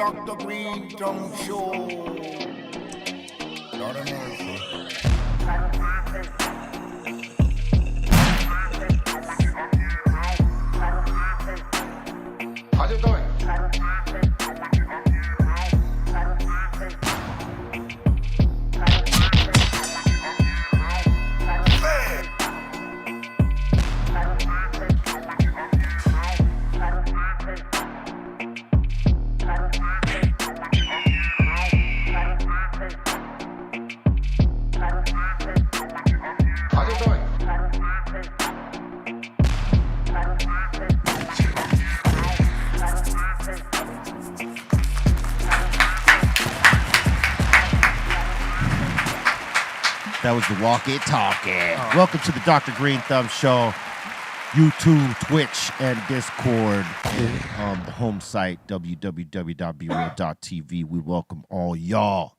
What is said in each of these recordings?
Dr. Greenthumb Show. Lord of mercy. How's it going? That was the walkie-talkie. Welcome to the Dr. Greenthumb Show. YouTube, Twitch, and Discord. The home site, www.breal.tv. We welcome all y'all.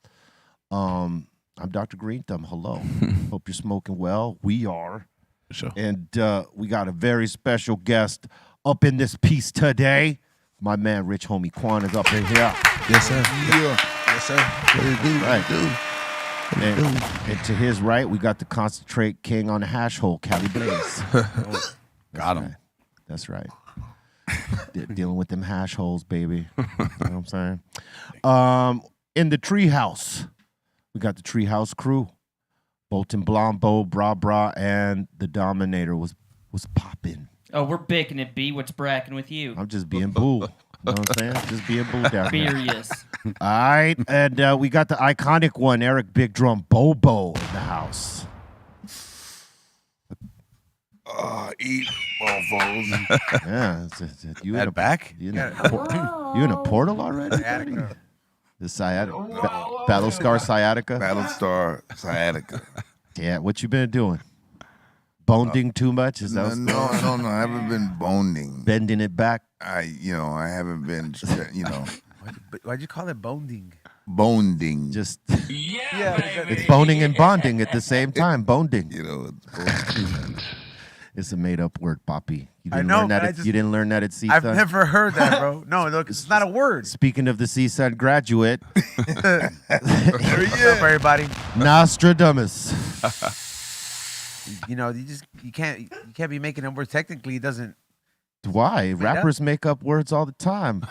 I'm Dr. Greenthumb. Hello. Hope you're smoking well. We are. Sure. And we got a very special guest up in this piece today. My man, Rich Homie Quan, is up in here. Yes, sir. Yeah. Yes, sir. What it do? Right. What it do? And to his right, we got the concentrate king on the hash hole, Cali Blaze. Got him. Right. That's right. Dealing with them hash holes, baby. You know what I'm saying? In the treehouse, we got the treehouse crew. Bolton Blombo, Bra Bra, and the Dominator was popping. Oh, we're baking it, B. What's bracking with you? I'm just being boo. You know what I'm saying? Just being boo down here. Furious. All right, and we got the iconic one, Eric Big Drum Bobo, in the house. Eat, mofos. Yeah, you in a back? You in a portal already? Sciatica. The sciatica, battle scar sciatica. Battlestar Sciatica. Yeah, what you been doing? Boning too much? Is that what's No, I haven't been boning. bending it back? I haven't been, Why'd you call it bonding? boning. Just Yeah, it's boning and bonding at the same time. Bonding. It's It's a made-up word, Poppy. You I didn't know, learn that. but You didn't learn that at CSUN. I've never heard that, bro. No, look, it's not a word. Speaking of the CSUN graduate, What's up, everybody? Nostradamus. You know, you can't be making up words. Technically, it doesn't. Why? Rappers make up words all the time.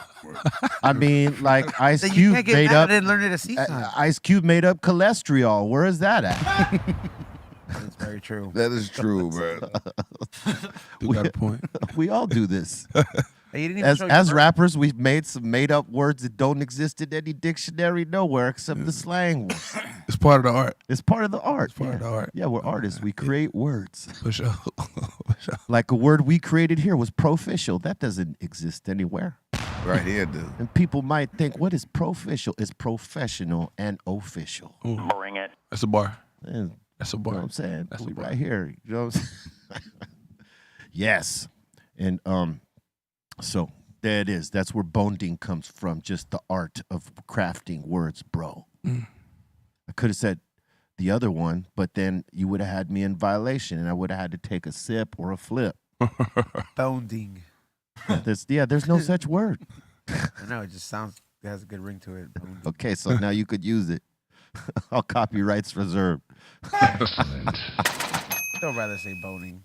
I mean, like Ice Then you Cube can't get made mad up. I didn't learn it at CSUN. Ice Cube made up cholesterol. Where is that at? That's very true. that is true, bro. You got a point. We all do this. Hey, you didn't even As show your as birth- rappers, we've made some made up words that don't exist in any dictionary nowhere except the slang one. It's part of the art. It's part of the art. It's part of the art. Yeah, we're artists. We create words. For sure. For sure. Like a word we created here was proficial. That doesn't exist anywhere. Right here, dude. And people might think, what is proficial? It's professional and official. Bring it. That's a bar. And That's a you know bar. what I'm saying? That's We a bar. right here. You know what I'm saying? Yes. And so there it is. That's where bonding comes from. Just the art of crafting words, bro. Mm. I could have said the other one, but then you would have had me in violation and I would have had to take a sip or a flip. Bonding. There's no such word. I know, it just sounds, it has a good ring to it. Bonding. Okay, so now you could use it. All copyrights reserved. Excellent. I'd rather say boning.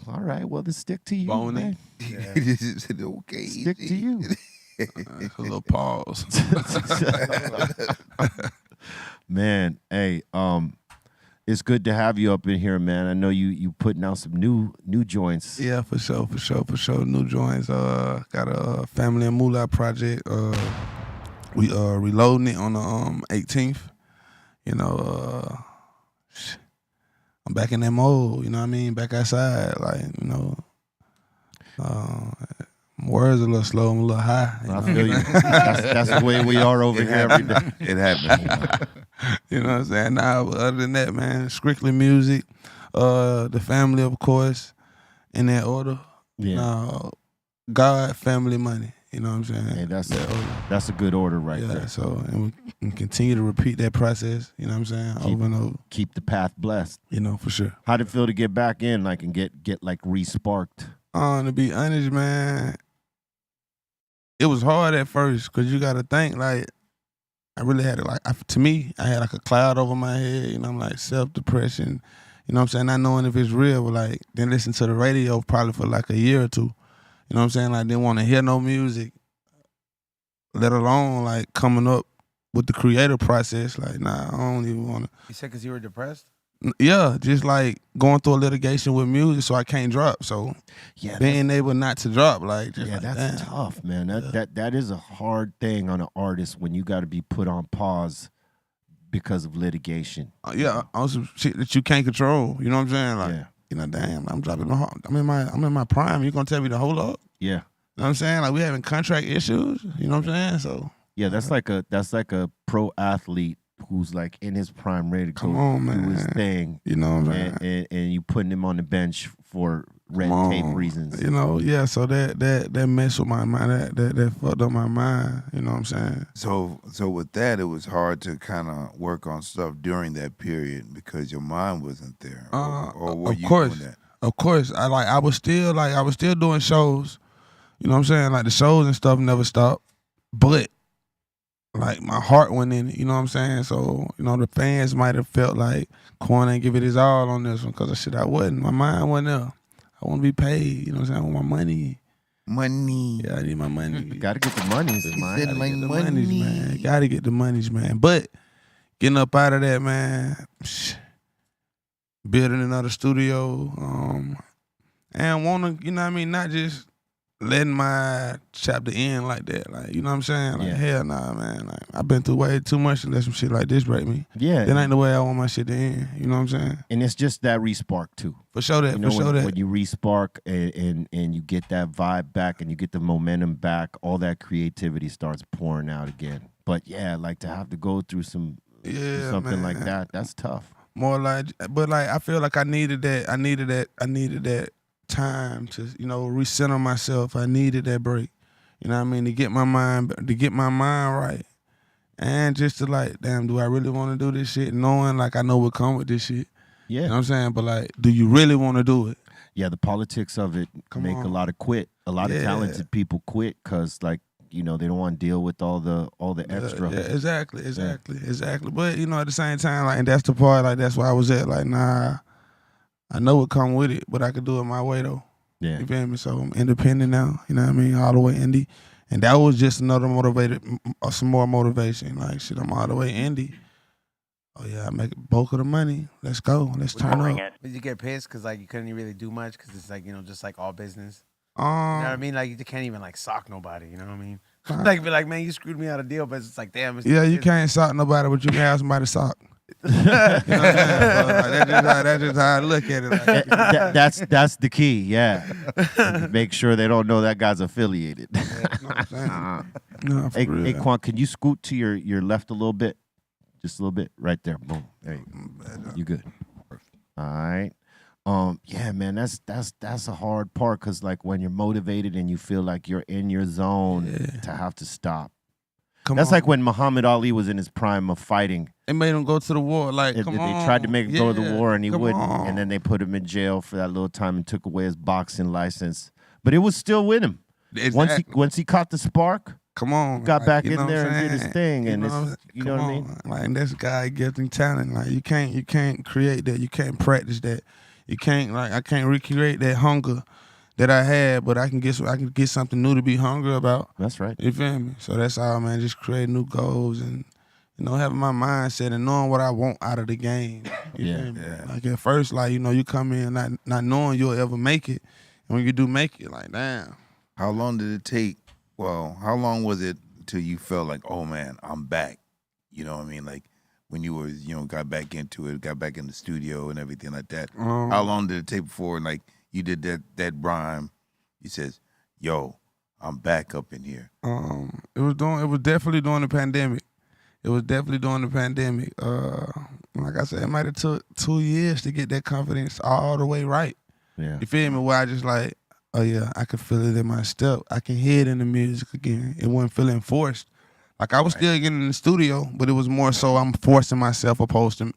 All right, well, then stick to you, Boning. man. Yeah. Okay. Stick to you. A little pause. Man, hey, it's good to have you up in here, man. I know you putting out some new joints. Yeah, for sure. New joints. Got a Family and Moolah project. We reloading it on the 18th. You know, I'm back in that mode. You know what I mean? Back outside, like you know. My words a little slow. I'm a little high. You I know? feel you. That's the way we are over here every day. It happened. You know what I'm saying? Nah, but other than that, man, strictly music. The family, of course, in that order. Yeah. God, family, money. You know what I'm saying? Hey, that order. that's a good order right Yeah, there. so and we can continue to repeat that process, you know what I'm saying? Over and over, Keep the path blessed. you know, for sure. How'd it feel to get back in, like, and get like re-sparked? To be honest, man, it was hard at first because you got to think like I really had it like to me I had like a cloud over my head. You know, I'm like self-depression. You know what I'm saying? Not knowing if it's real, but like then listen to the radio probably for like a year or two. You know what I'm saying? Like didn't want to hear no music, let alone like coming up with the creative process. Like nah, I don't even want to. You said because you were depressed? Yeah, just like going through a litigation with music, so I can't drop. So Yeah, being able not to drop, like just yeah, like, that's damn. tough, man. That is a hard thing on an artist when you got to be put on pause because of litigation. Yeah, also shit that you can't control. You know what I'm saying? Like, Yeah. you know, damn, I'm dropping my heart. I'm in my prime. You gonna tell me to hold up? Yeah, You know what I'm saying? Like we having contract issues. You know what I'm saying? So yeah, that's like a pro athlete who's like in his prime, ready to Come go on, do his man. thing, you know what I'm saying? and you putting him on the bench for red Come tape on. reasons. You know, yeah. So that messed with my mind. That fucked up my mind. You know what I'm saying? So with that, it was hard to kind of work on stuff during that period because your mind wasn't there. Or were of you course, doing that? of course. I was still doing shows. You know what I'm saying? Like the shows and stuff never stopped, but like my heart went in it. You know what I'm saying? So you know the fans might have felt like Quan ain't give it his all on this one because of shit I wasn't. My mind wasn't there. I want to be paid. You know what I'm saying? I want my money. Money. Yeah, I need my money. Got to get the monies, man. said my Get the money. monies, man. Gotta get the monies, man. But getting up out of that, man, building another studio, and wanna, you know what I mean, not just letting my chapter end like that. Like, you know what I'm saying? Like, Yeah. hell nah, man. Like, I've been through way too much to let some shit like this break me. Yeah, That ain't the way I want my shit to end. You know what I'm saying? and it's just that respark too. For sure that, You know, for sure when, that. when you respark and you get that vibe back and you get the momentum back, all that creativity starts pouring out again. But yeah, like to have to go through something like man. that's tough. More like, but like I feel like I needed that time to, you know, recenter myself. I needed that break. You know what I mean? To get my mind right. And just to like, damn, do I really want to do this shit? Knowing like I know what come with this shit. Yeah. You know what I'm saying? But like, do you really want to do it? Yeah, the politics of it Come make a on. lot of quit. A lot of Yeah. talented people quit because like, you know, they don't want to deal with all the extra. Yeah, exactly. But you know, at the same time, like, and that's the part, like, that's where I was at. Like, nah, I know what come with it, but I could do it my way though. Yeah. You feel me? So I'm independent now. You know what I mean? All the way indie, and that was just another some more motivation. Like, shit, I'm all the way indie. Oh yeah, I make bulk of the money. Let's go. Let's turn Calling up. it. Did you get pissed because like you couldn't really do much because it's like, you know, just like all business? You know what I mean? Like you can't even like sock nobody. You know what I mean? Like be like, man, you screwed me out of deal, but it's like, damn. It's Yeah, you it's- can't sock nobody, but you can have somebody sock. You know what I'm saying? So, like, that's just how I look at it. Like, That's the key. Yeah. Make sure they don't know that guy's affiliated. you know what I'm saying? No, for Hey, real. hey, Quan, can you scoot to your left a little bit? Just a little bit. Right there. Boom. There you go. You good. All right. Yeah, man, that's a hard part because like when you're motivated and you feel like you're in your zone to have to stop. That's like when Muhammad Ali was in his prime of fighting. It made him go to the war. Like, They come on. tried to make him go to the war and he come wouldn't. on. And then they put him in jail for that little time and took away his boxing license. But it was still with him. Exactly. Once he caught the spark, Come on, got back you in know there what I'm and did his saying? thing, and know it's, you know come what I mean? on. Like, this guy gifting talent. Like, you can't create that. You can't practice that. You can't, like, I can't recreate that hunger that I had, but I can get something new to be hungry about. That's right. You feel me? So that's all, man. Just create new goals and, you know, having my mindset and knowing what I want out of the game. You feel me? Like at first, like, you know, you come in not knowing you'll ever make it, and when you do make it, like, damn. How long did it take? Well, how long was it till you felt like, oh man, I'm back? You know what I mean? Like when you were, you know, got back into it, got back in the studio and everything like that. How long did it take before, like, you did that rhyme? You says, "Yo, I'm back up in here." It was definitely during the pandemic. Like I said, it might have took 2 years to get that confidence all the way right. Yeah. You feel me? Where I just like, oh yeah, I could feel it in my step. I can hear it in the music again. It wasn't feeling forced. Like I was still getting in the studio, but it was more so I'm forcing myself opposed to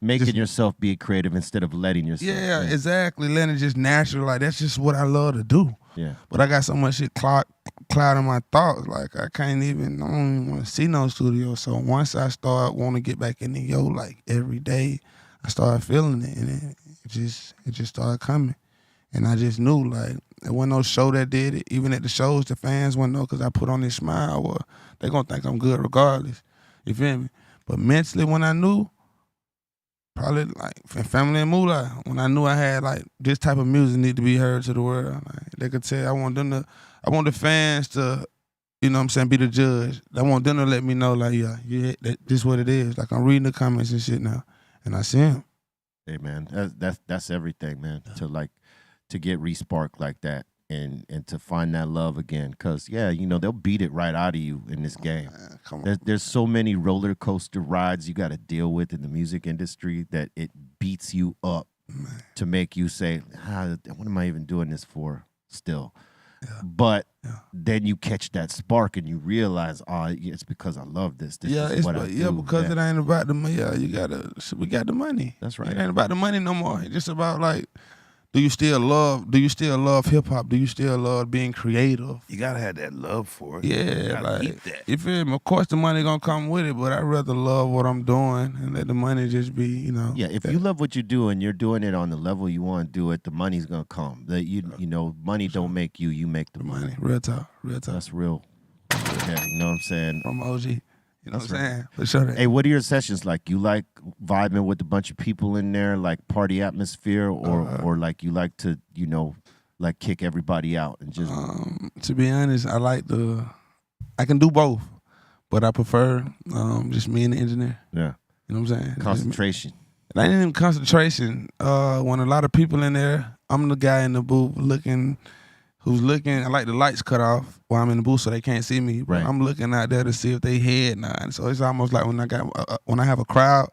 Making just, yourself be creative instead of letting yourself. exactly. Letting it just natural. Like that's just what I love to do. Yeah. But I got so much shit clogged clouding my thoughts. Like I don't even want to see no studio. So once I start want to get back in the like every day, I started feeling it, and it just started coming. And I just knew, like, there wasn't no show that did it. Even at the shows, the fans wouldn't know because I put on this smile. Well, they going to think I'm good regardless. You feel me? But mentally, when I knew, probably, like, Family and Moolah, when I knew I had, like, this type of music need to be heard to the world, like, they could tell. I want the fans to, you know what I'm saying, be the judge. I want them to let me know, like, yeah, this what it is. Like, I'm reading the comments and shit now, and I see them. Hey, man, that's everything, man, to get re-sparked like that and to find that love again. Because, yeah, you know, they'll beat it right out of you in this game. Come on. There's so many roller coaster rides you got to deal with in the music industry that it beats you up to make you say, what am I even doing this for still? Yeah. But then you catch that spark and you realize, it's because I love this. This is what I do. Because it ain't about the money. Yeah, we got the money. That's right. It ain't about the money no more. It's just about, like, do you still love hip hop? Do you still love being creative? You gotta have that love for it. Yeah, like, keep that. you feel me? Of course the money gonna come with it, but I'd rather love what I'm doing and let the money just be, you know. Yeah, if you love what you do and you're doing it on the level you want to do it, the money's gonna come. You know, money don't make you; you make the money. Real talk. That's real. Yeah, you know what I'm saying? I'm OG. You know That's what I'm saying? For sure. Hey, what are your sessions like? You like vibing with a bunch of people in there, like party atmosphere, or like you like to, you know, like kick everybody out and just. To be honest, I can do both, but I prefer just me and the engineer. Yeah. You know what I'm saying? Concentration. It ain't even concentration. When a lot of people in there, I'm the guy in the booth who's looking. I like the lights cut off while I'm in the booth so they can't see me. But Right. I'm looking out there to see if they head nod. So it's almost like when I have a crowd,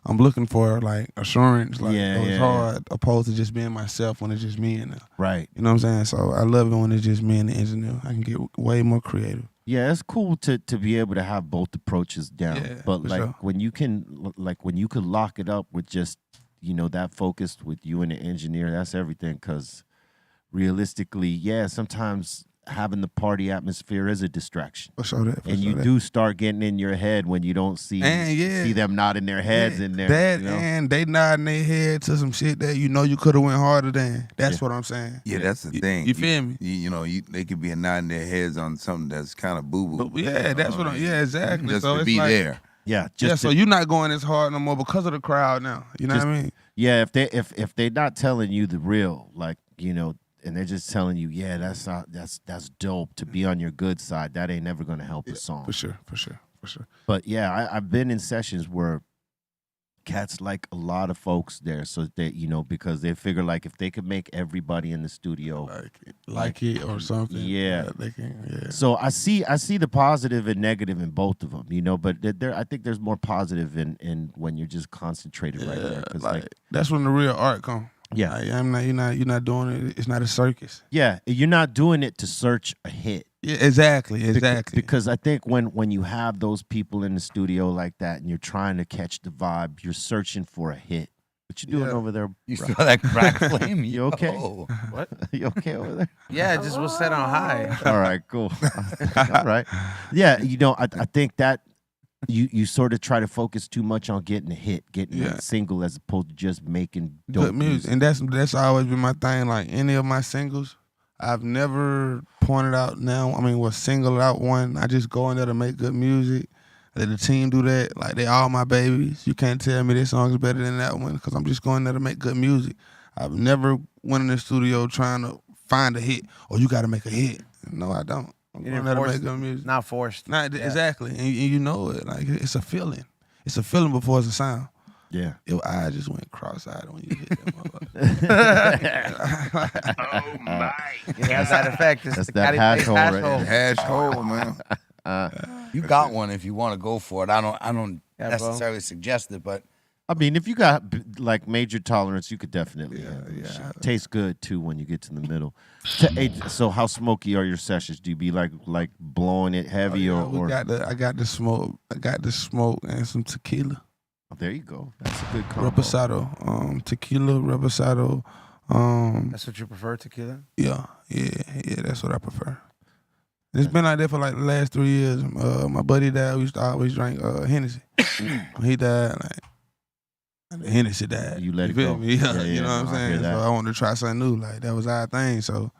I'm looking for, like, assurance, like, it's hard, opposed to just being myself when it's just me and Right. you know what I'm saying? So I love it when it's just me and the engineer. I can get way more creative. Yeah, it's cool to be able to have both approaches down. Yeah, but for like sure. when you could lock it up with just, you know, that focus with you and the engineer, that's everything. Because realistically, yeah, sometimes having the party atmosphere is a distraction. For sure that. And you do start getting in your head when you don't see them nodding their heads in there. That, you know? and they nodding their head to some shit that you know you could have went harder than. That's what I'm saying. Yeah, that's the thing. You feel me? You know, they could be nodding their heads on something that's kind of boo-boo. But yeah, that's what exactly. Just so to it's be like, there. Yeah, So you're not going as hard no more because of the crowd now. You know what I mean? Yeah, if they're not telling you the real, like, you know, and they're just telling you, yeah, that's dope to be on your good side, that ain't never gonna help a song. For sure. But yeah, I've been in sessions where cats like a lot of folks there, so that, you know, because they figure, like, if they could make everybody in the studio Like it or something. Yeah. They can. Yeah. So I see the positive and negative in both of them, you know, but I think there's more positive in when you're just concentrated right there. 'Cause, like, that's when the real art comes. yeah, Like, you're not doing it. It's not a circus. yeah, you're not doing it to search a hit. Yeah, exactly. Because I think when you have those people in the studio like that and you're trying to catch the vibe, you're searching for a hit. What you doing over there? You bro? saw that crack flame? You okay? Yo. What? You okay over there? Yeah, just was set on high. All right, cool. All right. Yeah, you know, I think that you sort of try to focus too much on getting a hit, getting a single, as opposed to just making dope good music. And that's always been my thing. Like, any of my singles, I've never pointed out singled out one. I just go in there to make good music. Let the team do that. Like, they all my babies. You can't tell me this song is better than that one because I'm just going there to make good music. I've never went in the studio trying to find a hit. Or you got to make a hit. No, I don't. I'm going there to make good music. Not forced. Exactly. And you know it. Like, it's a feeling. It's a feeling before it's a sound. Yeah. Your eye just went cross-eyed when you hit that motherfucker. Oh, my. It has that effect. It's That's the that Caddy hash Face hole hash right hole. there. Hash hole, man. You got one if you want to go for it. I don't Yeah, necessarily suggest it, but I mean, if you got like major tolerance, you could definitely. Yeah. Tastes good too when you get to the middle. So how smoky are your sessions? Do you be like blowing it heavy or? I got the smoke. I got the smoke and some tequila. Oh, there you go. That's a good combo. Reposado. Tequila, reposado. That's what you prefer, tequila? Yeah. That's what I prefer. It's been like that for like the last 3 years. My buddy died. We used to always drink Hennessy. When he died, like the Hennessy died. You let it feel go. me? Yeah, you know no, what I'm I hear saying? So that. I wanted to try something new. Like that was our thing. So,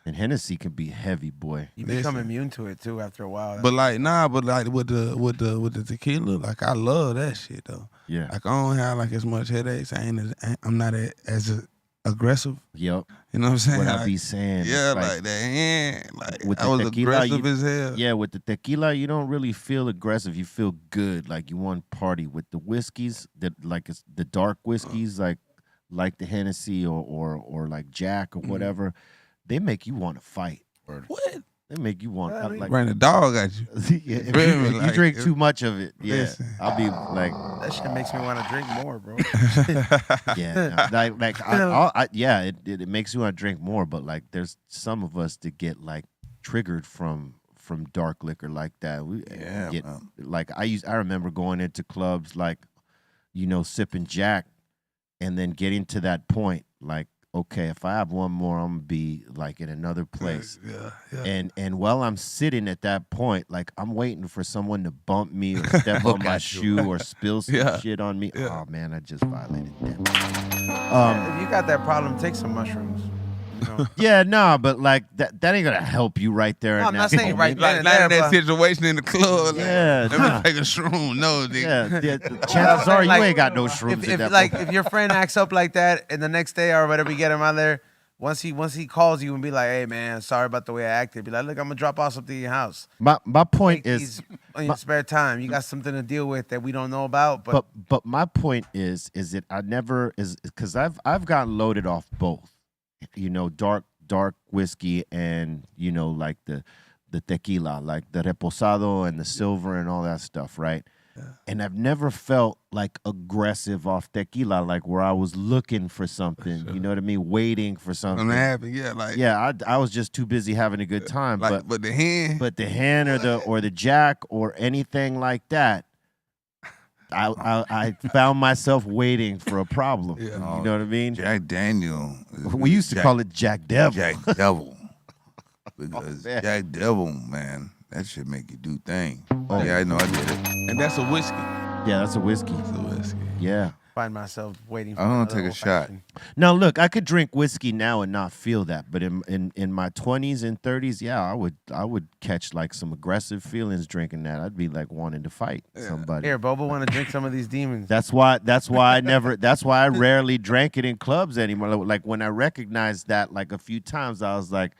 And Hennessy can be heavy, boy. You become Listen. immune to it too after a while. but like with the tequila, like I love that shit though. Yeah. Like I don't have like as much headaches. I'm not as aggressive. Yep. You know what I'm saying? What I Like, be saying. yeah, it's like that. Yeah, like with I the was tequila, aggressive as hell. Yeah, with the tequila, you don't really feel aggressive. You feel good, like you want to party. With the whiskeys, that like it's the dark whiskeys, like the Hennessy or like Jack or whatever, they make you want to fight. What? They make you want like Bring the dog at you. yeah, if Feel you, me? if you Like, drink too much of it, yeah, Listen. I'll be like, That shit makes me want to drink more, bro. yeah, it makes you want to drink more. But like, there's some of us that get like triggered from dark liquor like that. We Yeah, get man. like I remember going into clubs like, sipping Jack, and then getting to that point like, okay, if I have one more, I'm gonna be like in another place. Yeah. And while I'm sitting at that point, like I'm waiting for someone to bump me or step on my shoe or spill some Yeah. shit on me. Yeah. Oh man, I just violated them. If you got that problem, take some mushrooms. You know? Yeah, nah, but like that ain't gonna help you right there. No, in I'm not that saying moment. right Like then not in and there, that but- situation in the club. Like, Yeah, let nah. me take a shroom. No, nigga. Yeah, the chances are you Like, ain't got no shrooms If, at that like point. if your friend acts up like that, and the next day or whatever, you get him out there. Once he calls you and be like, "Hey man, sorry about the way I acted," be like, "Look, I'm gonna drop off something in your house. My point Take is, these in your spare time. You got something to deal with that we don't know about." but my point is that I never is because I've gotten loaded off both, dark whiskey and like the tequila, like the reposado and the silver and all that stuff, right? Yeah. And I've never felt like aggressive off tequila, like where I was looking for something, Sure. you know what I mean, waiting for something. Something happened. Yeah, like I was just too busy having a good time, like, but the hand. but the hand or the Jack or anything like that, I found myself waiting for a problem. Yeah. You know what I mean? Jack Daniel. We used to call it Jack Devil. Jack Devil. Because man. Jack Devil, man, that shit make you do things. Oh. Yeah, I know, I did it. And that's a whiskey. Yeah, that's a whiskey. That's a whiskey. Yeah. find myself waiting for I'm gonna another take a old shot. fashioned. Now look, I could drink whiskey now and not feel that, but in my 20s and 30s, yeah, I would catch like some aggressive feelings drinking that. I'd be like wanting to fight somebody. Here, Bobo, want to drink some of these demons. That's why I rarely drank it in clubs anymore. Like when I recognized that like a few times, I was like,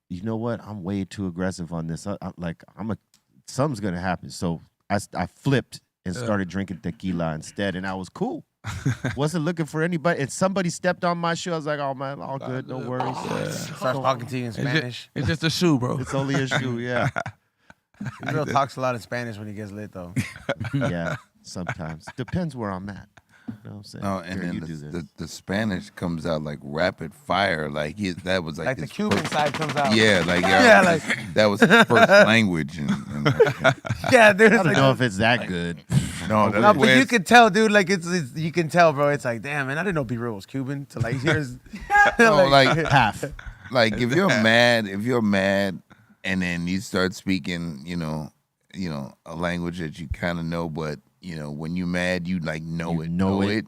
you know what? I'm way too aggressive on this. Something's gonna happen. So I flipped and started drinking tequila instead, and I was cool. Wasn't looking for anybody. And somebody stepped on my shoe. I was like, oh man, all good, no worries. Starts talking to you in Spanish. It's just a shoe, bro. It's only a shoe, yeah. Israel talks a lot in Spanish when he gets lit, though. Yeah, sometimes. Depends where I'm at. You know what I'm saying? No, and Here, then you do this. the Spanish comes out like rapid fire. Like that was like Like the his Cuban first- side comes out. Yeah, like Yeah, that was his first language. And Yeah, dude. I It's don't like, know if it's that good. no, no, that's but where you it's- can tell, dude. Like it's you can tell, bro. It's like, damn, man, I didn't know B-Real was Cuban. To like here's no, like Half. like if you're mad, and then you start speaking, a language that you kind of know, but when you mad, you like know it,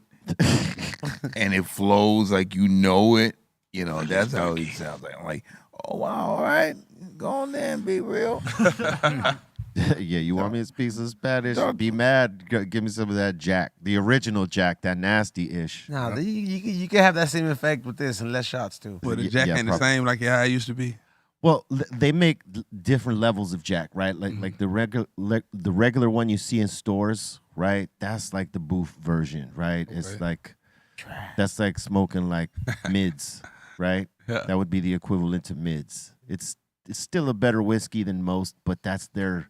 and it flows like you know it. That's how he sounds like. I'm like, oh wow, all right, go on then, be real. Yeah, you want me to speak some Spanish? Dog. Be mad. Give me some of that Jack. The original Jack, that nasty-ish. nah. You can have that same effect with this and less shots too. But the Yeah, Jack yeah, ain't the probably. same like how it used to be. Well, they make different levels of Jack, right? Like the regular one you see in stores, right? That's like the booth version, right? It's like that's like smoking like mids, right? Yeah. That would be the equivalent to mids. It's still a better whiskey than most, but that's their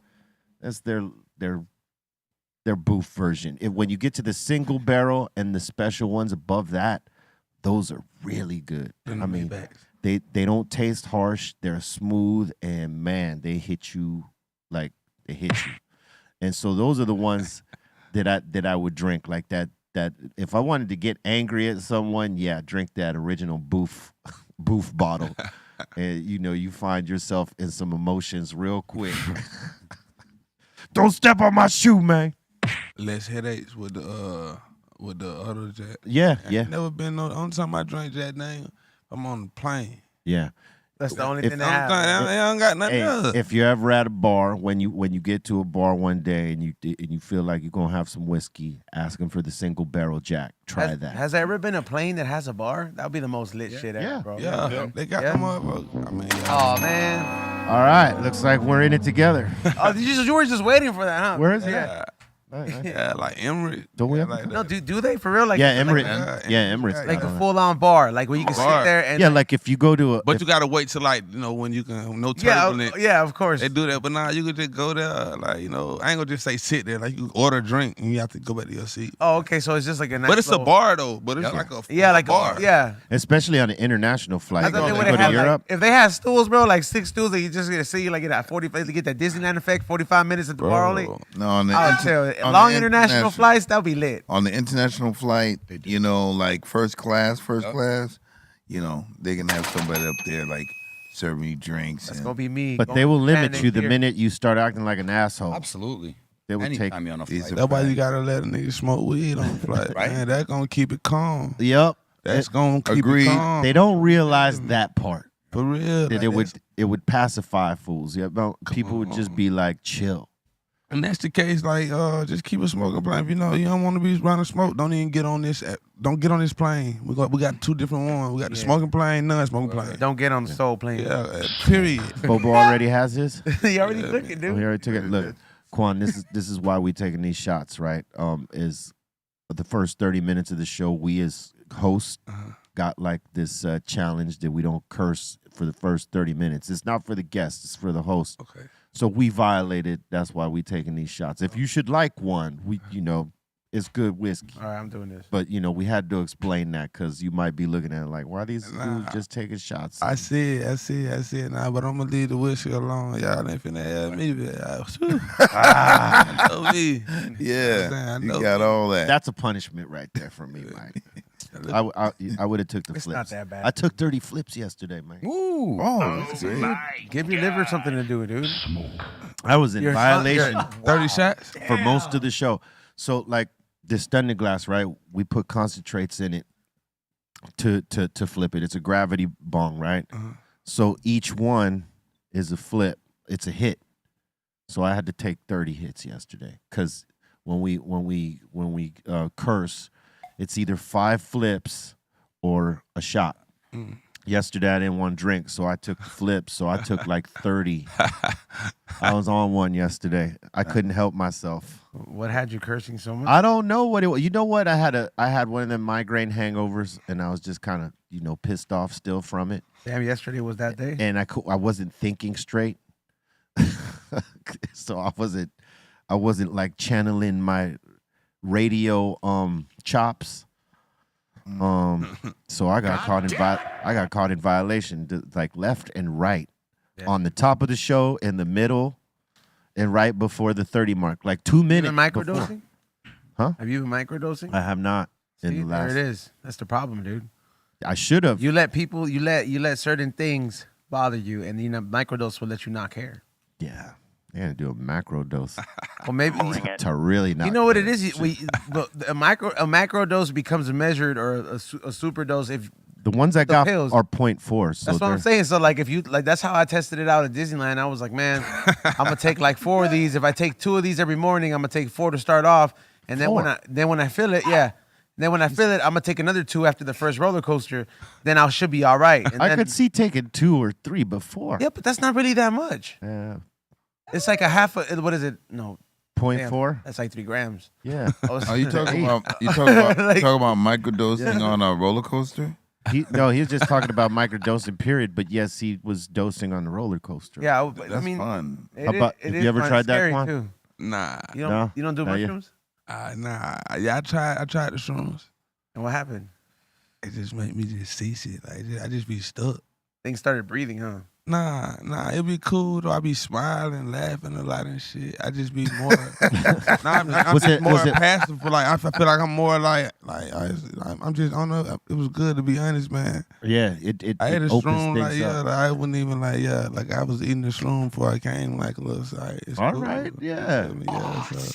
booth version. When you get to the single barrel and the special ones above that, those are really good. I mean, they don't taste harsh. They're smooth, and man, they hit you like they hit you. And so those are the ones that I would drink like that. That if I wanted to get angry at someone, yeah, drink that original booth bottle. and you find yourself in some emotions real quick. Don't step on my shoe, man. Less headaches with the other Jack. Yeah, I yeah, ain't never been no. Only time I drink Jack Daniel, I'm on the plane. yeah. That's the only If- thing that I happens. don't got nothing Hey, else. if you're ever at a bar, when you get to a bar one day and you feel like you're gonna have some whiskey, ask them for the single barrel Jack. Try that. Has there ever been a plane that has a bar? That would be the most lit shit ever, Yeah. bro. Yeah, they got Yeah. them motherfuckers. I mean, Oh man. All right, looks like we're in it together. Oh, you were just waiting for that, huh? Where is it? Yeah. yeah, like Emirates. Don't we have like No, that. do they for real? Like, Yeah, like, Emirates. Yeah, Emirates. like got a all full on bar, like where you can Bar. sit there that. and Yeah, like if you go to a. But if- you gotta wait till like when you can no yeah, turbulent. yeah, of course. They do that, but now you could just go there, like I ain't gonna just say sit there. Like you order a drink and you have to go back to your seat. Oh, okay, so it's just like a nice But it's a little- bar though. But it's like a Yeah, like bar. yeah. especially on an international flight. I thought If they you would go have to had Europe. like, if they had stools, bro, like 6 stools that you just get to see like at 45 to get that Disneyland effect, 45 minutes at the bar only. No, on the I would inter- tell on long the international flights, that'll be lit. On the international flight, like first class, they can have somebody up there like serving you drinks. That's and- gonna be me. But Gonna they will be limit standing you the here. minute you start acting like an asshole. Absolutely. They will take. Anytime you're on a These flight. are- That's why you gotta let a nigga smoke weed on the flight. Right. Man, that's gonna keep it calm. Yep. That's gonna keep Agreed. it calm. They don't realize that part. For real. That like it would pacify fools. Yeah, people would just be like, chill. And that's the case. Like, just keep a smoking plane. If you know you don't want to be around the smoke, don't even get on this. Don't get on this plane. We got 2 different ones. We got the smoking plane, non-smoking plane. Don't get on the soul plane. Yeah, period. Bobo already has his. he already took it, Oh, dude. he already took it. Look, Quan, this is why we taking these shots, right? Is the first 30 minutes of the show, we as hosts got like this challenge that we don't curse for the first 30 minutes. It's not for the guests, it's for the host. Okay. So we violated. That's why we taking these shots. If you should like one, it's good whiskey. All right, I'm doing this. But we had to explain that because you might be looking at it like, why are these Nah. dudes just taking shots? I see it. Nah, but I'm gonna leave the whiskey alone. Y'all ain't finna have me. I know me. Yeah, I you know. got all that. That's a punishment right there for me, Mike. I would have took the It's flips. not that bad. I took 30 flips yesterday, man. Ooh. Oh, that's great. Give your liver something to do, dude. I was in You're- violation 30 shots. for most of the show. So like this Thunder Glass, right? We put concentrates in it to flip it. It's a gravity bong, right? So each one is a flip. It's a hit. So I had to take 30 hits yesterday because when we curse, it's either 5 flips or a shot. Yesterday I didn't want to drink, so I took flips. So I took like 30. I was on one yesterday. I couldn't help myself. What had you cursing so much? I don't know what it was. You know what? I had one of them migraine hangovers, and I was just kind of pissed off still from it. Damn, yesterday was that day. And I wasn't thinking straight, so I wasn't like channeling my radio chops. So I got caught in violation, like left and right, on the top of the show, in the middle, and right before the 30 mark, like 2 You minutes. been microdosing? Huh? Have you been microdosing? I have not See, in the last. there it is. That's the problem, dude. I should have. You let people, you let certain things bother you, and microdose will let you not care. Yeah, I gotta do a macro dose Well, maybe to really not. you know what it care. is. A macro dose becomes measured, or a super dose if. The ones I the got pills. are 0.4. So That's what I'm they're- saying. So like, if you like, that's how I tested it out at Disneyland. I was like, man, I'm gonna take like 4 of these. If I take 2 of these every morning, I'm gonna take 4 to start off, and then when 4? I feel it, yeah. Then when I feel it, I'm gonna take another 2 after the first roller coaster. Then I should be all right. And I then, could see taking 2 or 3 before. Yeah, but that's not really that much. Yeah. It's like a half. What is it? No, damn, 0.4. That's like 3 grams. Yeah. Are you talking about microdosing on a roller coaster? He was just talking about microdosing, period. But yes, he was dosing on the roller coaster. Yeah, I That's mean, fun. it How is- about- it have is you ever fun. tried It's that, scary, Quan? too. Nah. No? You don't do Not yet. mushrooms? Nah. Yeah, I tried the shrooms. And what happened? It just made me just see shit. Like I just be stuck. Things started breathing, huh? Nah, it'd be cool though. I be smiling, laughing a lot and shit. I just be more. I'm just more passive. But like I feel like I'm more I'm just I don't know. It was good to be honest, man. Yeah, it I ate a opens shroom things up. I wouldn't even like I was eating the shroom before I came like a little side. All cool. right, yeah.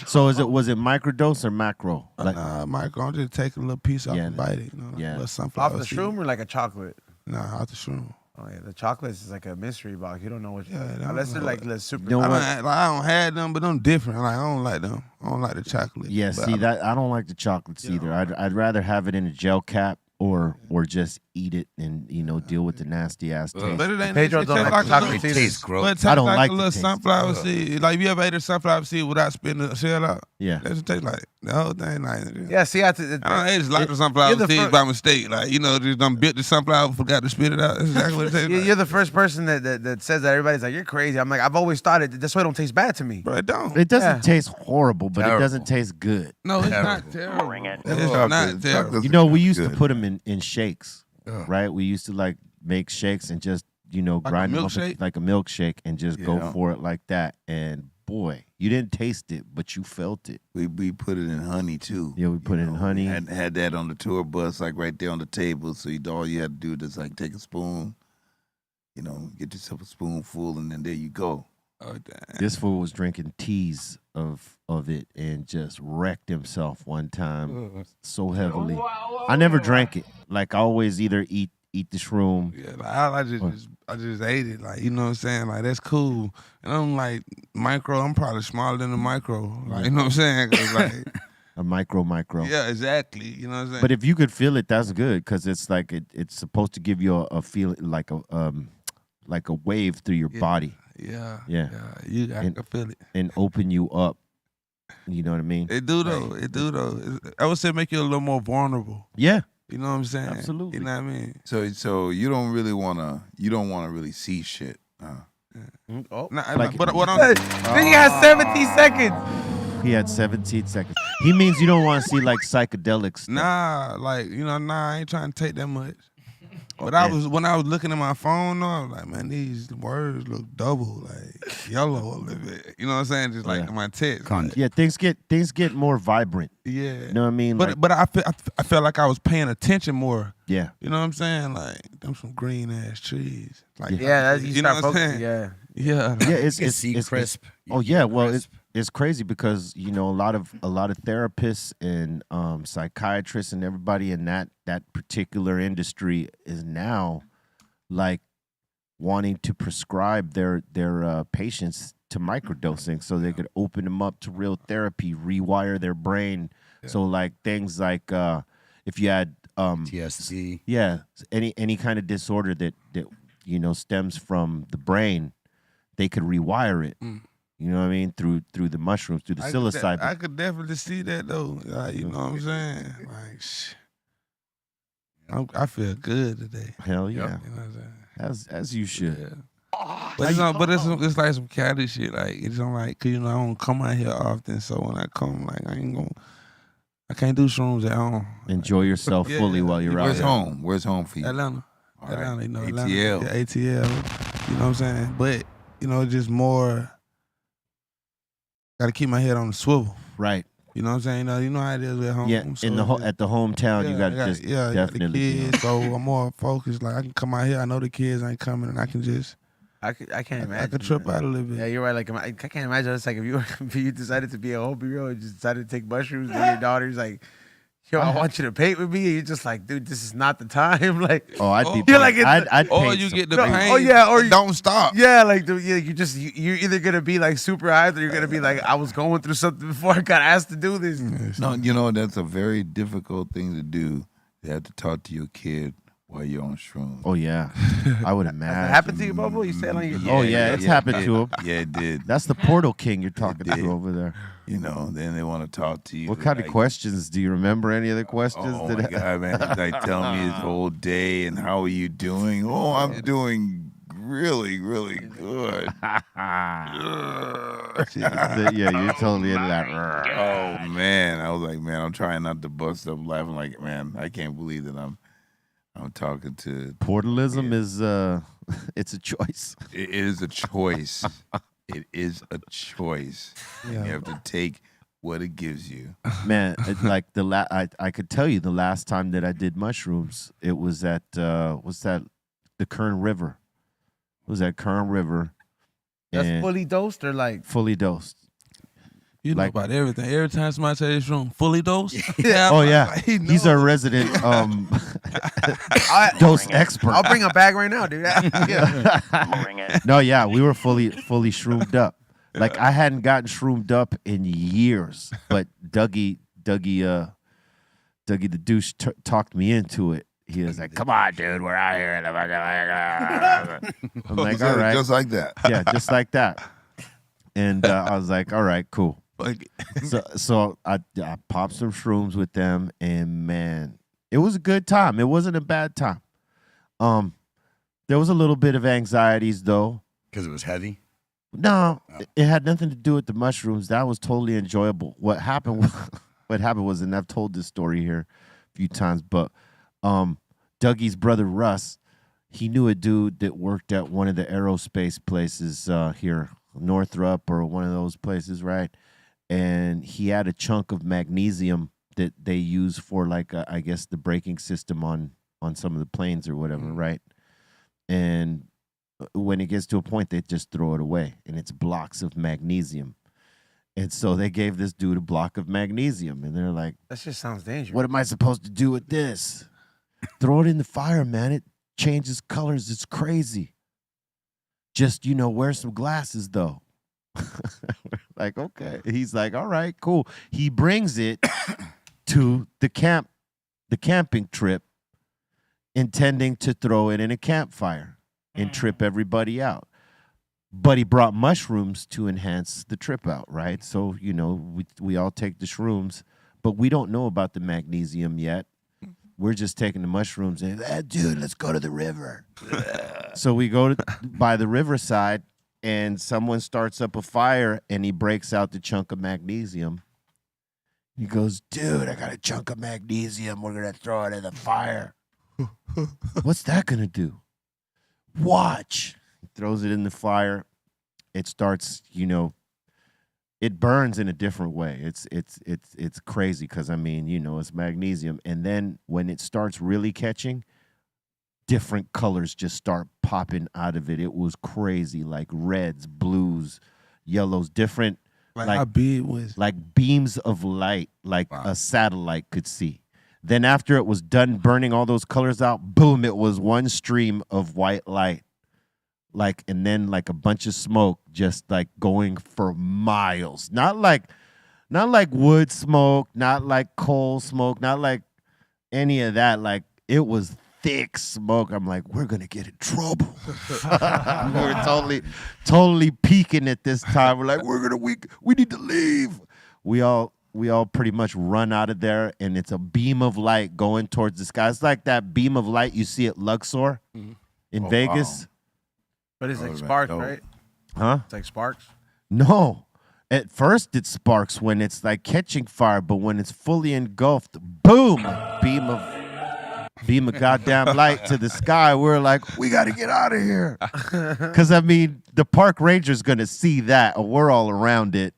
So was it microdose or macro? nah, Michael, I'm just taking a little piece off Yeah, and bite it. You know, yeah. little sunflower Off the seed. shroom or like a chocolate? Nah, off the shroom. Oh yeah, the chocolates is like a mystery box. You don't know what. Yeah, Unless they're like the super. You know what? I don't have them, but them different. Like I don't like them. I don't like the chocolate. Yeah, But see that I don't like the chocolates either. I'd rather have it in a gel cap or just eat it and deal with the nasty ass taste. But it ain't. Pedro it don't tastes like a chocolate little- It tastes gross. But it tastes I don't like like a the little taste. sunflower seed. Like you ever ate a sunflower seed without spitting the shell out? Yeah. That's what it tastes like. The whole thing, like Yeah, see, I I don't ate just like the sunflower you're the seed fir- by mistake. Like just done bit the sunflower, forgot to spit it out. That's exactly what it tastes like. You're the first person that says that. Everybody's like, you're crazy. I'm like, I've always thought it. This way don't taste bad to me. But it don't. It doesn't Yeah. taste horrible, but it doesn't Terrible. taste good. No, it's Terrible. not terrible. Bring it. It's not terrible. We used to Good. put them in shakes, Ugh. right? We used to like make shakes and just grind them up milkshake? like a milkshake and just go Yeah. for it like that. And boy, you didn't taste it, but you felt it. We put it in honey too. Yeah, we put it in honey. Had that on the tour bus, like right there on the table. So all you had to do is like take a spoon, get yourself a spoonful, and then there you go. Oh, damn. This fool was drinking teas of it and just wrecked himself one time so heavily. I never drank it. Like I always either eat the shroom. Yeah, like, I just ate it. Like, you know what I'm saying? Like, that's cool. And I'm like, micro, I'm probably smaller than the micro. Like, you know what I'm saying? 'Cause, like, A micro. yeah, exactly. You know what I'm saying? But if you could feel it, that's good because it's like it's supposed to give you a feeling like a wave through your body yeah. Yeah. I can feel it. and open you up. You know what I mean? It do, though. I would say make you a little more vulnerable. Yeah. You know what I'm saying? Absolutely. You know what I mean? So you don't want to really see shit. Oh. Nah, Like- but what I'm Then you got 17 seconds. He had 17 seconds. He means you don't want to see like psychedelics. Nah, like, I ain't trying to take that much. But when I was looking at my phone, though, I was like, man, these words look double, like yellow a little bit. You know what I'm saying? Just like Yeah. my text. Yeah, things get more vibrant. Yeah. You know what I mean? But I felt like I was paying attention more. Yeah. You know what I'm saying? Like them some green ass trees. Like Yeah, that's, you you know start what I'm focusing. saying? Yeah. Yeah. Yeah, You can see crisp. Oh yeah, well it's crazy because a lot of therapists and psychiatrists and everybody in that particular industry is now like wanting to prescribe their patients to microdosing so they could open them up to real therapy, rewire their brain. So like things like if you had TSD. yeah, any kind of disorder that stems from the brain, they could rewire it. You know what I mean? Through the mushrooms, through the psilocybin. I could definitely see that though. You know what I'm saying? Like, I feel good today. Hell yeah, You know what I'm saying? as you should. Yeah. But it's like some catty shit. Like it's not like, 'cause, I don't come out here often. So when I come, like I can't do shrooms at home. Enjoy yourself Yeah, fully while you're out Where's here. home? Where's home for you? Atlanta. All right. Atlanta, Atlanta. ATL. Yeah, ATL. You know what I'm saying? But, just more, got to keep my head on the swivel. Right. You know what I'm saying? You know how it is at home. Yeah. So In at the hometown, you got to just I got the definitely. kids, so I'm more focused. Like I can come out here, I know the kids ain't coming, and I can just I can't imagine. I could trip man. out a little bit. Yeah, you're right. Like I can't imagine. It's like if you decided to be a Hopi girl and just decided to take mushrooms, and your daughter's like, "Yo, I want you to paint with me," and you're just like, "Dude, this is not the time." Like, Oh, I'd be. You're like I'd Or paint you some- get the No, pain. oh, yeah, or and don't stop. yeah, like you're either gonna be like super high, or you're gonna be like, I was going through something before I got asked to do this. No, that's a very difficult thing to do. You have to talk to your kid while you're on shrooms. Oh yeah, I would That imagine. happened to you, Bobo? You said on your Oh, yeah, it's happened to him. Yeah, it did. That's the Portal King you're talking did. to over there. Then they want to talk to you. What kind of like, questions? Do you remember any of the questions? Oh my God, man! He's like telling me his whole day and how are you doing? Oh, I'm doing really, really good. Yeah, you're totally in that. Oh man, I was like, man, I'm trying not to bust up laughing. Like, man, I can't believe that I'm I'm talking to. Portalism is it's a choice. It is a choice. It is a choice. Yeah. You have to take what it gives you. Man, like I could tell you the last time that I did mushrooms, it was at what's that? The Kern River. It was at Kern River. That's and fully dosed or like fully dosed. You know Like- about everything. Every time somebody say this room fully dosed. Oh yeah, like, he he's knows. our resident dose expert. I'll bring a bag right now, dude. Yeah. Bring it. No, yeah, we were fully shroomed up. Like I hadn't gotten shroomed up in years, but Dougie the douche talked me into it. He was like, "Come on, dude, we're out here." I'm like, "All right, Just like that. yeah, just like that." And I was like, "All right, cool." So I popped some shrooms with them, and man, it was a good time. It wasn't a bad time. There was a little bit of anxieties though. Because it was heavy. No, it had nothing to do with the mushrooms. That was totally enjoyable. What happened was, and I've told this story here a few times, but Dougie's brother Russ, he knew a dude that worked at one of the aerospace places here, Northrop or one of those places, right? And he had a chunk of magnesium that they use for like I guess the braking system on some of the planes or whatever, right? And when it gets to a point, they just throw it away, and it's blocks of magnesium. And so they gave this dude a block of magnesium, and they're like, That just sounds dangerous. "What am I supposed to do with this?" "Throw it in the fire, man. It changes colors. It's crazy. Just, wear some glasses, though." Like, okay. He's like, "All right, cool." He brings it to the camping trip, intending to throw it in a campfire and trip everybody out. But he brought mushrooms to enhance the trip out, right? So, we all take the shrooms, but we don't know about the magnesium yet. We're just taking the mushrooms and, dude, let's go to the river. So we go by the riverside, and someone starts up a fire, and he breaks out the chunk of magnesium. He goes, "Dude, I got a chunk of magnesium. We're going to throw it in the fire." "What's that going to do?" "Watch." He throws it in the fire. It starts, it burns in a different way. It's crazy because, it's magnesium. And then when it starts really catching, different colors just start popping out of it. It was crazy, like reds, blues, yellows, different, Like how big was like beams of light, like a satellite could see. Then after it was done burning all those colors out, boom, it was one stream of white light. And then like a bunch of smoke just like going for miles. Not like wood smoke, not like coal smoke, not like any of that. Like it was thick smoke. I'm like, we're gonna get in trouble. We're totally peaking at this time. We're like, we need to leave. We all pretty much run out of there, and it's a beam of light going towards the sky. It's like that beam of light you see at Luxor in Vegas. Wow. But it's like Oh, sparks, dope. right? Huh? It's like sparks. No. At first it sparks when it's like catching fire, but when it's fully engulfed, boom, beam of goddamn light to the sky. We're like, we got to get out of here. Because, the park ranger's going to see that, or we're all around it.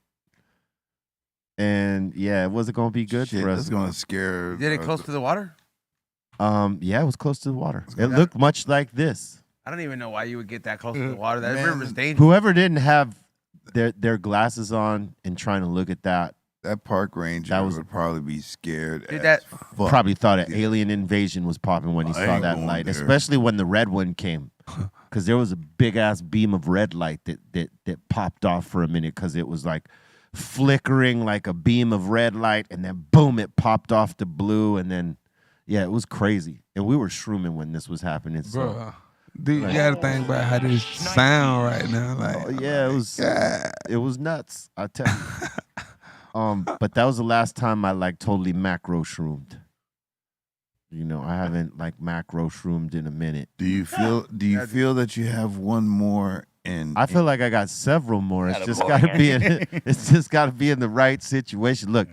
And, yeah, it wasn't going to be good Shit, for us. that's gonna scare. Did it close to the water? Yeah, it was close to the water. It looked much like this. I don't even know why you would get that close to the water. That river's dangerous. Whoever didn't have their glasses on and trying to look at that, That park ranger was- would probably be scared. Dude, as that- fuck. probably thought an alien invasion was popping when he I saw ain't that going light, there. especially when the red one came, because there was a big ass beam of red light that popped off for a minute because it was like flickering like a beam of red light, and then boom, it popped off to blue, and then yeah, it was crazy. And we were shrooming when this was happening. So bro? Dude, you gotta think about how this sound right now. Like, yeah, it was nuts. I tell you. But that was the last time I like totally macro shroomed. I haven't like macro shroomed in a minute. Do you feel that you have one more? And I feel like I got several more. It's just Attaboy. got to be it's just got to be in the right situation. Look,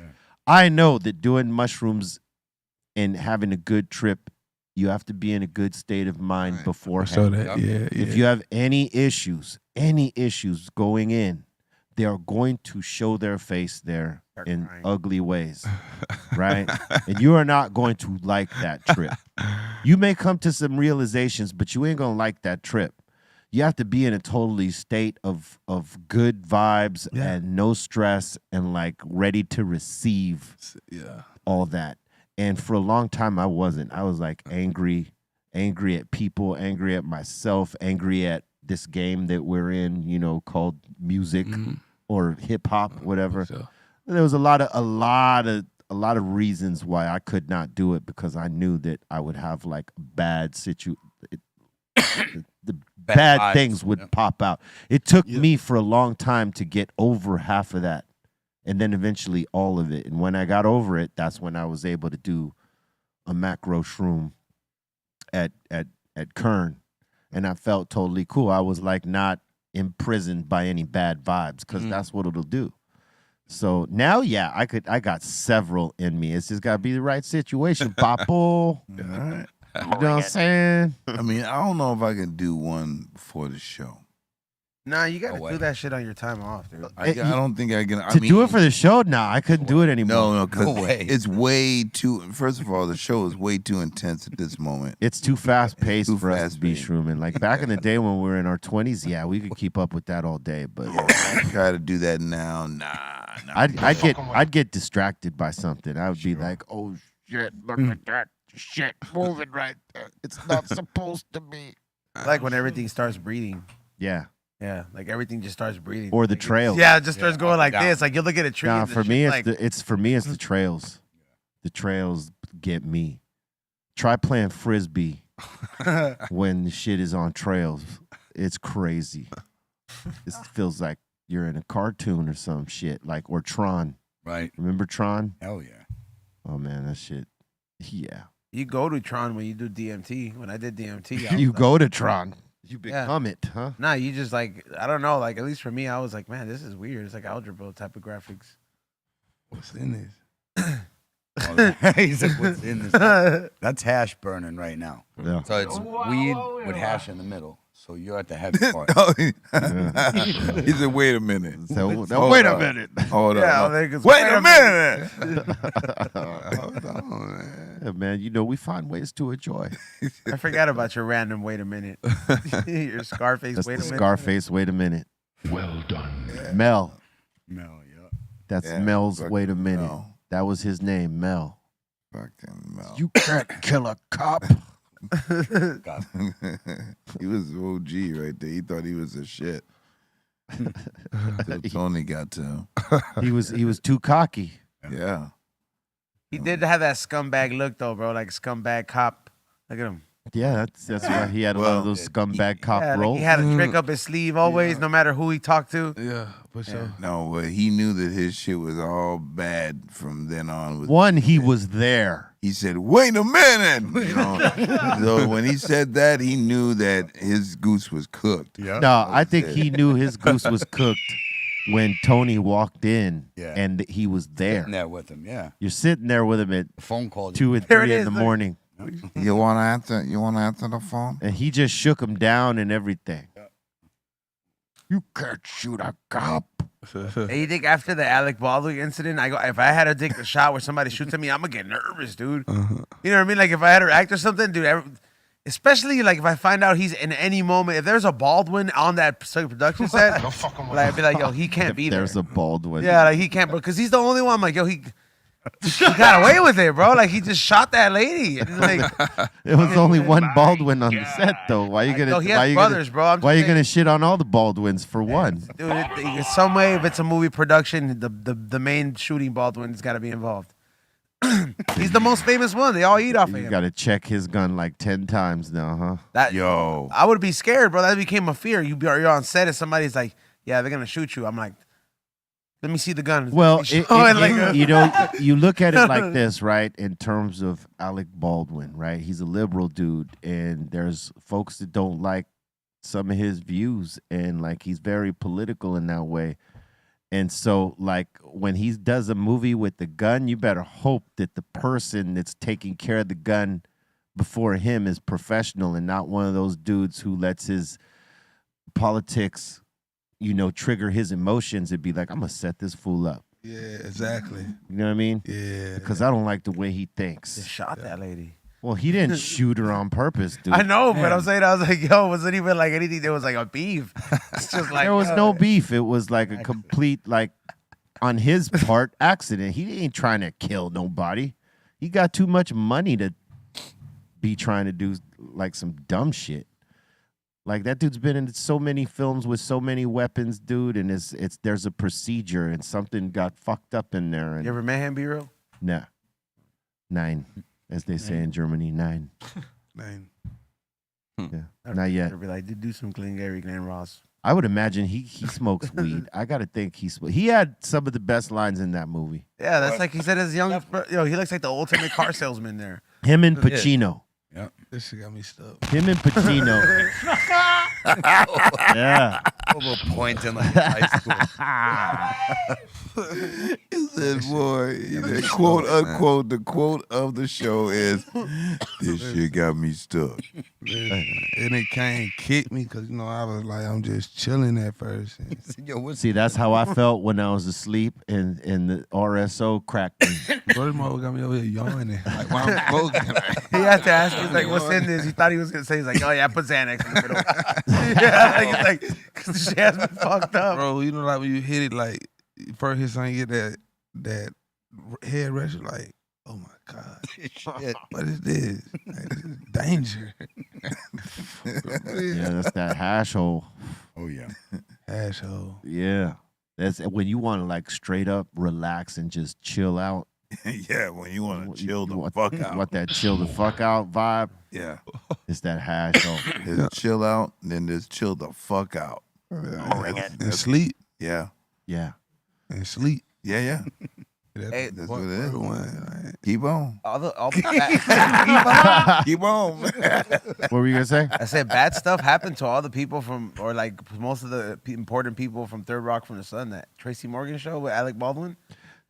I know that doing mushrooms and having a good trip, You have to be in a good state of mind beforehand. So that, yeah. If you have any issues going in, they are going to show their face there in crying. ugly ways, right? And you are not going to like that trip. You may come to some realizations, but you ain't gonna like that trip. You have to be in a totally state of good vibes and no stress and like ready to receive all that. And for a long time, I wasn't. I was like angry at people, angry at myself, angry at this game that we're in, you know, called music or hip hop, whatever. Sure. There was a lot of reasons why I could not do it because I knew that I would have like bad the bad vibes. things would pop out. It took me for a long time to get over half of that. And then eventually all of it. And when I got over it, that's when I was able to do a macro shroom at Kern. And I felt totally cool. I was like not imprisoned by any bad vibes because that's what it'll do. So now, yeah, I got several in me. It's just got to be the right situation, Papo. All right. You know what I'm saying? I mean, I don't know if I can do one for the show. Nah, you gotta do that shit on your time off, dude. I don't think I can. To do it for the show, nah, I couldn't do it anymore. No, because No way. it's way too. First of all, the show is way too intense at this moment. It's too fast paced Too for us to be fast-paced. shrooming. Like back in the day when we were in our 20s, yeah, we could keep up with that all day. But I try to do that now. Nah. I'd get distracted by something. I would be like, oh shit, look at that shit moving right there. It's not supposed to be. Like when everything starts breathing. Yeah. Yeah, like everything just starts breathing. Or the Like, trails. Yeah, it just starts up going and like down. this. Like you look at a tree. Nah, and the for shit, me, like, it's the trails. The trails get me. Try playing frisbee when the shit is on trails. It's crazy. It feels like you're in a cartoon or some shit, like or Tron. Right. Remember Tron? Hell yeah. Oh man, that shit. Yeah. you go to Tron when you do DMT. When I did DMT, I You was go to Tron. You Yeah. become it, huh? Nah, you just like I don't know. Like at least for me, I was like, man, this is weird. It's like algebra type of graphics. What's in this? He's like, what's in this? That's hash burning right now. Yeah. So it's weed with hash in the middle. So you're at the heavy part. Oh, he said, "Wait a minute." So Hold wait a up. minute. Hold Yeah, up. niggas, Wait a minute. Hold on, man. Yeah, man, you know we find ways to enjoy. I forgot about your random. Wait a minute. Your Scarface. That's Wait the a minute. Scarface. Wait a minute. Well done. Mel. No, yeah. That's Yeah, Mel's. fucking Wait a minute. Mel. That was his name, Mel. Fucking Mel. You can't kill a cop. God. He was OG right there. He thought he was a shit. Till Tony got to him. He was too cocky. Yeah. He did have that scumbag look though, bro. Like scumbag cop. Look at him. Yeah, that's why he had a lot of those scumbag cop Yeah, like roles. he had a trick up his sleeve always, no matter who he talked to. Yeah, for sure. No, but he knew that his shit was all bad from then on. One, he was there. He said, "Wait a minute." You know? So when he said that, he knew that his goose was cooked. Yeah. No, I think he knew his goose was cooked when Tony walked in Yeah. and he was there. Sitting there with him, yeah. You're sitting there with him at The phone call. 2 and There it 3 in is, the look. morning, You want to answer? You want to answer the phone? and he just shook him down and everything. You can't shoot a cop. And you think after the Alec Baldwin incident, I go, if I had to take a shot where somebody shoots at me, I'm gonna get nervous, dude. You know what I mean? Like if I had to act or something, dude. Especially like if I find out he's in any moment, if there's a Baldwin on that production set, like I'd be like, yo, he can't be there. There's a Baldwin. Yeah, like he can't, bro, because he's the only one. I'm like, yo, he got away with it, bro. Like he just shot that lady. And, like, There was only one Baldwin on the set, though. Why you gonna? No, he why has you brothers, gonna, bro. I'm Why just you gonna saying. shit on all the Baldwins for one? dude, some way, if it's a movie production, the main shooting Baldwin's got to be involved. He's the most famous one. They all eat off of You him. got to check his gun like 10 times now, huh? That Yo. I would be scared, bro. That became a fear. You're on set and somebody's like, "Yeah, they're gonna shoot you." I'm like, "Let me see the gun." Well, You you know, you look at it like this, right? In terms of Alec Baldwin, right? He's a liberal dude, and there's folks that don't like some of his views, and like he's very political in that way. And so, like, when he does a movie with the gun, you better hope that the person that's taking care of the gun before him is professional and not one of those dudes who lets his politics, trigger his emotions and be like, I'm gonna set this fool up. Yeah, exactly. You know what I mean? Yeah. Because I don't like the way he thinks. Just shot that lady. Well, he didn't shoot her on purpose, dude. I know, but I'm saying, I was like, yo, wasn't even like anything. There was like a beef. It's just like There was no beef. It was like a complete, like, on his part, accident. He ain't trying to kill nobody. He got too much money to be trying to do like some dumb shit. Like that dude's been in so many films with so many weapons, dude, and there's a procedure and something got fucked up in there. And You ever met him, B-Real? nah, 9, as they say in Germany, 9. Man. Yeah, not yet. I'd be like, do some Glengarry Glen Ross. I would imagine he smokes weed. I gotta think he had some of the best lines in that movie. Yeah, that's like he said his young, he looks like the ultimate car salesman there. Him and Pacino. Yep. This shit got me stuck. Him and Pacino. Yeah. Over pointing like high school. He said, boy, the quote unquote, the quote of the show is, this shit got me stuck. And it can't kick me because, I was like, I'm just chilling at first. Yo, what's See, that's how I felt when I was asleep and the RSO cracked me. First mother got me over here yawning. Like, while I'm smoking. He had to ask me, he's like, what's in this? He thought he was going to say, he's like, oh, yeah, I put Xanax in the middle. Yeah, like, because the shit has been fucked up. Bro, like when you hit it, like, first hit something, you get that head rush, you're like, oh my God. shit? What is this? Like, this is danger. Yeah, that's that hash hole. Oh, yeah. Asshole. Yeah. That's when you want to like straight up relax and just chill out. Yeah, when you want to chill the want, fuck out. Want that chill the fuck out vibe? Yeah. It's that hash hole. There's chill out, and then there's chill the fuck out. And sleep. Yeah. Yeah. And sleep. Yeah, yeah. Hey, That's what it is. Everyone, Keep on. all the bad, Keep on. What were you gonna say? I said bad stuff happened to all the people from, or like most of the important people from Third Rock from the Sun, that Tracy Morgan show with Alec Baldwin.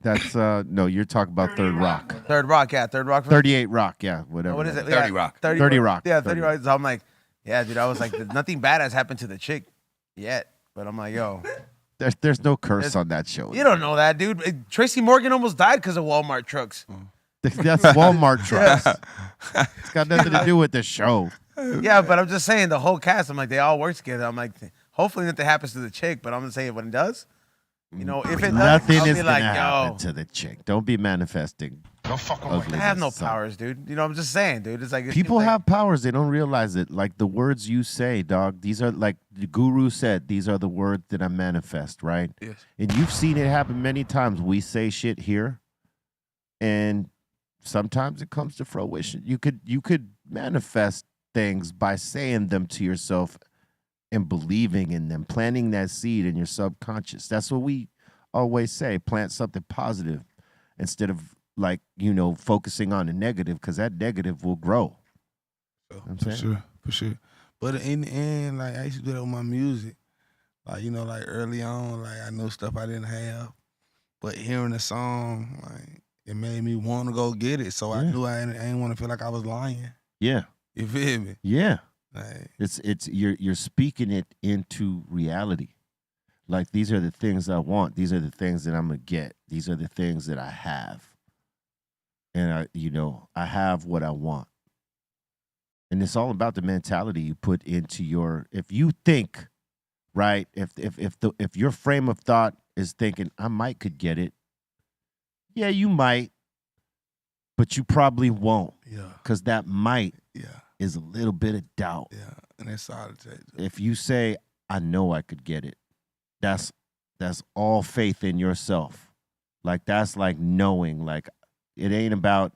That's no, you're talking about Third Rock. Third Rock, yeah, Third Rock. 38 Rock, yeah, whatever. What is it? 30 Rock. 30 Rock. Yeah, 30 30 Rock. So I'm like, yeah, dude, I was like, nothing bad has happened to the chick yet. But I'm like, yo, There's no curse on that show. you don't know that, dude. Tracy Morgan almost died because of Walmart trucks. That's Walmart trucks. It's got nothing to do with the show. Yeah, but I'm just saying the whole cast. I'm like, they all work together. I'm like, hopefully nothing happens to the chick, but I'm gonna say when it does, if it does, Nothing I'll is be gonna like, happen yo, to the chick. Don't be manifesting. I have no powers, dude. I'm just saying, dude. It's like People it's like, have powers. They don't realize it. Like the words you say, dog. These are like the guru said. These are the words that I manifest, right? Yes. And you've seen it happen many times. We say shit here, and sometimes it comes to fruition. You could manifest things by saying them to yourself and believing in them, planting that seed in your subconscious. That's what we always say. Plant something positive instead of like, focusing on the negative, because that negative will grow. So, I'm for saying? sure. But in the end, like I used to do that with my music. Like, like early on, like I know stuff I didn't have. But hearing the song, like it made me want to go get it. So I Yeah. knew I didn't want to feel like I was lying. Yeah. You feel me? Yeah. Like, It's you're speaking it into reality. Like these are the things I want. These are the things that I'm gonna get. These are the things that I have. And I have what I want. And it's all about the mentality you put into if you think, right, if your frame of thought is thinking, I might could get it. Yeah, you might, but you probably won't. yeah, Because that might yeah, is a little bit of doubt. yeah. And that's all it takes. If you say, I know I could get it, that's all faith in yourself. Like that's like knowing, like it ain't about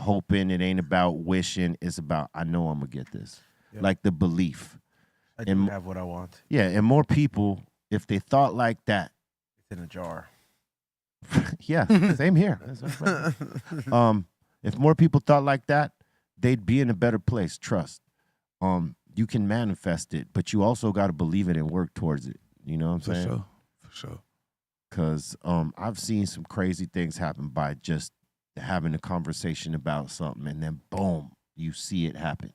hoping, it ain't about wishing, it's about I know I'm gonna get this. Yep. Like the belief. I do and- have what I want. Yeah, and more people, if they thought like that, It's in a jar. yeah, same here. That's right. If more people thought like that, they'd be in a better place. Trust. You can manifest it, but you also got to believe it and work towards it. You know what I'm For saying? sure, for sure. Because I've seen some crazy things happen by just having a conversation about something, and then boom, You see it happen.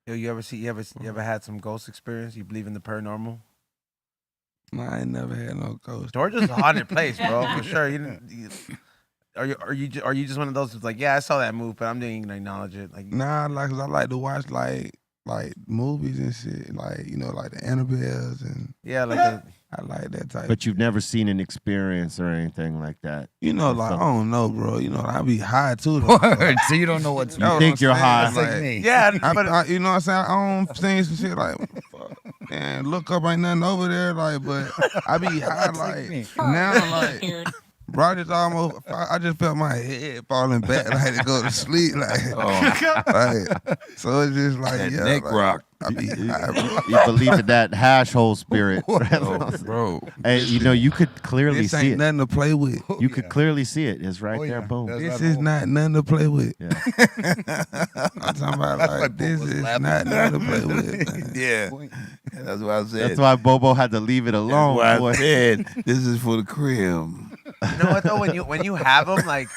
Yo, you ever had some ghost experience? You believe in the paranormal? Nah, I ain't never had no ghost. Georgia's a haunted place, bro, for sure. Are you just one of those who's like, yeah, I saw that move, but I'm not even gonna acknowledge it? Like, Nah, like, 'cause I like to watch like movies and shit, like, you know, like the Annabelles, and yeah, like the, I like that type. But you've never seen an experience or anything like that. You know, Or like, I something. don't know, bro. You know, I be high too. Though. Word. So you don't know what's You think you're high. That's like me. yeah, but I, you know what I'm saying? I don't see some shit like, fuck, man, look up, ain't nothing over there, like, but I be high, like, me. now, like, bro, I just felt my head falling back, like, I had to go to sleep, like, like, so it's just like, That yeah, neck like, rock. I be high, bro. You believe in that hash hole spirit. Bro, And you know, you could clearly this see ain't it. nothing to play with. You could clearly see it. It's right Oh, there. yeah. Boom. That's This right, is boy. not nothing to play with. Yeah. I'm talking about That's why like this Bob was is laughing. not nothing to play with. Man. Yeah, that's what I said. That's why Bobo had to leave it alone, That's why boy. I said this is for the crib. you know what though? When you have them, like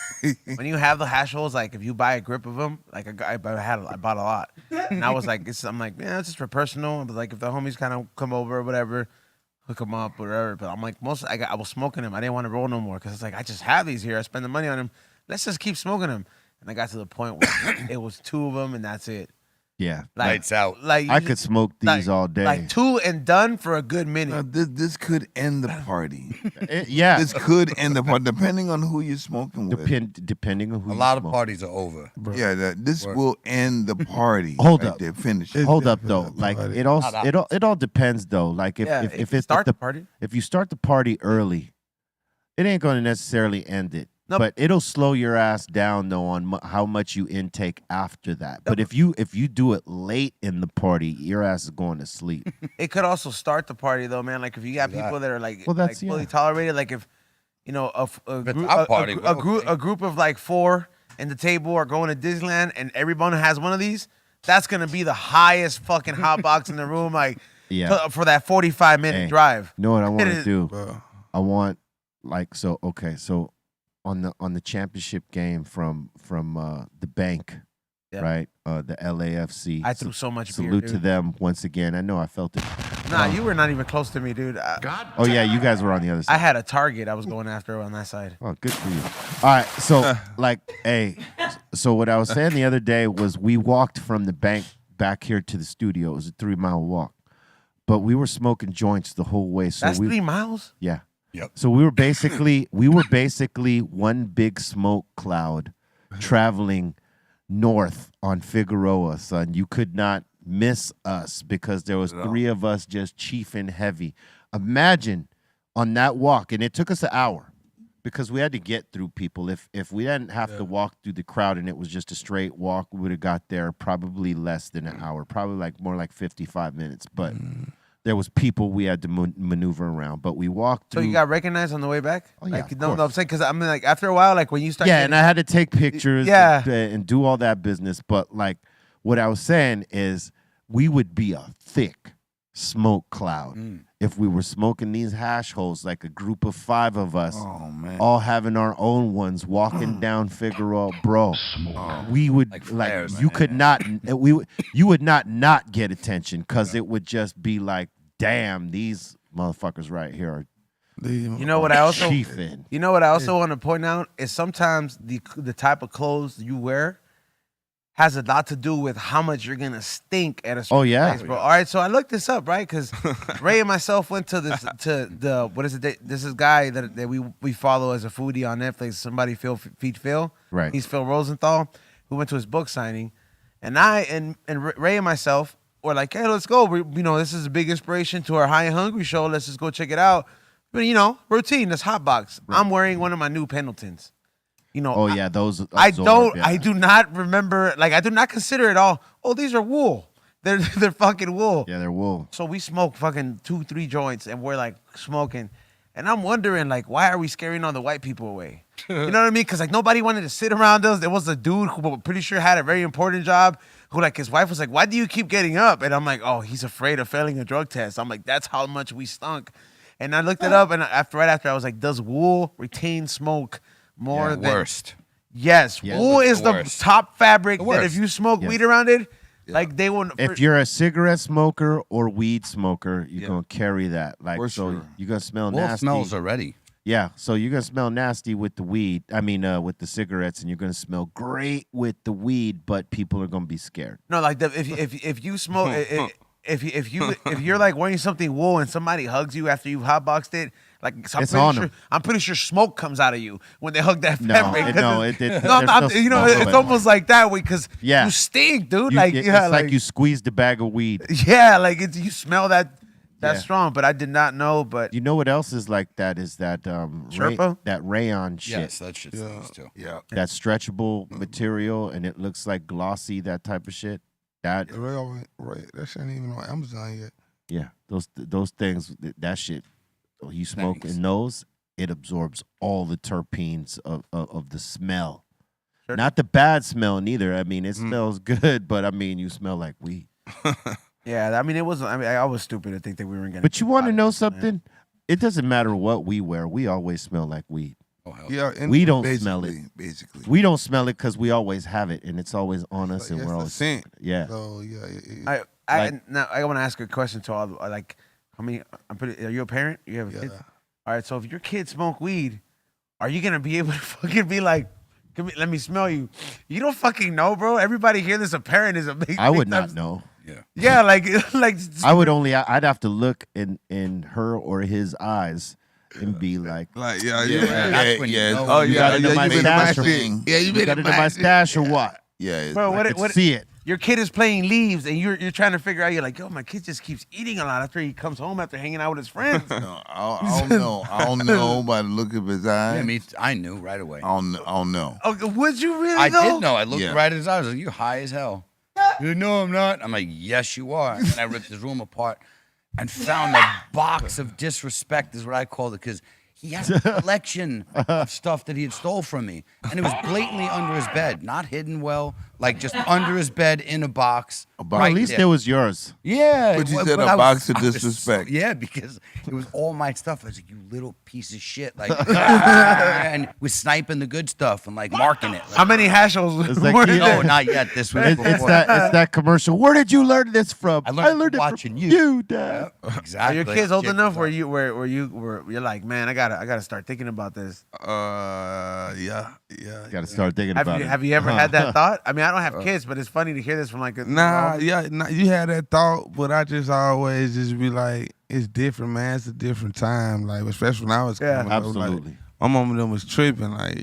when you have the hash holes, like if you buy a grip of them, like I bought a lot, and I was like, I'm like, yeah, it's just for personal. But like if the homies kind of come over or whatever, hook them up, whatever. But I'm like, I was smoking them. I didn't want to roll no more because it's like I just have these here. I spend the money on them. Let's just keep smoking them. And I got to the point where it was 2 of them and that's it. Yeah. Like, Lights out. Like I you could smoke these all day. Like 2 and done for a good minute. Now, this could end the party. Yeah. This could end the party, depending on who you're smoking with. Depending on who A you lot of smoke. parties are over. Yeah, this Word. will end the party. Hold right up. there. Finish it. Hold up definitely though. a Like party. it all depends though. Like if Yeah, if, if if you it's start if the the party. if you start the party early, it ain't going to necessarily end it. Nope. But it'll slow your ass down though on how much you intake after that. But if you do it late in the party, your ass is going to sleep. It could also start the party though, man. Like if you got people that are like, Well, that's- like fully yeah. tolerated. Like if you know a it's group, our party, a, well, group okay. a group of like 4 in the table are going to Disneyland and everyone has one of these. That's gonna be the highest fucking hot box in the room, like Yeah. for that 45-minute Hey, drive. You know what I want It to is- do? Bro. I want so on the championship game from the bank, Yeah. right? The LAFC. I threw so much beer, Salute dude. to them once again. I know I felt it. Nah, you were not even close to me, dude. Oh yeah, you guys were on the other I side. had a target I was going after on that side. Oh, good for you. All right, so so what I was saying the other day was we walked from the bank back here to the studio. It was a 3-mile walk, but we were smoking joints the whole way. So That's we 3 miles. yeah. Yep. So we were basically one big smoke cloud traveling north on Figueroa, son. You could not miss us because there was 3 of us just chiefing heavy. Imagine on that walk, and it took us an hour because we had to get through people. If we didn't have to walk through the crowd and it was just a straight walk, we would have got there probably less than an hour, probably more like 55 minutes. But there was people we had to maneuver around. But we walked So through. you got recognized on the way back? Oh, yeah, Like, of no, course. I'm saying because I mean, like after a while, like when you start, Yeah, and I had to take pictures Yeah. and do all that business. But like what I was saying is we would be a thick smoke cloud if we were smoking these hash holes, like a group of 5 of us, Oh man. all having our own ones, walking down Figueroa, bro. We would Like like flares, you could not you would not get attention because it would just be like, damn, these motherfuckers right here are you know what I also, chiefing. you know what I also want to point out is sometimes the type of clothes you wear has a lot to do with how much you're gonna stink at a certain Oh, yeah. place, bro. All right, so I looked this up, right? Because Ray and myself went to the what is it? This is a guy that we follow as a foodie on Netflix. Somebody feed Phil. Right. He's Phil Rosenthal. We went to his book signing, and and Ray and myself were like, hey, let's go. This is a big inspiration to our High and Hungry show. Let's just go check it out. But routine. That's hot box. I'm wearing one of my new Pendletons. Oh yeah, those. I absorb, don't. yeah. I do not remember. Like I do not consider it all. Oh, these are wool. They're fucking wool. Yeah, they're wool. So we smoke fucking 2-3 joints, and we're like smoking. And I'm wondering, like, why are we scaring all the white people away? You know what I mean? Because like nobody wanted to sit around us. There was a dude who I'm pretty sure had a very important job. Who like his wife was like, why do you keep getting up? And I'm like, oh, he's afraid of failing a drug test. I'm like, that's how much we stunk. And I looked it up, and right after I was like, does wool retain smoke more than Worst. Yes, Yes. wool is The the worst. top fabric The that if worst. you smoke Yes. weed around it, like they won't. If you're a cigarette smoker or weed smoker, you're Yeah. gonna carry that. Like For so, sure. you're gonna smell Wolf nasty. smells already. Yeah, so you're gonna smell nasty with the weed. I mean, with the cigarettes, and you're gonna smell great with the weed. But people are gonna be scared. No, like if you smoke if you're like wearing something wool and somebody hugs you after you've hotboxed it, like so It's on 'em. I'm pretty sure smoke comes out of you when they hug that No, fabric. 'cause no, it's- it- no, there's I'm- no you know, smoke, it's but- almost like that way because Yeah. you stink, dude. You- like it's yeah, like you squeezed a bag of weed. yeah, like it's you smell that Yeah. strong. But I did not know. But You know what else is like that? Is that Sherpa? that rayon shit. Yes, that shit's nice too. Yeah. That stretchable material, and it looks like glossy. That type of shit. That Right. That shit ain't even on Amazon yet. yeah, those things. That shit. You smoke Thanks. in those, it absorbs all the terpenes of the smell. Sure. Not the bad smell neither. I mean, it smells good, but I mean, you smell like weed. yeah, I mean, it was. I mean, I was stupid to think that we were gonna. But you want to know something? It doesn't matter what we wear. We always smell like weed. Oh, hell Yeah, and We don't smell it. Basically. We don't smell it because we always have it, and it's always on us, and it's we're the always scent. yeah. So yeah, Now I want to ask a question to all. Like, how many? Are you a parent? You have a kid? Yeah. All right. So if your kids smoke weed, are you gonna be able to fucking be like, let me smell you? You don't fucking know, bro. Everybody here that's a parent is a big. I would big not time- know. Yeah, like I would only. I'd have to look in her or his eyes and be like, like That's when you know. Oh, you got it in my stash. Yeah, you "You got it in my stash or what?" Yeah. bro. I could see it. Your kid is playing leaves, and you're trying to figure out. You're like, yo, my kid just keeps eating a lot after he comes home after hanging out with his friends. No, I don't know. I don't know by the look of his eyes. Yeah, I knew right away. I don't know. Oh, would you really? I though? did know. I looked Yeah. right at his eyes. I was like, "You high as hell." You know I'm not. I'm like, "Yes, you are." And I ripped his room apart and found a box of disrespect, is what I called it, because he had a collection of stuff that he had stole from me, and it was blatantly under his bed, not hidden well, like just under his bed in a box. Well, at least it was yours. Yeah. But you well, said but a I box of I was disrespect. yeah, because it was all my stuff. I was like, "You little piece of shit!" Like, and we're sniping the good stuff and like marking it. Like, How many hash holes? It's like, were yeah. there? no, not yet. This was It's before. that commercial. Where did you learn this from? I learned it watching from you. Dad. Are Exactly. your kids old Shit enough was where up. you're like, man, I gotta start thinking about this. yeah. Got to start thinking Have about you, it. have you ever had that thought? I mean, I don't have kids, but it's funny to hear this from like a Nah, you had that thought, but I just always just be like, it's different, man. It's a different time, like especially when I was Yeah. coming up, like, Absolutely. my mom and them was tripping, like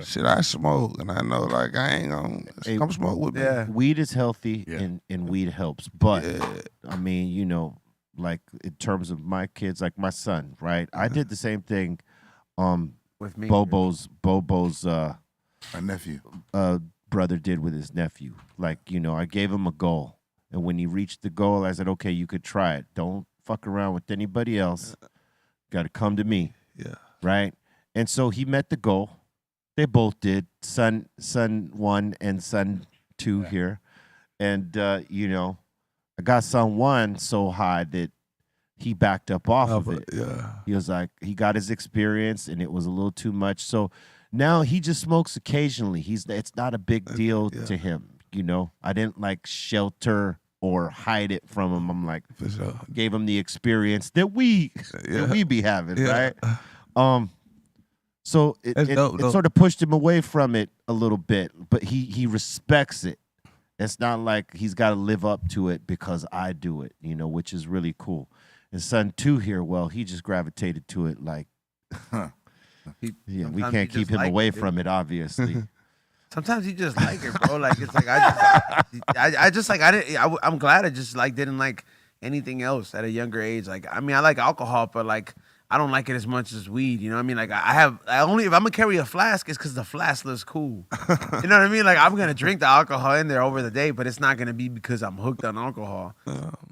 shit. I smoke, and I know like I ain't gonna Hey, come smoke with me. Yeah. Weed is healthy Yeah. and weed helps. But Yeah. I mean, like in terms of my kids, like my son, right? I did the same thing. with me. Bobo's My nephew. brother did with his nephew. Like, I gave him a goal. And when he reached the goal, I said, okay, you could try it. Don't fuck around with anybody else. Got to come to me. Yeah. Right? And so he met the goal. They both did. Son 1 and son 2 here. And, I got son 1 so high that he backed up off of it. Yeah. He was like, he got his experience and it was a little too much. So now he just smokes occasionally. It's not a big deal to him. I didn't like shelter or hide it from him. I'm like, For sure. gave him the experience that we be having, Yeah. right? So it That's dope, dope. sort of pushed him away from it a little bit, but he respects it. It's not like he's got to live up to it because I do it, which is really cool. And son 2 here, well, he just gravitated to it like, yeah, we sometimes you can't keep just him like away it, dude. from it, obviously. Sometimes you just like it, bro. Like it's like I'm glad I just like didn't like anything else at a younger age. Like I mean, I like alcohol, but like I don't like it as much as weed. You know what I mean? Like I only if I'm gonna carry a flask, it's because the flask looks cool. You know what I mean? Like I'm gonna drink the alcohol in there over the day, but it's not gonna be because I'm hooked on alcohol.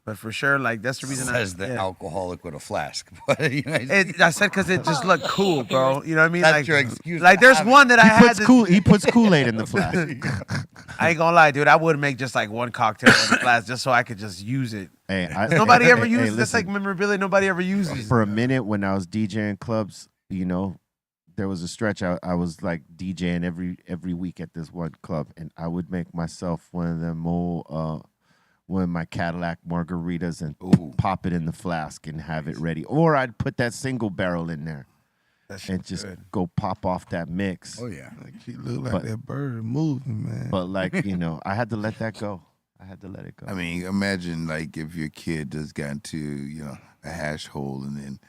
But for sure, like that's the reason. Says the alcoholic with a flask. But I said because it just looked cool, bro. You know what I mean? That's like, your excuse like to there's have it. one that I had. He puts Kool-Aid in the flask. I ain't gonna lie, dude. I would make just like one cocktail in the flask just so I could just use it. Hey, Nobody ever hey, uses. That's listen. like memorabilia. Nobody ever uses. For a minute when I was DJing clubs, there there was a stretch I was like DJing every week at this one club, and I would make myself one of them old one of my Cadillac margaritas and pop it in the flask and have it ready, or I'd put that single barrel in there and just go pop off that mix. Oh yeah. Like she look like that bird moving, man. But like I had to let that go. I had to let it go. I mean, imagine like if your kid just got into a hash hole, and then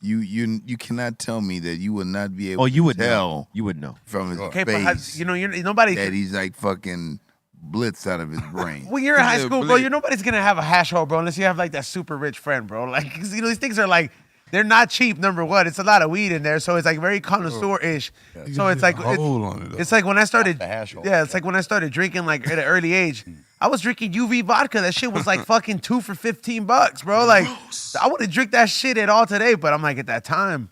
you cannot tell me that you would not be able. you would to tell know. You would know from his Okay, face. but nobody. that he's like fucking blitz out of his brain. When you're in high school, bro, nobody's gonna have a hash hole, bro, unless you have like that super rich friend, bro. Like, 'cause, these things are like, they're not cheap. Number one, it's a lot of weed in there, so it's like very connoisseur-ish. So it's like it's like when I started, The hash hole. yeah, it's like when I started drinking like at an early age. I was drinking UV vodka. That shit was like fucking 2 for $15, bro. Like, I wouldn't drink that shit at all today, but I'm like, at that time,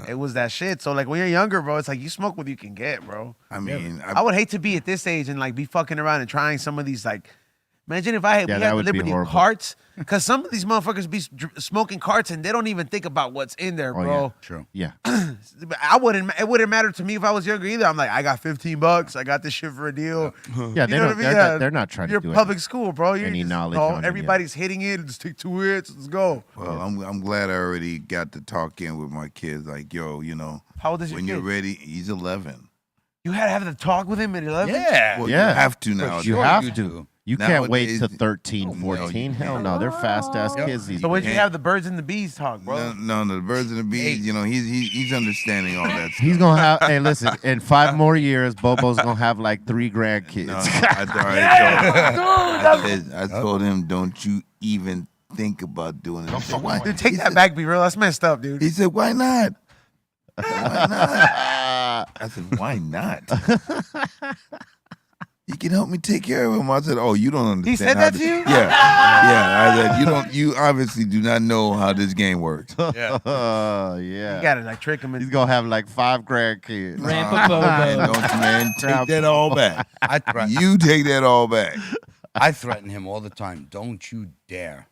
it was that shit. So like when you're younger, bro, it's like you smoke what you can get, bro. I mean, I would hate to be at this age and like be fucking around and trying some of these like. Imagine if we had that would be Liberty horrible. carts, because some of these motherfuckers be smoking carts and they don't even think about what's in there, bro. True. yeah. It wouldn't matter to me if I was younger either. I'm like, I got $15. I got this shit for a deal. Yeah, You know what I mean? they're not trying You're to do public school, bro. You're any just, knowledge on it, everybody's hitting it. Just take 2 hits. Let's go. well, I'm glad I already got to talk in with my kids. Like, yo, How old is your when kid? you're ready, he's 11. You had to have the talk with him at 11? Yeah. Well, Yeah. you have to now. You Sure have you to. do. You can't wait Nowadays- to 13, 14. Hell no, they're fast ass kids. These So where'd you days. have the birds and the bees talk, bro? No, the birds and the bees. He's understanding all that stuff. He's gonna have. Hey, listen. In 5 more years, Bobo's gonna have like 3 grandkids. No, I told him, don't you even think about doing it. He said, why? Dude, take that back, be real. That's messed up, dude. He said, why not? Why not? I said, why not? You can help me take care of him. I said, oh, you don't understand. He said how that this- to you? Yeah. I said, you obviously do not know how this game works. Yeah. Yeah. You gotta like trick him. He's gonna have like 5 grandkids. Rampa Man, Bobo. don't you, man, take that all back. I threaten, You take that all back. I threaten him all the time. Don't you dare.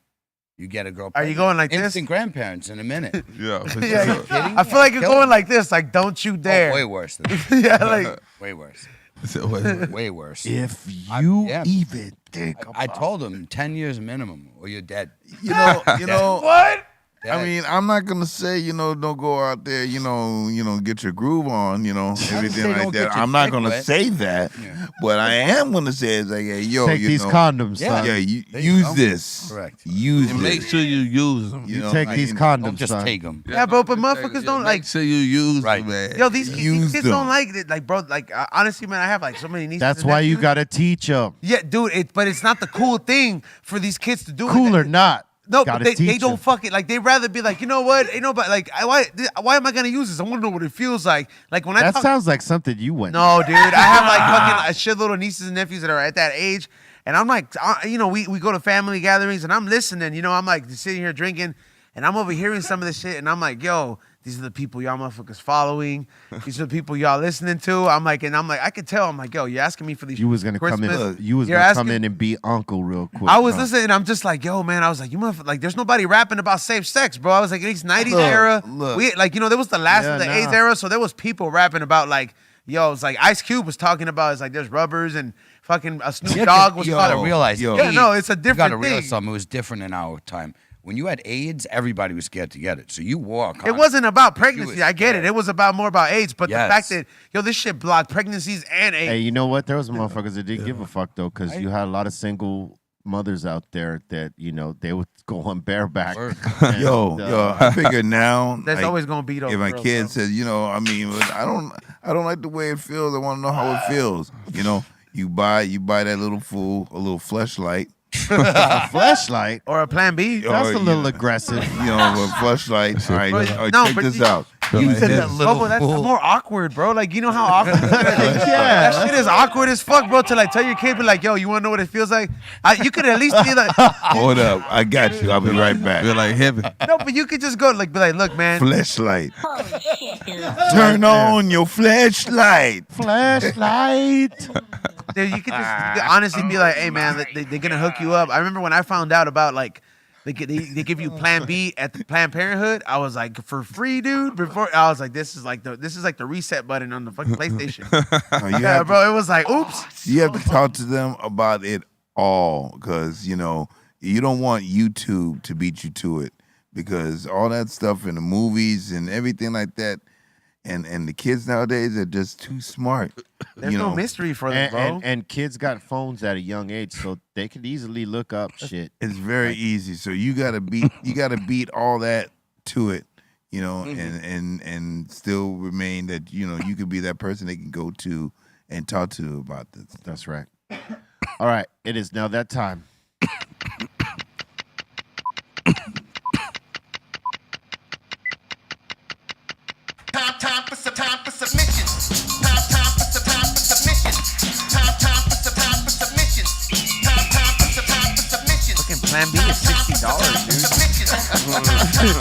You get a girl. Are you going like this? Instant grandparents in a minute. Yeah, for Yeah, sure. yeah. Kidding? I feel like you're Kill going him. like this, like don't you Oh, dare. way worse than that. Yeah, like Way worse. So, wait. Way worse. If you yeah. even think I told him 10 years minimum or you're dead. You know. what? I mean, I'm not gonna say, don't go out there, get your groove on, everything say like don't get that. your I'm not dick gonna wet. say that. Yeah. What I am gonna say is like, hey, yo, take these condoms, Yeah. son. Yeah, There you use go. this. Correct. Use And make this. sure you use them. You know, Take like, these Don't condoms, just son. take them. Yeah, bro, but motherfuckers don't like. Make sure you use Right. them, man. Yo, these Use kids them. don't like it. Like, bro, like honestly, man, I have like so many nieces. That's and why you nephews. gotta teach them. Yeah, dude. But it's not the cool thing for these kids to do. Cool or not. No, gotta but they teach don't 'em. fuck it. Like they rather be like, you know what? Ain't nobody like why am I gonna use this? I want to know what it feels like. Like when I That talk, sounds like something you went. no, dude. I have like fucking a shitload of nieces and nephews that are at that age, and I'm like, we go to family gatherings, and I'm listening. I'm like sitting here drinking, and I'm overhearing some of this shit, and I'm like, yo, these are the people y'all motherfuckers following. These are the people y'all listening to. I'm like, I could tell. I'm like, yo, you're asking me for these. You was gonna Christmas. come in. You was You're gonna come asking- in and be uncle real quick. I was huh? listening, and I'm just like, yo, man. I was like, you motherfucker, like, there's nobody rapping about safe sex, bro. I was like, at least 90s era. look. We like, there was the last Yeah, of the nah. AIDS era, so there was people rapping about like, yo, it's like Ice Cube was talking about, it's like there's rubbers and fucking a Snoop Dogg was You talking. gotta realize. yo. Yeah, AIDS- no, it's a You gotta different realize thing. something. It was different in our time. When you had AIDS, everybody was scared to get it. So you wore a condom. It wasn't about pregnancy. was I get it. scared. It was about more about AIDS. But Yes. the fact that, this shit blocked pregnancies and AIDS. Hey, you know what? There was motherfuckers that didn't give a fuck though, because you had a lot of single mothers out there that they would go on bareback. Word. And, Yo, I figure now. There's like, always gonna be those if my girls, kid bro. says, I don't like the way it feels. I want to know how it feels. You buy that little fool a little fleshlight. a flashlight. Or a Plan B. That's Or, a little aggressive. A fleshlight. All right, But- all right, no, check but this you- out. You said that little little that's fool. more awkward, bro. Like, you know how awkward Yeah. that shit is awkward as fuck, bro. To like tell your kid, be like, yo, you wanna know what it feels like? You could at least be like, Hold up, I got you. I'll be right back. Feel like heaven. no, but you could just go like, be like, look, man. Fleshlight. Turn on your flashlight. Flashlight. Dude, you could just honestly be like, hey, man, they're gonna hook you up. I remember when I found out about like They give you Plan B at the Planned Parenthood. I was like, for free, dude. Before I was like, this is like the reset button on the fucking PlayStation. Yeah, bro. It was like, oops. You have to talk to them about it all, because you don't want YouTube to beat you to it, because all that stuff in the movies and everything like that, and the kids nowadays are just too smart. There's no mystery for them, bro. And kids got phones at a young age, so they can easily look up shit. It's very easy. So you gotta beat all that to it, and still remain that you could be that person they can go to and talk to about this. That's right. All right, it is now that time. Time for submissions. Time for submissions. Time for submissions. Time for submissions. Fucking Plan B is $60, dude.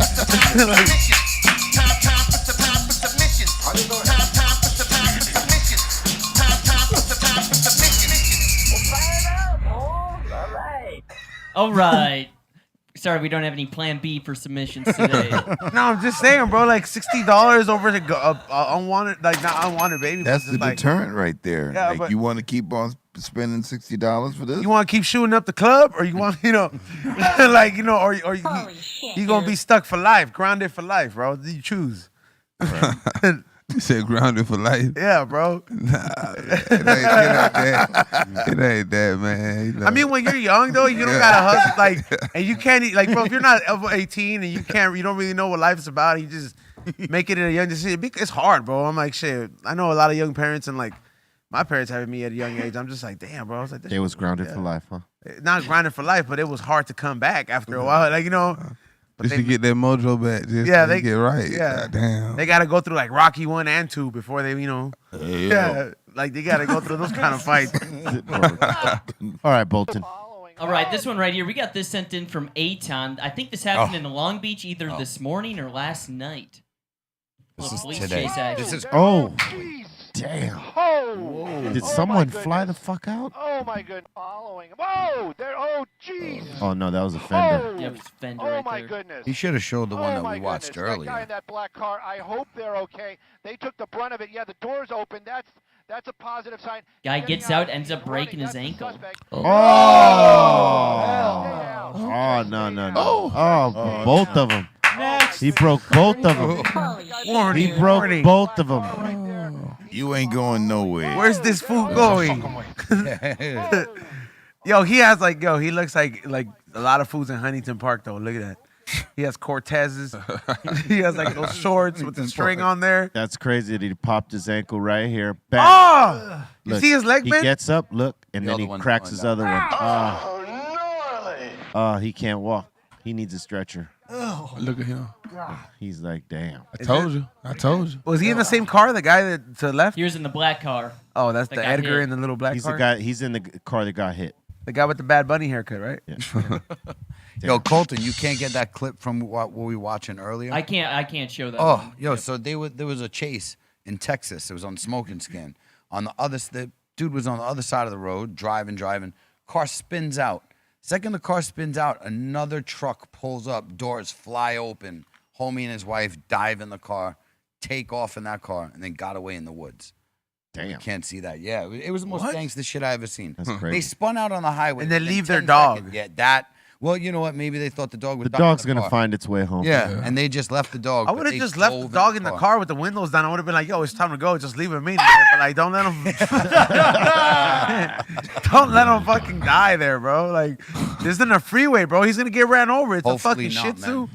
All right. Sorry, we don't have any Plan B for submissions today. No, I'm just saying, bro. Like $60 over the unwanted, like not unwanted baby. That's the like, deterrent right there. Yeah, like but- you want to keep on spending $60 for this? You want to keep shooting up the club, or you want, like or you gonna be stuck for life, grounded for life, bro? You choose. You said grounded for life. Yeah, bro. Nah, it ain't that. It ain't that, man. I mean, when you're young though, you don't gotta hustle, and you can't like, bro. If you're not over 18 and you don't really know what life is about, and you just make it at a young decision. It's hard, bro. I'm like, shit. I know a lot of young parents, and like my parents having me at a young age. I'm just like, damn, bro. I was like, They was grounded for life, huh? Not grounded for life, but it was hard to come back after a while. Like But just to get that mojo back, just to get right. Yeah, damn. They got to go through like Rocky 1 and 2 before they, like they got to go through those kind of fights. All right, Bolton. All right, this one right here. We got this sent in from Aton. I think this happened in Long Beach either this morning or last night. This is Police today. chase action. This is Damn. Oh! Did someone fly the fuck out? Oh my goodness! Following him. Oh, there. Oh, jeez. Oh no, that was a fender. Oh, Yep, it's Fender oh right my there. goodness. He should have showed the one that my we watched goodness. That guy earlier. in that black car. I hope they're okay. They took the brunt of it. Yeah, the door's open. That's a positive sign. Guy Getting gets out, and ends he's up breaking running. his That's the ankle. suspect. Oh no. Oh, both of them. He broke both of them. He broke both of them. You ain't going nowhere. Where's this fool going? Yo, he has like, he looks like a lot of foods in Huntington Park though. Look at that. He has Cortezes. He has like those shorts with the string on there. That's crazy that he popped his ankle right here. Back. Oh! You Look, see his leg He bend? gets up, look, and The then other he one's cracks going his down. other one. He can't walk. He needs a stretcher. Look at him. He's like, damn. I told you. Was he in the same car? The guy that to the left? He was in the black car. Oh, that's That the got Edgar hit. in the little black He's car. the guy. He's in the car that got hit. The guy with the Bad Bunny haircut, right? Yeah. Yo, Colton, you can't get that clip from what we were watching earlier? I can't show that. Oh, one. yo, so there was a chase in Texas. It was on Smoking Skin. The dude was on the other side of the road, driving. Car spins out. Second the car spins out, another truck pulls up, doors fly open. Homie and his wife dive in the car, take off in that car, and then got away in the woods. Damn. Can't see that. Yeah, it was the most gangster shit I ever seen. That's crazy. They spun out on the highway. And then within leave their 10 dog. seconds. Yeah, that. Well, you know what? Maybe they thought the dog was The dying in dog's the gonna car. find its way home. Yeah, and they just left the dog. I but would have they just left the drove dog in the car with the windows down. I would have been like, yo, it's time to go. Just leave him in there. But like, don't let him don't let him fucking die there, bro. Like, this isn't a freeway, bro. He's gonna get ran over. It's Hopefully a fucking not, Shih Tzu. man.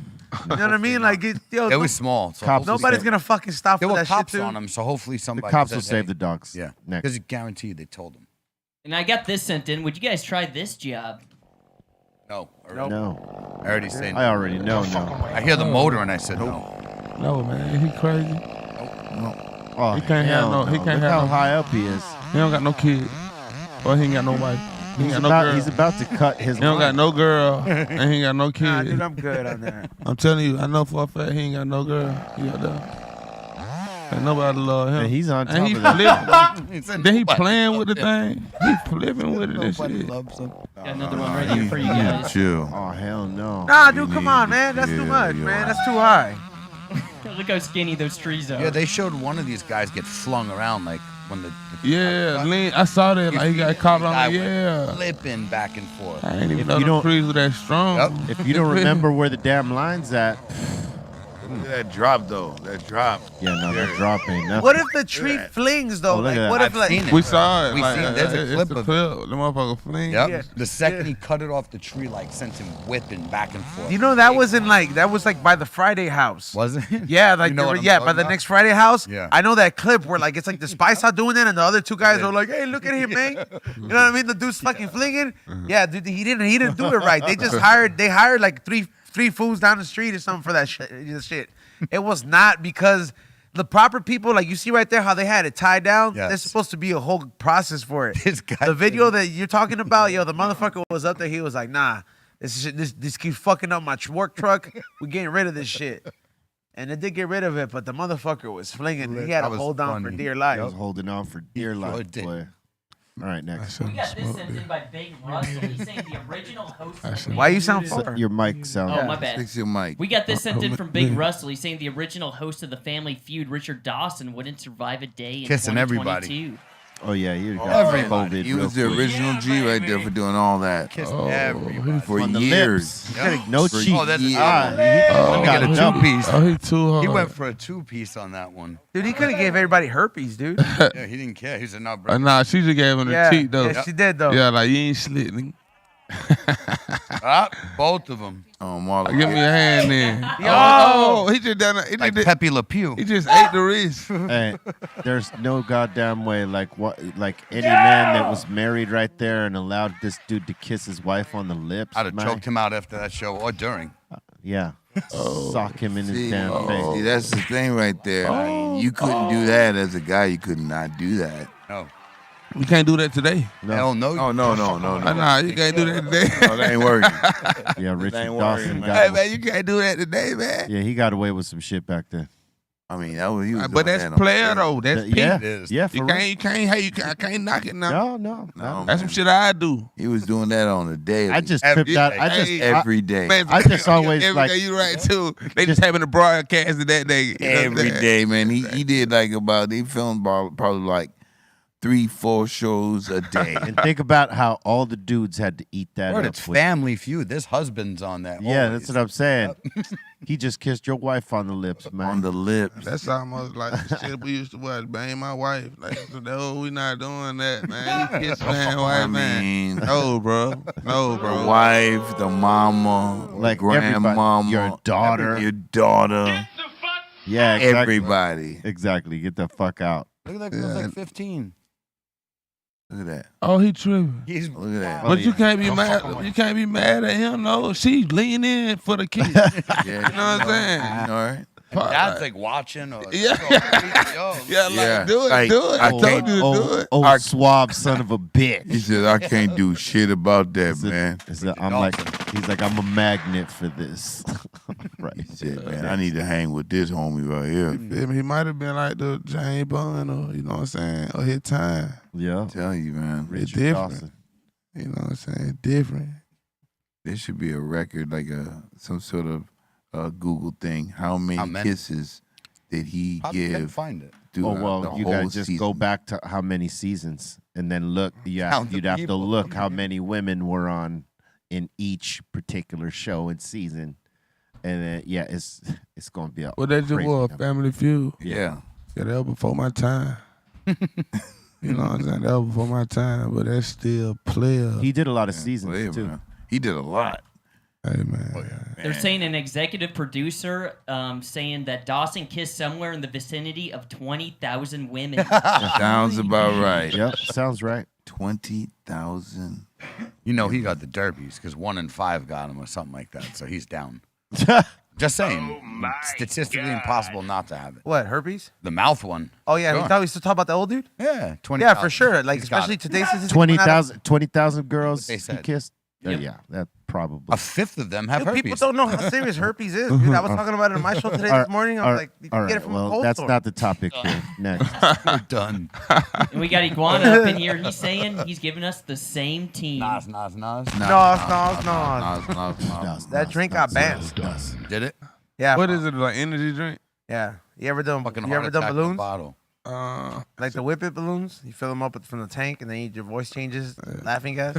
You know what I mean? Like, It was small. So Cops will nobody's save- gonna fucking stop there for were that Shih cops Tzu. on him, so hopefully The somebody. cops said, will save hey. the dogs. Yeah, Next. because guarantee you they told him. And I got this sent in. Would you guys try this job? No, No. I already said. I already know. No. I hear the motor and I said no. No, man, he crazy. Oh, He can't have hell no- he no. can't Look have how no- high up he is. He don't got no kid. Or he ain't got no wife. He ain't got no girl. He's about to cut his. He don't got line. no girl, and he ain't got no kid. Nah, dude, I'm good on that. I'm telling you, I know for a fact he ain't got no girl. He got that. Ain't nobody love him. And he's on top And he of that. flipping. Then he playing with the thing. He flipping with it and shit. Got another one right here for you guys. Chill. Oh hell no. Nah, dude, come on, man. That's too much, man. That's too high. Look how skinny those trees are. Yeah, they showed one of these guys get flung around like when the Yeah, I saw that. Like he got caught guy on. went Yeah. flipping back and forth. I ain't even If know you the don't- trees were that strong. Yep. If you don't remember where the damn line's at, Look at that drop though. That drop. yeah, no, that drop ain't nothing. What if the tree flings though? Oh, look Like, at that. what if I've like? seen it. We saw it. We like, seen- there's a it's clip the of clip. The motherfucker fling. Yep. Yeah. The second Yeah. he cut it off the tree, like sent him whipping back and forth. You know that was like by the Friday house. Was it? Yeah, like You know what I'm by talking the about? next Friday house. Yeah. I know that clip where like it's like the spy saw doing that, and the other two guys are like, "Hey, look at him, man." You know what I mean? The dude's fucking flinging. Yeah, dude, he didn't do it right. They just hired like three fools down the street or something for that shit. It was not because the proper people, like you see right there, how they had it tied down. Yes. There's supposed to be a whole process for it. This guy The video that you're talking about, yo, the motherfucker was up there. He was like, "Nah, this keeps fucking up my work truck. We're getting rid of this shit." And they did get rid of it, but the motherfucker was flinging. He had That to was hold on for funny. dear life. I was holding on for dear life, sure did. boy. All right, next. We got this sent in by Big Russell. He's saying the original host. Of the Why you sound Family far? Your mic sounds. Oh, my bad. Fix your mic. We got this sent in from Big Russell. He's saying the original host of the Family Feud, Richard Dawson, wouldn't survive a day in Kissing everybody. 2022. Oh yeah, you got Everybody. COVID He real was the quick. original G right there for doing all that. Kissed Oh, everybody. For On the years. lips. No For cheek. Oh, that's years. let me got get a double. two-piece. Oh, he too hard. He went for a two-piece on that one. Dude, he could have gave everybody herpes, dude. Yeah, he didn't care. He said, "No, bro." Nah, she just gave him the Yeah, cheek though. yeah, she did though. Yeah, like you ain't slit. Nigga. Ah, both of them. Marlon. Give me a hand then. Yo! Oh, he just done. He Like just, Pepe Le Pew. he just ate the wrist. Hey, there's no goddamn way, like any man that was married right there and allowed this dude to kiss his wife on the lips. I'd have man. choked him out after that show or during. Yeah. Sock him in his See, damn see, face. that's the thing right there. I mean, you couldn't do that as a guy. You could not do that. No. We can't do that today. Hell no. Oh no. Nah, you can't do that today. No, that ain't working. Yeah, Richard ain't Dawson working, Hey got. man, you can't do that today, man. Yeah, he got away with some shit back then. I mean, that was, he was But doing that's that on player stage. though. That's peak. Yeah, It is. yeah, You for can't, I can't knock it now. No. No, That's some man. shit I do. He was doing that on the daily. I just Every tripped out. day. I just Hey, every day. Man, I just always every like- day you right too. They just having a broadcast of that day. You know what I'm Every saying? day, man. He did like he filmed about probably like 3-4 shows a day. and think about how all the dudes had to eat that Word, up. it's with- Family Feud. This husband's on that. Yeah, always. that's what I'm saying. He just kissed your wife on the lips, man. On the lips. That's almost like the shit we used to watch. Bang my wife. Like, no, we not doing that, man. You kiss man, wife, I man. mean, No, bro. No, the bro. wife, the mama, Like the grandmama, everybody. Your daughter. your daughter, Yeah, exactly. everybody. Exactly. Get the fuck out. Look at that girl's like 15. Look at that. Oh, he tripping. He's Look at that. But you can't be mad. You can't be mad at him. No, she leaning in for the kiss. Yeah, You know what I'm saying? All right. Dad's like watching or Yeah. yo. Yeah, like Yeah. do it, Like, do it. I I told can't- you to do it. Old suave son of a He bitch. said, I can't do shit about that, He said- man. he said, he's like, I'm a magnet for this. Right. He said, man, I need to hang with this homie right here. Feel me? He might have been like the James Bond or, you know what I'm saying, or his time. Yeah. I'm telling you, man. It's Richard different. Dawson. You know what I'm saying? It's different. There should be a record, like some sort of Google thing. How many many? kisses did he Probably can't give find it. Oh throughout well, the you whole gotta just go season? back to how many seasons, and then look. Count the You'd have to people. look how many women were on in each particular show and season, and then it's gonna be a Well, that just crazy was a number. Family Feud. Yeah. Yeah, that was before my time. You know what I'm saying? That was before my time, but that's still player. He did a lot of seasons Well, yeah, too. man. He did a lot. Hey, man. They're saying an executive producer saying that Dawson kissed somewhere in the vicinity of 20,000 women. Sounds about right. Yep, sounds right. 20,000. You know he got the derbies because 1 in 5 got him or something like that. So he's down. Just saying. Statistically impossible not to have it. What, herpes? The mouth one. Oh yeah, Sure. we thought we still talk about the old dude. Yeah, 20. Yeah, for sure. Like He's got especially it. today's statistics. 20,000 girls they he said. kissed. Yeah, that probably. A fifth of them have Dude, herpes. people don't know how serious herpes is, dude. I was talking about it on my show today this morning. I was like, you can get it from a cold that's store. not the topic here. Next. We're done. And we got Iguana up in here. He's saying he's giving us the same team. Nos. No. Nos, That drink got banned. Did it? Yeah. What is it, like energy drink? Yeah. You ever done Fucking you heart ever done attack in a balloons? bottle. Like the Whip It balloons? You fill them up from the tank and then your voice changes. Laughing gas.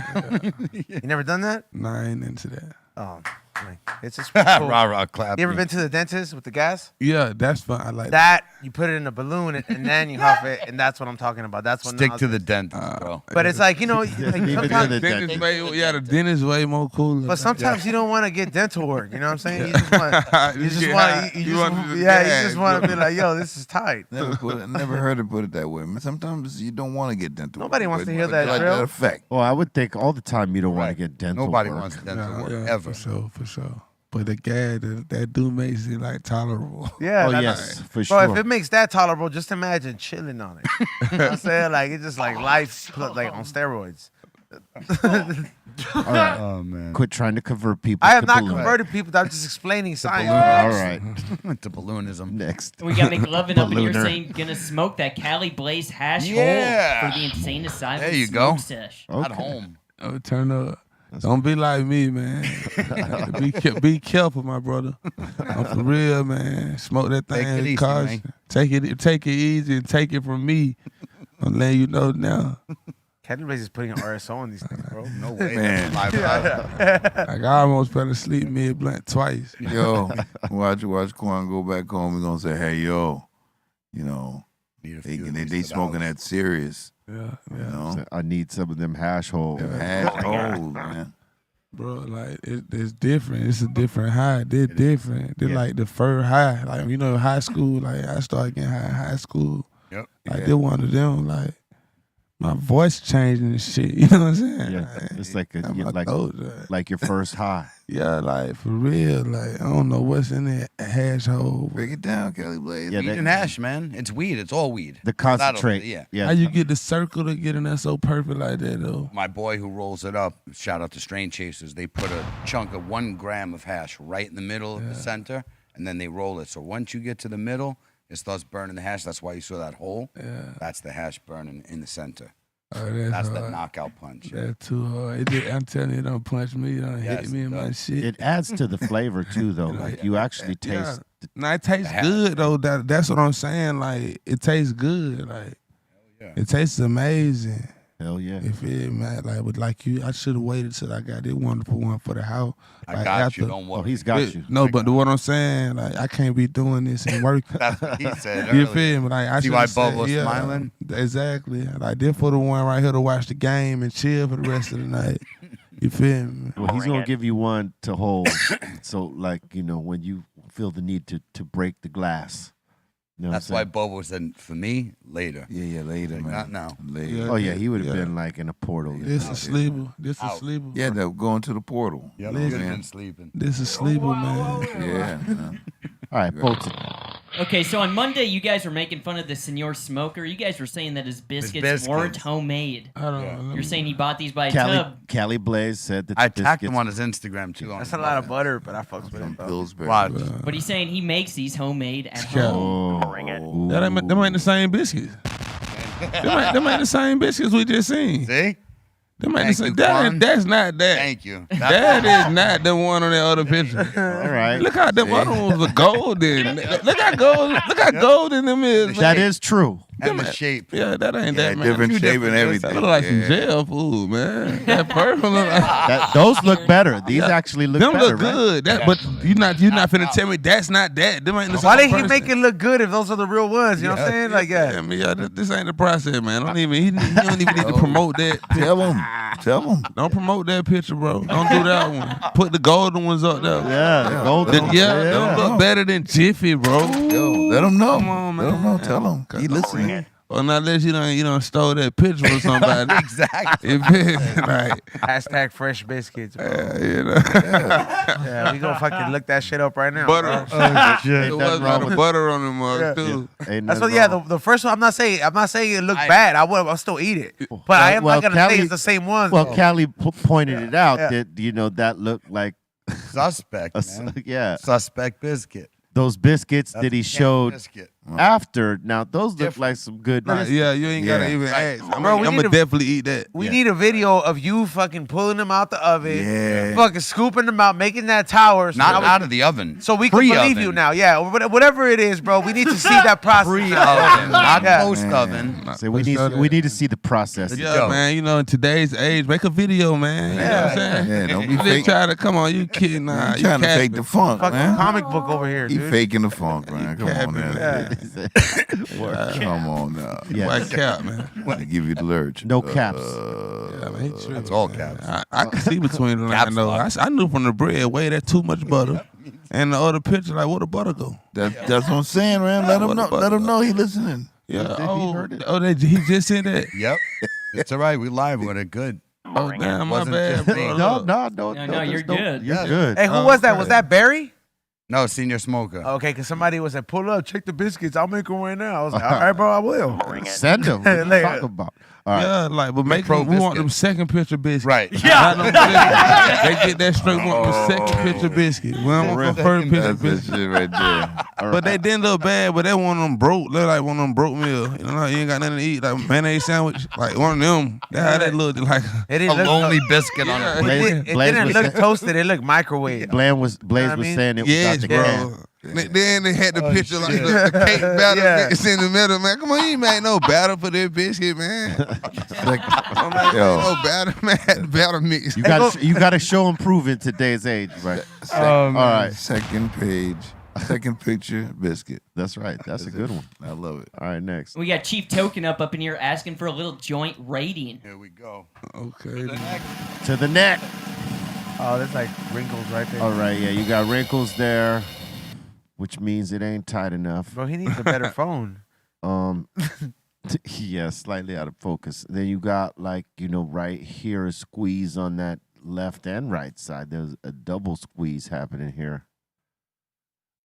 You never done that? Nah, I ain't into that. Oh, like, it's just cool. Rah clap. You ever been to the dentist with the gas? Yeah, that's fun. I like That you put it in a balloon and then you huff it, and that's what I'm talking about. That's what. Stick to the dentist, bro. But it's like, you know, like Leave it to sometimes, the Dentist the dentist way more cool. but sometimes you don't want to get dental work. You know what I'm saying? You just want, you just want, you just want to be like, yo, this is tight. Never heard it put it that way. I mean, sometimes you don't want to get dental. Nobody wants but- to hear but that, you like Trill. that effect. Well, I would think all the time you don't want to get dental Nobody work. wants dental work Yeah, ever. for sure. But the gas, that do makes it like tolerable. Yeah. Oh, that's- yes, for Bro, sure. if it makes that tolerable, just imagine chilling on it. You know what I'm saying? Like, it's just like life, like on steroids. All right. Oh man. Quit trying to convert people. I have to not balloon. converted people. I'm just explaining science. All right. To balloonism. Next. And we got McLovin up in here Ballooner. saying gonna smoke that Cali Blaze hash Yeah. hole for the Insane Asylum. There you smoke go. Sesh. At home. Oh, turn up. Don't be like me, man. be careful, my brother. I'm for real, man. Smoke that thing. Take it easy, cause man. take it easy and take it from me. I'm letting you know now. Candy Blaze is putting an RSO on these things, bro. No way. Man. That's live. Like I almost fell asleep mid blunt twice. Yo, watch Quan go back home. We're gonna say, hey, yo, you know, Need a they few they of smoking those. that serious. Yeah, You yeah. know, I need some of them hash holes. hash holes, man. Bro, like it's different. It's a different high. They're different. They're like the first high. Like, you know, high school, like I started getting high in high school. Yep. Like they're one of them, like my voice changing and shit. You know what I'm saying? Yeah, it's like I'm like older. like your first high. Yeah, like for real. Like I don't know what's in that hash hole. Break it down, Kelly Blaze. Yeah, Weed and hash, man. It's weed. It's all weed. The It's not concentrate. over- yeah. Yeah. How you get the circle to get in there so perfect like that though? My boy who rolls it up, shout out to Strain Chasers, they put a chunk of 1 gram of hash right in the middle of the center, and then they roll it. So once you get to the middle, it starts burning the hash. That's why you saw that hole. Yeah. That's the hash burning in the center. Oh, That's hard. that knockout punch. That's too hard. I'm telling you, it don't punch me. It don't Yes, hit me it in my does. shit. It adds to the flavor too, though. Like you actually taste. No, it tastes good though. That's what I'm saying. Like it tastes good. Like it tastes amazing. Hell yeah. You feel me? Like with like you, I should have waited till I got this wonderful one for the house. I Like, got you. after- Don't worry. Oh, he's got you. No, but what I'm saying, like I can't be doing this and working. That's what he said You earlier. feel me? Like I See should why Bubba was smiling? Exactly. Like this for the one right here to watch the game and chill for the rest of the night. You feel me? Well, he's gonna give you one to hold. So, like, you know, when you feel the need to break the glass. You know That's what why I'm Bobo said, for me, later. Yeah, later, Like, man. not now. Later. Yeah. saying? Oh yeah, he would have Yeah. been like in a portal. This is sleeper. This is Out. sleeper. Yeah, they're going to the portal. Yep, Listen. could have been sleeping. This is sleeper, man. Yeah. All right, Bolton. Okay, so on Monday you guys were making fun of the Senor Smoker. You guys were saying that his biscuits weren't biscuits. homemade. I don't know. You're saying he bought these by a tub. Cali Blaze said that I the tagged biscuits- him on his Instagram, too. That's a lot of butter, but I fucks with it, bro. Pillsbury. Watch. But he's saying he makes these homemade at Yeah. home. Oh, Bring it. ooh. Them ain't the same biscuits. them ain't the same biscuits we just seen. See? Them ain't Thank the same. you, That Quan. ain't, that's not that. Thank you. That is not the one on that other picture. All right. Look how them other ones are golden. Look how golden them is. Man. That is true. And the shape. Yeah, that ain't that, man. different Few shape and different- everything. That look like some Yeah. jail food, man. That purple look like. Those look better. These actually look Them better. look good. That, but you're not finna tell me that's not that. Them ain't the Why same did he person. make it look good if those are the real ones? You know what I'm saying? Like, Yeah, man, yeah, this ain't the process, man. Don't even. He don't even need to promote that. Tell them. Tell them. Don't promote that picture, bro. Don't do that one. Put the golden ones up there. Yeah, the golden. Yeah, don't look better than Jiffy, bro. Yo, let them know. Come on, Let them man. know. Tell them. He listening. unless you don't stole that picture from somebody. Exactly. You feel me? Like, Hashtag fresh biscuits, bro. you know. Yeah, we gonna fucking look that shit up right now. Butter. bro. There was a lot of butter on them mugs too. Ain't That's nothing what. Yeah, wrong. the first one. I'm not saying it looked bad. I'll still eat it, but I am Well, not gonna say Cali- it's the same one. Well, though. Callie pointed it out Yeah. that that looked like Suspect, a, man. yeah. Suspect biscuit. Those biscuits That's that he a can showed biscuit. after. Now those look like some good. Nah, yeah, you ain't gotta Yeah. even ask. I'm Bro, we gonna need to- definitely eat that. We need a video of you fucking pulling them out the oven, Yeah. fucking scooping them out, making that tower. So Not now out of the oven. so we can believe Pre-oven. you now. Yeah, whatever it is, bro. We need to see that process. Pre-oven, not Yeah. post-oven. So we need to see the process. Yeah, Yo. man. You know, in today's age, make a video, man. You know what I'm saying? Yeah, don't be You just fake. try to come on. You kidding? Nah, You trying to fake capping. the funk, Fucking man. comic book over here, He dude. faking the funk, man. Come on, man. Come on now. Yeah. White cap, man. I give you the lurch. No caps. Yeah, man. He tripping. That's all caps. I can see between them. I Caps know. lock. I knew from the bread, way that too much butter. And the other picture, like, where the butter go? That's what I'm saying, man. Let him know. Let him know he listening. Yeah. he heard it. He just said that. Yep. It's all right. We live with it. Good. Oh, damn, my Wasn't bad, just bro. me. No, Look. No, you're good. You're Yeah. good. Hey, who was that? Was that Barry? No, senior smoker. Okay, because somebody was like, pull up, check the biscuits. I'll make them right now. I was like, all right, bro, I will. Send them. What are you Like- talking about? All right. Yeah, like, but make pro we want biscuit. them second picture biscuits. Right. Not them biscuits. They get that straight. We want them second picture biscuit. We don't want them first picture That's that biscuit. shit right there. But they didn't look bad, but they one of them broke. Look like one of them broke meal. You know, you ain't got nothing to eat, like mayonnaise sandwich. Like one of them. That's how they looked like. It A didn't look lonely biscuit on Yeah. a plate. Blaze- It Blaze didn't was look saying- toasted. It looked microwave. Blaze was I mean? saying it was Yes, out the bro. can. Then they had the picture like the cake batter Yeah. mix in the middle, man. Come on, you ain't made no batter for this biscuit, man. Come on, Yo. no batter, man. Batter mix. You got to show and prove in today's age, right? All right. Second page. Second picture, biscuit. That's right. That's a good one. I love it. All right, next. We got Chief Token up in here asking for a little joint rating. Here we go. Okay. To the neck. Oh, there's like wrinkles right there. All right, yeah, you got wrinkles there, which means it ain't tight enough. Bro, he needs a better phone. Yeah, slightly out of focus. Then you got right here a squeeze on that left and right side. There's a double squeeze happening here.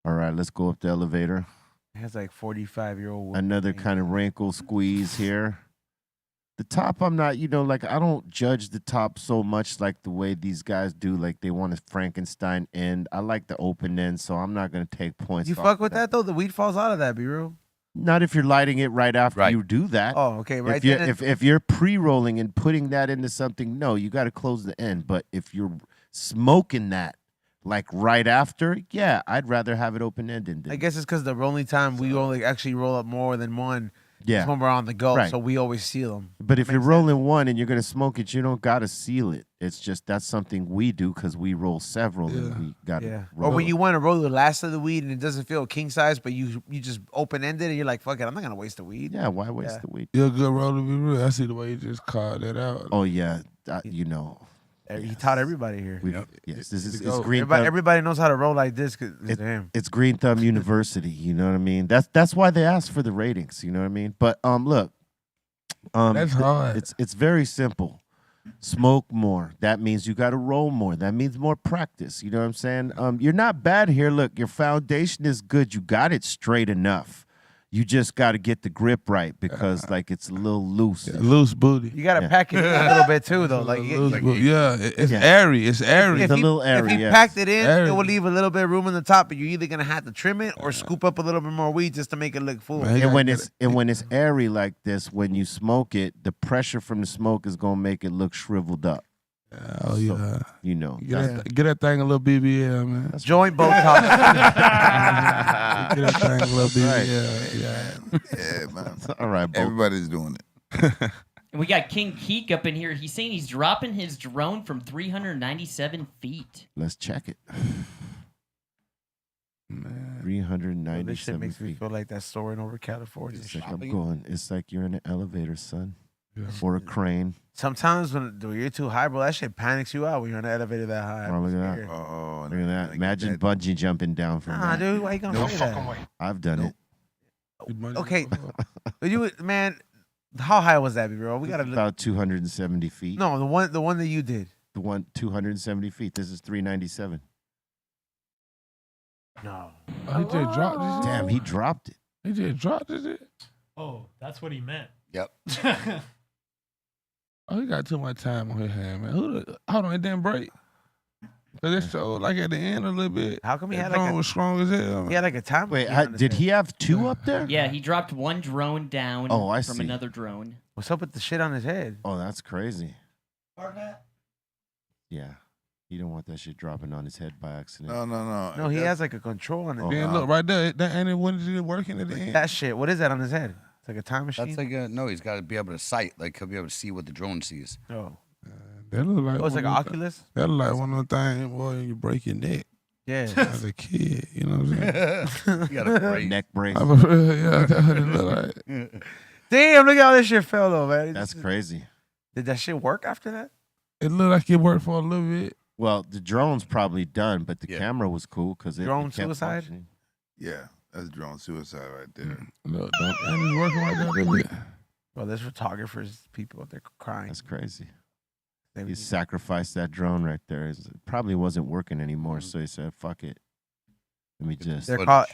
All right, let's go up the elevator. He has like 45-year-old woman. Another kind of wrinkle squeeze here. The top, I'm not, I don't judge the top so much like the way these guys do. Like they want a Frankenstein end. I like the open end, so I'm not going to take points. You off fuck of with that though? The weed falls out of that, B-Real. Not if you're lighting it right after Right. you do that. Oh, okay, right If you're, then. if you're pre-rolling and putting that into something, no, you got to close the end. But if you're smoking that like right after, yeah, I'd rather have it open-ended. I guess it's because the only time we only actually roll up more than one Yeah. is when we're on the go, Right. so we always seal them. But if you're rolling one and you're going to smoke it, you don't got to seal it. It's just that's something we do because we roll several and we got to Yeah. roll. Or when you want to roll the last of the weed and it doesn't feel king size, but you just open ended and you're like, fuck it, I'm not gonna waste the weed. Yeah, why waste Yeah. the weed? You're a good roller, be real. I see the way you just called that out. Oh, yeah. He taught everybody here. Yes, this is go. Green Everybody, Thumb. everybody knows how to roll like this because it's him. It's Green Thumb University. You know what I mean? That's why they ask for the ratings. You know what I mean? But look, That's hard. It's very simple. Smoke more. That means you got to roll more. That means more practice. You know what I'm saying? You're not bad here. Look, your foundation is good. You got it straight enough. You just got to get the grip right because it's a little loose. Loose booty. You gotta Yeah. pack it in a little bit too, though. Like, Loose booty. Yeah, it's airy. It's airy. It's a little airy, If he yes. packed it in, Airy. it will leave a little bit of room in the top, but you're either gonna have to trim it or scoop up a little bit more weed just to make it look full. Man, And when it's airy like this, when you smoke it, the pressure from the smoke is gonna make it look shriveled up. Oh yeah. You know. Get that thing a little BBL, man. Joint Botox. Get that thing a little BBL. Yeah. Yeah, man. All right, Bo. Everybody's doing it. And we got King Keek up in here. He's saying he's dropping his drone from 397 feet. Let's check it. Man. 397 This shit makes me feet. feel like that's soaring over California. It's like it's like you're in an elevator, son, or a crane. Sometimes when you're too high, bro, that shit panics you out when you're in an elevator that high. Oh, look at that. Scared. Oh, Look at that. Imagine bungee jumping down from Nah, that. dude, why you gonna say that? I've done it. Okay, but man, how high was that, bro? We gotta look. About 270 feet. No, the one that you did. The one 270 feet. This is 397. No. Oh, he just dropped this. Damn, he dropped it. He just dropped this. Oh, that's what he meant. Yep. Oh, he got too much time on his hand, man. Hold on, it didn't break. Cause it showed like at the end a little bit. How come he had drone like was strong as hell? he had like a time? Wait, machine on his did head. he have two up there? Yeah, he dropped one drone down Oh, I from see. another drone. What's up with the shit on his head? Oh, that's crazy. Yeah. He don't want that shit dropping on his head by accident. No. No, he has like a control on it. Then look right there. That ain't it when it working at the end. That shit. What is that on his head? It's like a time machine. That's like no. He's got to be able to sight. Like he'll be able to see what the drone sees. Oh. That look like Oh, it's like an one of them Oculus. That look like one of the things, boy, you break your neck Yeah. as a kid. You know what I'm saying? You got a break. Neck brace. Yeah, that's what it look like. Damn, look how this shit fell though, man. That's crazy. Did that shit work after that? It looked like it worked for a little bit. Well, the drone's probably done, but the camera was cool because it Drone it kept suicide? functioning. Yeah, that's drone suicide right there. Look, and it's working right there a little bit. Well, there's photographers, people out there crying. That's crazy. They He would- sacrificed that drone right there. It probably wasn't working anymore, Mm-hmm. so he said, "Fuck it. Let me just They're called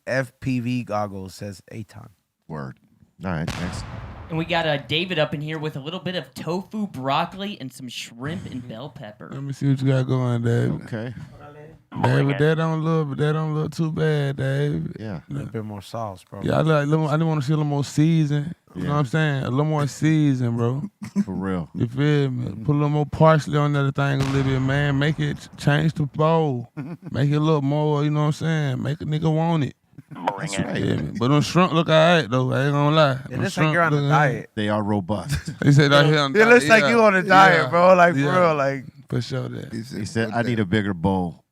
FPV goggles, says Aton. word." All right, next. And we got David up in here with a little bit of tofu, broccoli, and some shrimp and bell pepper. Let me see what you got going, Dave. Okay. David, that don't look too bad, Dave. Yeah. A little bit more sauce, bro. Yeah, I didn't want to see a little more season. You know what I'm saying? A little more season, bro. For real. You feel me? Put a little more parsley on that thing a little bit, man. Make it change the bowl. Make it look more, you know what I'm saying? Make a nigga want it. Bring it. right. Yeah, man. But them shrimp look alright though. I ain't gonna lie. It Them looks like shrimp you're on a look diet. They are robust. He said out here on It looks like yeah. you on a diet, Yeah. bro. Like, for Yeah. real, like. For sure that. He said, "I need a bigger bowl."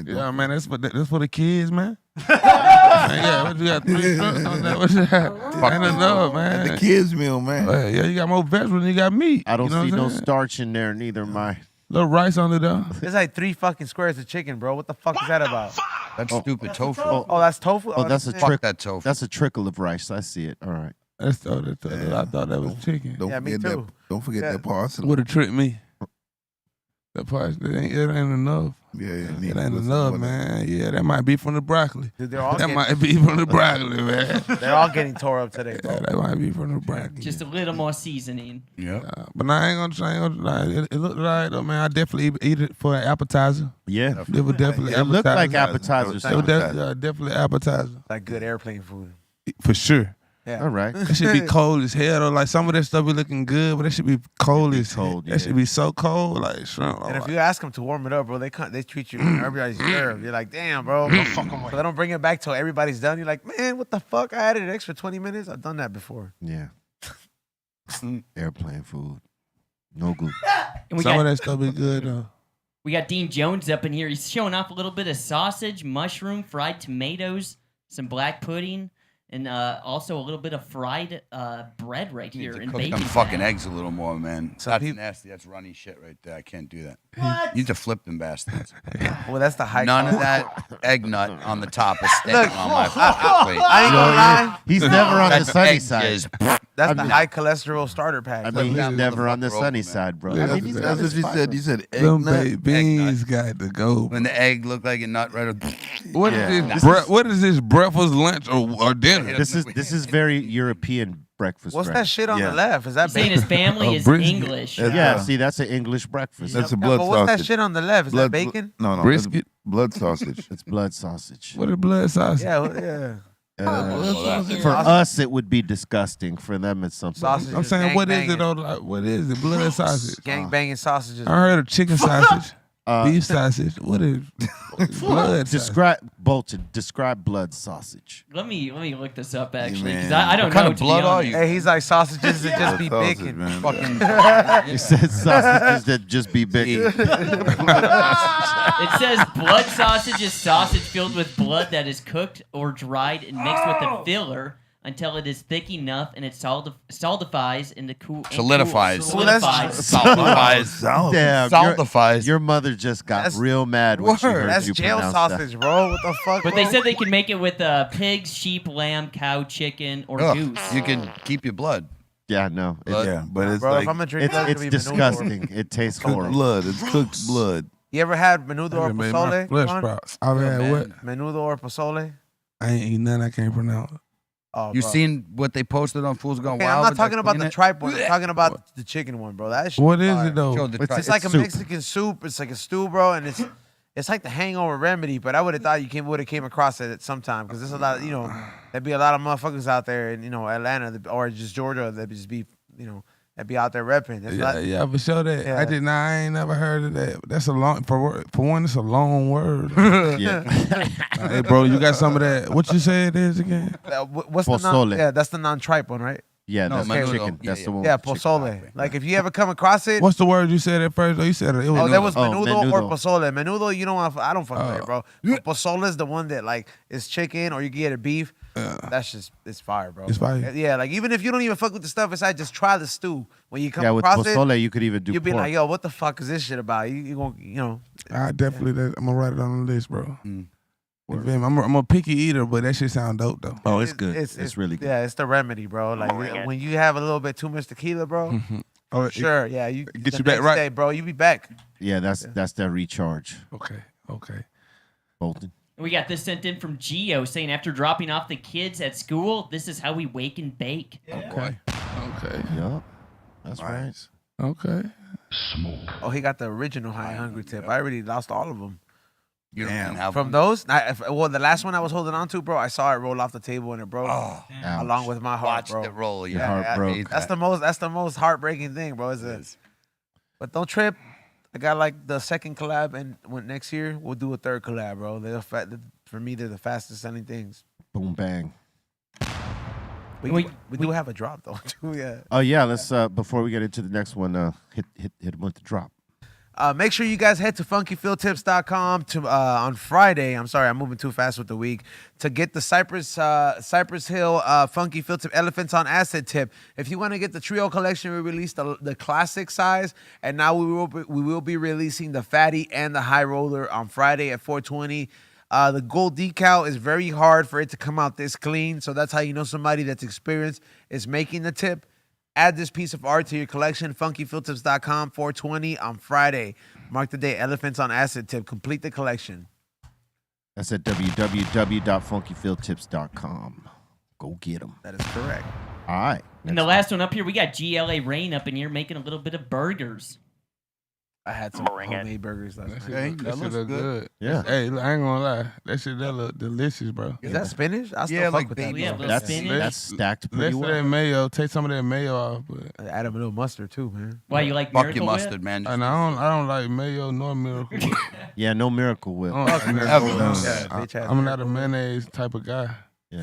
Yeah, man, that's for the kids, man. Yeah, what you got 3 shrimps on that? What you got? Ain't enough, man. The kids meal, man. Yeah, you got more vegetables than you got meat. I don't you know see what no I'm saying? starch in there, neither my. Little rice on it though. There's like 3 fucking squares of chicken, bro. What the fuck is that about? That's stupid tofu. Oh, that's tofu? Oh, that's a shit. Fuck trick. that tofu. That's a trickle of rice. I see it. All right. I thought that was chicken. Don't Yeah, me forget too. that. Don't forget Yeah. that parsley. Would have tricked me. That part, it ain't enough. Yeah, It ain't enough, man. Yeah, that might be from the broccoli. Dude, they're all That getting, might be from the broccoli, man. they're all getting tore up today, bro. Yeah, that might be from the broccoli. Just a little more seasoning. Yeah. But I ain't gonna lie. It looked right though, man. I definitely eat it for an appetizer. Yeah. It was definitely It looked like appetizer. appetizers. It was definitely appetizer. Like good airplane food. For sure. Yeah. All right. That should be cold as hell though. Like some of that stuff be looking good, but that should be cold as hell. cold, yeah. That should be so cold, like shrimp. And if you ask them to warm it up, bro, they treat you. Everybody's nerve. You're like, damn, bro. So they don't bring it back till everybody's done. You're like, man, what the fuck? I added an extra 20 minutes. I've done that before. Yeah. Airplane food. No gluten. And we some got of that stuff be good though. we got Dean Jones up in here. He's showing off a little bit of sausage, mushroom, fried tomatoes, some black pudding, and also a little bit of fried bread right You here. need to And cook bacon them fucking fat. eggs a little more, man. Some That's peop- nasty. That's runny shit right there. I can't do that. You need to flip them bastards. Well, that's the high. None of that egg nut on the top is staying on my fucking plate. I ain't gonna lie. He's never on the That sunny egg side. is- That's the high cholesterol starter pack. I mean, he's that never on the motherfucker sunny open, man. side, bro. Yeah, I mean, he's got That's what his you fiber. said. You said egg Them nut. baked beans got to go. When the egg looked like a nut right up. What is Yeah. this? What is this? Breakfast, lunch, or dinner? This is very European breakfast. What's that breakfast. shit on Yeah. the left? Is that He's saying bacon? his family Oh, is brisket. English. That's Yeah, uh, see, that's an English breakfast. That's a Yeah, blood but what's that sausage. shit on the left? Is that bacon? No, Brisket? that's blood sausage. It's blood sausage. What is blood sausage? Yeah, yeah. For us, it would be disgusting. For them, it's something. Sausage. I'm saying, what is it? Gang though? Like, what is it? Blood sausage. Gang banging sausages. I heard of chicken sausage, beef sausage. What is blood sausage? Describe Bolton. Describe blood sausage. Let me look this up actually because man. I don't What kind know. of to blood be are honest. you? Hey, he's like sausages that just be Sausage, bacon. man. Fucking. He said sausages that just be big. It says blood sausage is sausage filled with blood that is cooked or dried and mixed with a filler until it is thick enough and it solidifies into cool. Solidifies. Solidifies. Solidifies. Damn, Solidifies. Your mother just got That's- real mad when she heard That's you jail pronounce sausage, bro. What the fuck? But they bro? said they can make it with pigs, sheep, lamb, cow, chicken, or Ugh, goose. you can keep your blood. that. Yeah, no. Yeah, but it's bro, like if I'm gonna drink blood, It's it'll be disgusting. It tastes cooked horrible. blood. It's cooked blood. You ever had menudo I or just made my pozole? flesh Quan? sprouts. I've had man. what? Menudo or pozole? I ain't eating nothing I can't pronounce. Oh, You bro. seen what they posted on Fools Gone Okay, Wild? I'm not with talking that about the cleaning? tripe one. I'm talking about the chicken one, bro. That shit. What is fire. it though? Show the It's- tripe. It's like a soup. Mexican soup. It's like a stew, bro, and it's like the hangover remedy. But I would have thought you would have came across it at some time because there's a lot. There'd be a lot of motherfuckers out there in Atlanta or just Georgia that just be that be out there repping. It's not- Yeah, for sure that. Yeah. I ain't never heard of that. That's a long for one. It's a long word. Yeah. Hey, bro, you got some of that? What you say it is again? What's the non? Pozole. Yeah, that's the non-tripe one, right? Yeah, No, that's the menudo. chicken. Yeah, That's the one. Yeah, with chicken. pozole. Like if you ever come across it. What's the word you said at first? Oh, you said it was. Oh, that was Oh, menudo or menudo. pozole. Menudo, you don't want. I don't fuck with Oh. it, bro. But pozole is the one that like is chicken or you can get it beef. That's just it's fire, bro. It's fire. Yeah, like even if you don't even fuck with the stuff inside, just try the stew. When you come Yeah, with across pozole, it, you could even do you'll be pork. like, yo, what the fuck is this shit about? You gonna. I definitely. I'm gonna write it on the list, bro. Mm. You feel me? I'm a picky eater, but that shit sound dope though. Oh, it's good. It's really good. Yeah, it's the remedy, bro. Like Bring it. when you have a little bit too much tequila, bro. Oh, it- Sure, yeah, you get the you back next right. day, bro. You be back. Yeah, that's their recharge. Okay. Bolton. We got this sent in from Gio saying after dropping off the kids at school, this is how we wake and bake. Okay. Yup. That's right. Okay. Oh, he got the original high hungry tip. I already lost all of them. You don't even have From one? those, the last one I was holding on to, bro, I saw it roll off the table and it broke, Oh, Ouch. along with my heart, watched bro. it roll. Your Yeah, heart I broke. hate That's that. that's the most heartbreaking thing, bro. But don't trip. I got like the second collab, and when next year we'll do a third collab, bro. For me, they're the fastest selling things. Boom bang. We do have a drop though, too. Yeah. Oh yeah, let's before we get into the next one, hit him with the drop. Make sure you guys head to funkyfieldtips.com to on Friday. I'm sorry, I'm moving too fast with the week to get the Cypress Hill Funky Field Tip Elephants on Acid tip. If you want to get the trio collection, we released the classic size, and now we will be releasing the fatty and the high roller on Friday at 420. The gold decal is very hard for it to come out this clean, so that's how you know somebody that's experienced is making the tip. Add this piece of art to your collection, funkyfieldtips.com, 420 on Friday. Mark the day, Elephants on Acid tip. Complete the collection. That's at www.funkyfieldtips.com. Go get them. That is correct. All right. And the last one up here, we got GLA Rain up in here making a little bit of burgers. I had some Bring it. homemade burgers last night. Okay, That that shit looks look good. good. Yeah. Hey, look, I ain't gonna lie. That shit that look delicious, bro. Is that spinach? I still Yeah, fuck like with baby that. Yeah, bro. little That's spinach. that's stacked Less pretty of that well. mayo. Take some of that mayo off, but Add a little mustard too, man. Why you like Fuck Miracle your Whip? mustard, man. and I don't like mayo nor Miracle Whip. Yeah, no Miracle Whip. I don't like Miracle Ever. Whip. Yeah, bitch ass I'm not a mayonnaise type of guy.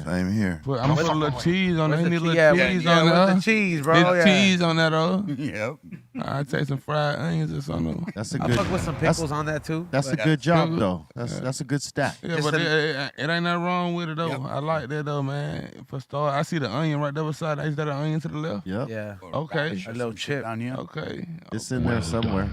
Same here. But I'm gonna put a little cheese on there. Where's Any the little cheese? cheese Yeah, on where's there. the cheese, bro? Little Yeah. cheese on that, though. Yep. I take some fried onions or something. That's a I good. fuck with some pickles on that too. That's a but- good job though. That's a good stack. Yeah, Just but a- it ain't nothing wrong with it though. Yep. I like that though, man. For start, I see the onion right there beside. Is that an onion to the left? Yep. Yeah. Okay. A little chip. down here. Okay. It's in there somewhere.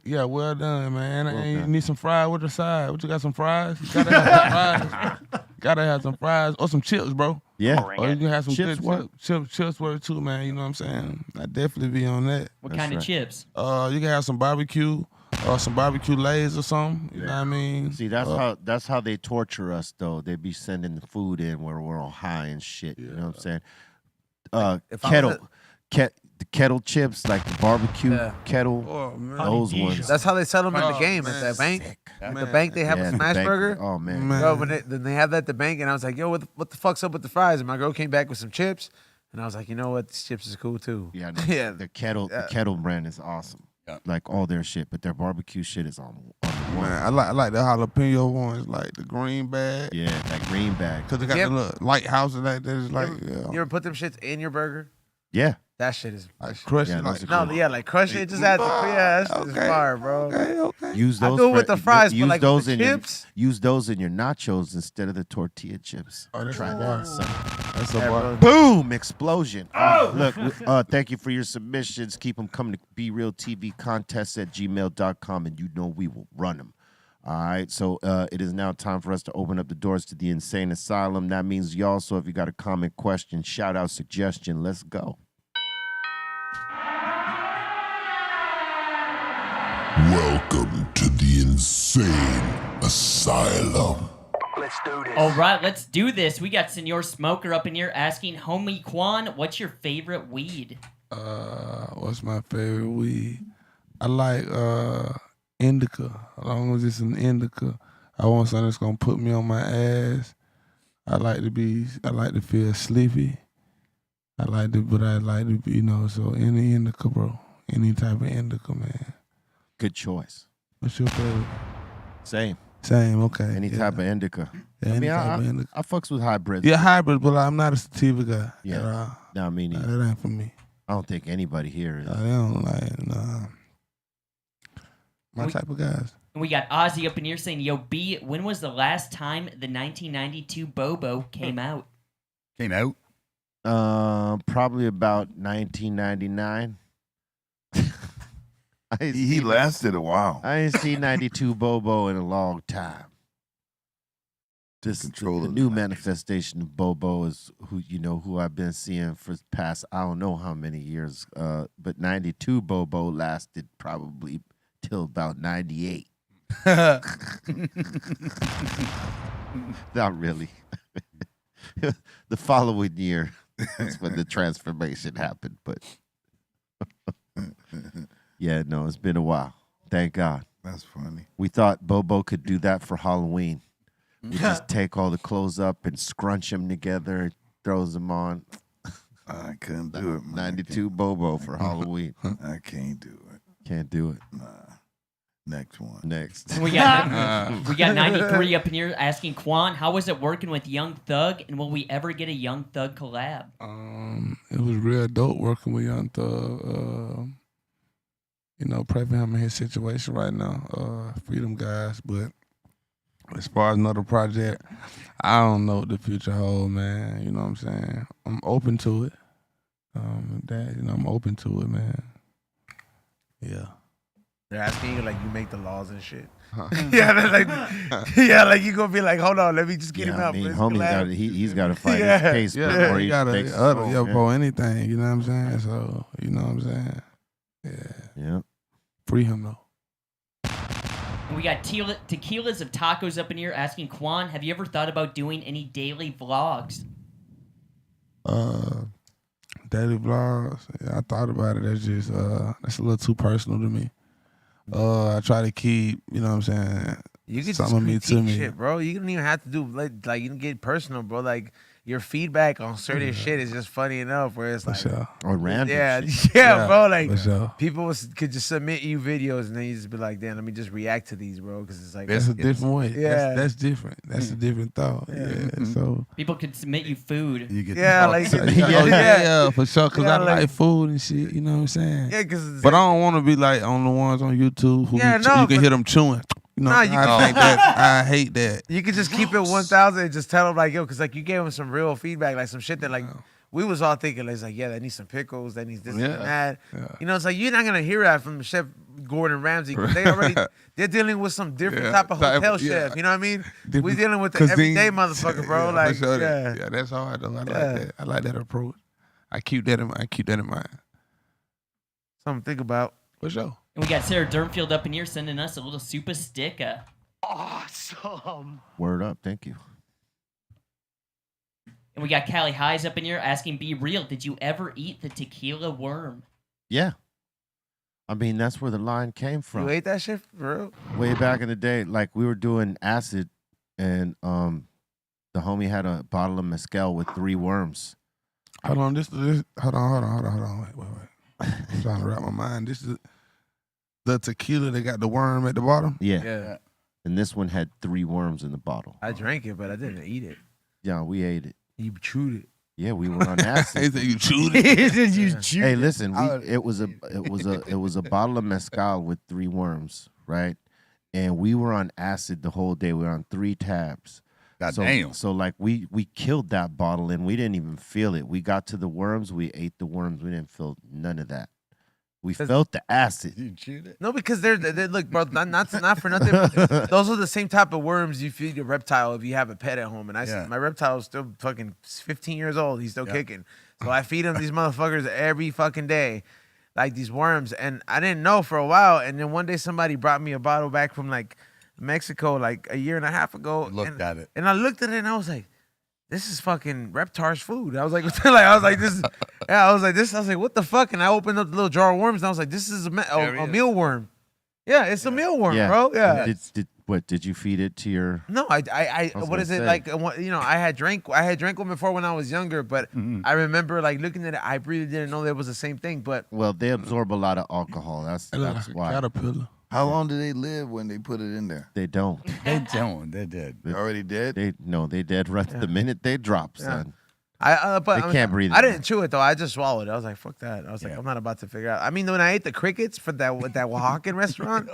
Yeah, well done, man. Well You done. need some fries with the side. What you got? Some fries? You gotta have some fries. Gotta have some fries or some chips, bro. Yeah. Bring Or you it. can have some Chips good work. chips work too, man. You know what I'm saying? I definitely be on that. What That's kind of right. chips? You can have some barbecue or some barbecue lays or something. You know what I mean? See, that's how they torture us though. They be sending the food in where we're all high and shit. You know what I'm saying? if I Kettle, was the kettle chips, like the barbecue Yeah. kettle. Oh man. Those ones. That's how they sell them in the Oh, game man. at that bank. At the Man. bank, they have Yeah, a the smash bank- burger. Oh man. Man. Bro, then they have that at the bank, and I was like, yo, what the fuck's up with the fries? And my girl came back with some chips, and I was like, you know what? These chips is cool too. Yeah, no, Yeah. the kettle brand is awesome. Yeah. Like all their shit, but their barbecue shit is on the one. Man, I like the jalapeno ones, like the green bag. Yeah, that green bag. Cause they got Yep. the little lighthouse and that. That is like, yeah. You ever put them shits in your burger? Yeah. That shit is. Like crush Yeah, it. those Like, are No, yeah, like crush it. Just add the that shit is fire, bro. Okay. Use I those. do it with the fries, but use like those with the in chips. use those in your nachos instead of the tortilla chips. Oh, that's Try a that. bar. Son. That's a Yeah, bar. bro. Boom! Explosion. Look, thank you for your submissions. Keep them coming to BeRealTVContests@gmail.com, and you know we will run them. All right, so it is now time for us to open up the doors to the Insane Asylum. That means y'all, so if you got a comment, question, shout out, suggestion, let's go. Welcome to the Insane Asylum. Let's do this. All right, let's do this. We got Senor Smoker up in here asking, homie Quan, what's your favorite weed? What's my favorite weed? I like indica. As long as it's an indica, I want something that's gonna put me on my ass. I like to feel sleepy. But I like to be, so any indica, bro. Any type of indica, man. Good choice. What's your favorite? Same. Same, okay. Any type of indica. Yeah, any type of I indica. fucks with hybrids. Yeah, hybrid, but I'm not a sativa guy. Yeah. No, I mean, That ain't for me. I don't think anybody here is. They don't like, nah. My type of guys. And we got Ozzy up in here saying, yo, B, when was the last time the 1992 Bobo came out? Came out. Probably about 1999. He lasted a while. I ain't seen 92 Bobo in a long time. This the new manifestation of Bobo is who I've been seeing for the past I don't know how many years. But 92 Bobo lasted probably till about 98. Not really. The following year, that's when the transformation happened. But yeah, no, it's been a while. Thank God. That's funny. We thought Bobo could do that for Halloween. We just take all the clothes up and scrunch them together, throws them on. I couldn't do it, man. 92 Bobo for Halloween. I can't do it. Can't do it. Nah. Next one. Next. We got 93 up in here asking, Quan, how was it working with Young Thug, and will we ever get a Young Thug collab? It was real dope working with Young Thug. Pray for him in his situation right now. Freedom guys, but as far as another project, I don't know what the future holds, man. You know what I'm saying? I'm open to it. I'm open to it, man. Yeah. They're asking you like you make the laws and shit. Huh. like you gonna be like, hold on, let me just get him out. He's got to fight his case before he takes his phone. bro, anything. You know what I'm saying? So you know what I'm saying? Yeah. Free him though. And we got Tequilas of Tacos up in here asking, Quan, have you ever thought about doing any daily vlogs? Daily vlogs. Yeah, I thought about it. That's just that's a little too personal to me. I try to keep, you know what I'm saying, You can some just of me to critique me. shit, bro. You don't even have to do like you can get personal, bro. Like your feedback on certain shit is just funny enough. Where it's like, sure. Or random. Yeah, bro. Like for sure. people could just submit you videos and then you just be like, damn, let me just react to these, bro, because it's like That's a different way. Yeah. That's different. That's a different thought. Yeah. So People could submit you food. You get yeah, for sure. Cause Yeah, I like- like food and shit. You know what I'm saying? Yeah, because But I don't want to be like on the ones on YouTube who Yeah, you no, can but- hear them chewing. You know, Nah, you I think that I hate that. you could just keep it 1,000 and just tell them like, yo, because like you gave them some real feedback, like some shit that like we was all thinking, like, it's like, yeah, that needs some pickles, that needs this and that. Yeah. You know, it's like you're not gonna hear that from Chef Gordon Ramsay. 'Cause they're dealing with some different type of hotel chef. You know what I mean? We're dealing with the Cuisine. everyday motherfucker, bro. Yeah, like, for sure. yeah. Yeah, that's hard though. I like Yeah. that. I like that approach. I keep that in mind. Something to think about. For sure. And we got Sarah Durnfield up in here sending us a little super sticker. Awesome. Word up. Thank you. And we got Callie Highs up in here asking, be real, did you ever eat the tequila worm? Yeah. I mean, that's where the line came from. You ate that shit for real? Way back in the day, like we were doing acid, and the homie had a bottle of mezcal with 3 worms. Hold on. Hold on. Wait. I'm trying to wrap my mind. This is the tequila that got the worm at the bottom. Yeah. And this one had 3 worms in the bottle. I drank it, but I didn't eat it. Yeah, we ate it. You chewed it. Yeah, we were on He acid. said you chewed it. You chewed Hey, it. listen, it was a bottle of mezcal with 3 worms, right? And we were on acid the whole day. We were on 3 tabs. God so, damn. So like we killed that bottle and we didn't even feel it. We got to the worms, we ate the worms. We didn't feel none of that. We felt the acid. You chewed it. No, because they're look, bro. Not for nothing. Those are the same type of worms you feed a reptile if you have a pet at home. And my reptile is still fucking 15 years old. He's still kicking. So I feed him these motherfuckers every fucking day, like these worms. And I didn't know for a while. And then one day somebody brought me a bottle back from like Mexico, like a year and a half ago. Looked at it. And I looked at it and I was like, this is fucking Reptar's food. I was like, I was like, this is, yeah, I was like, this, I was like, what the fuck? And I opened up the little jar of worms and I was like, this is a mealworm. Yeah, it's a mealworm, bro. Yeah. Did you feed it to your? No, I what is it like? You know, I had drank one before when I was younger, but I remember like looking at it, I really didn't know that was the same thing. But Well, they absorb a lot of alcohol. That's why. Caterpillar. How long do they live when they put it in there? They don't. They don't. They're dead. They already dead? They dead right the minute they drop, son. But They can't breathe I it. didn't chew it though. I just swallowed it. I was like, fuck that. I was like, I'm not about to figure out. I mean, when I ate the crickets for that Oaxacan restaurant,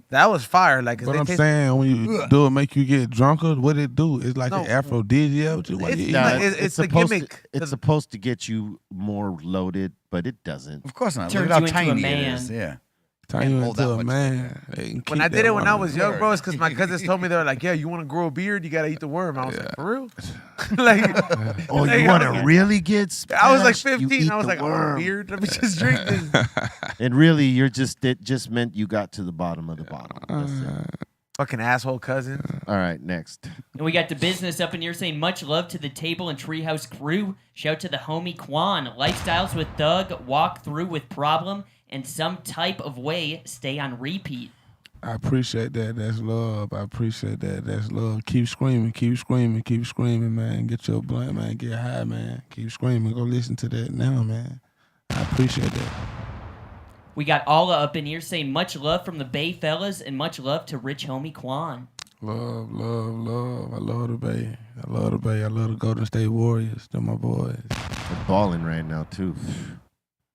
that was fire. Like, But I'm saying when you do it, make you get drunker. What it do? It's like an aphrodisiac. It's the gimmick. It's supposed to get you more loaded, but it doesn't. Of course not. Turns Look how you into a tiny man. it is. Yeah. Turn you into a man. When I did it when I was young, bro, it's because my cousins told me they were like, yeah, you want to grow a beard, you got to eat the worm. I was like, for real? like, Oh, like, you want to really get smashed? I was like You 15. eat I was the like, I want a worm. beard. Let me just drink this. And really, it just meant you got to the bottom of the bottle. That's it. Fucking asshole cousin. All right, next. And we got the business up in here saying much love to the table and treehouse crew. Shout to the homie Quan. Lifestyles with Thug, walk through with problem, and some type of way stay on repeat. I appreciate that. That's love. I appreciate that. That's love. Keep screaming. Keep screaming. Keep screaming, man. Get your blunt, man. Get high, man. Keep screaming. Go listen to that now, man. I appreciate that. We got Alla up in here saying much love from the Bay fellas and much love to rich homie Quan. Love, love, love. I love the Bay. I love the Bay. I love the Golden State Warriors. They're my boys. They're balling right now too.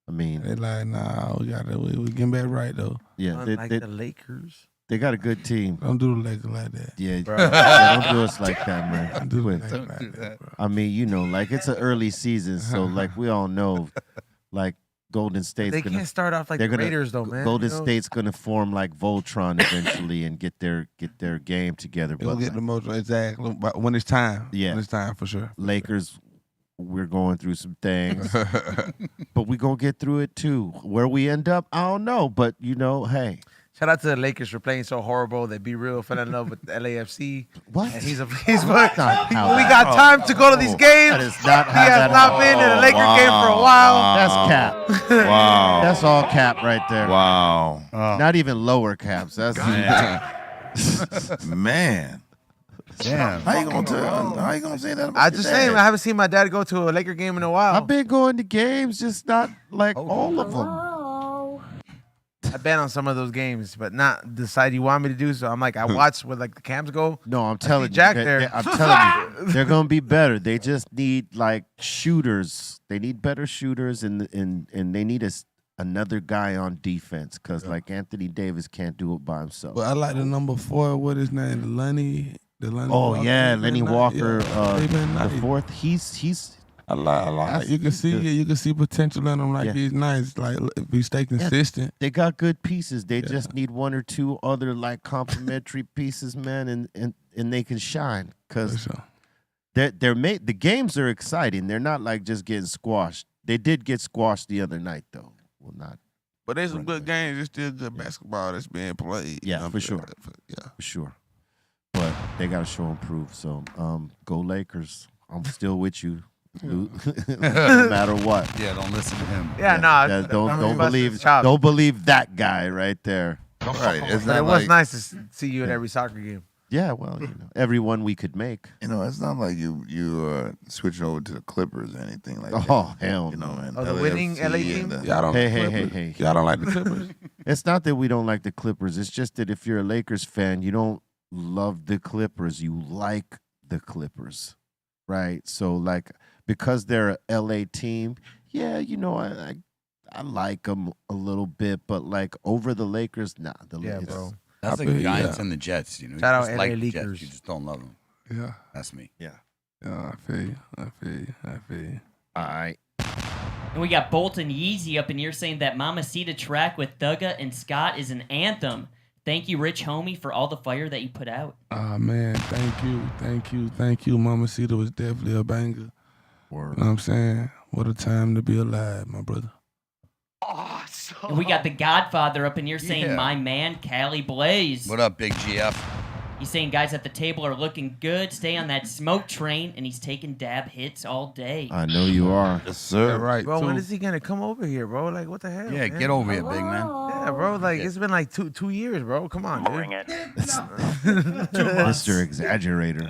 I mean, They like, nah, we getting back right though. yeah, Unlike the Lakers. they got a good team. Don't do the Lakers like that. Yeah, yeah, don't do us like that, man. Don't do the Quit. Lakers like that, bro. I mean, you know, like it's an early season, so like we all know, like Golden State's They gonna can't start off like they're the gonna- Raiders, though, man. Golden you know? State's gonna form like Voltron eventually and get their game together. They'll But get the most exactly but when it's time. Yeah. When it's time for sure. Lakers, we're going through some things, but we gonna get through it too. Where we end up, I don't know, but you know, hey, Shout out to the Lakers for playing so horrible that Be Real fell in love with LAFC. what? And he's not we how that- got time to go to these games. That is not He how has that not been in a Laker game for a while. That's cap. Wow. That's all cap right there. Wow. Not even lower caps. That's Man. Damn. How you gonna say that about I your just dad? saying, I haven't seen my dad go to a Laker game in a while. I've been going to games, just not like all of them. I bet on some of those games, but not the side you want me to do. So I'm like, I watch where like the cams go. No, I'm telling you, Jack there. I'm telling you, they're gonna be better. They just need like shooters. They need better shooters, and they need another guy on defense because like Anthony Davis can't do it by himself. But I like the number 4, what his name? The Lenny Oh Walker. yeah, He Lenny been nice. Walker, Yeah, he been the nice. fourth. He's I like. That's You can see good. it. You can see potential in him. Like Yeah. he's nice. Like if he stay consistent. they got good pieces. They just need one or two other like complementary pieces, man, and they can shine For because sure. the games are exciting. They're not like just getting squashed. They did get squashed the other night though. Well, not But there's some Right. good games. There's still good basketball that's being played. Yeah, You know, for sure. Yeah. for sure, but they got to show and prove. So, go Lakers. I'm still with you, no matter what. Yeah, don't listen to him. Yeah, nah. Yeah, don't busting believe his chops. don't believe that guy right there. Right. It's But not it was like, nice to see you at every soccer game. Yeah, well, you know, everyone we could make. you know, it's not like you switching over to the Clippers or anything like that. Oh hell, You know, no. man. Oh, the winning LAFC LA and team? the- Y'all don't. Hey, like the hey, hey, Clippers? hey. Y'all don't like the Clippers? It's not that we don't like the Clippers. It's just that if you're a Lakers fan, you don't love the Clippers. You like the Clippers. right? So like because they're a LA team, yeah, you know, I like them a little bit, but like over the Lakers, nah. Yeah, bro. That's like feel the you, Giants yeah. and the Jets. You know, Shout you out just LA like the Jets, Lakers. you just don't love them. Yeah. That's me. Yeah. Yeah, I feel you. I feel you. I feel you. All right. And we got Bolton Yeezy up in here saying that Mamacita track with Thugga and Scott is an anthem. Thank you, Rich Homie, for all the fire that you put out. Ah man, thank you. Mamacita was definitely a banger. Word. You know what I'm saying? What a time to be alive, my brother. Awesome. And we got the Godfather up in here saying, Yeah. my man, Cali Blaze. What up, Big GF? He's saying guys at the table are looking good. Stay on that smoke train, and he's taking dab hits all day. I know you are. Yes, sir. Yeah, right. Bro, too. when is he gonna come over here, bro? Like, what the hell? Yeah, man? get over here, big man. Yeah, bro. Like, it's been like two years, bro. Come on, Bring dude. it. Mr. Exaggerator.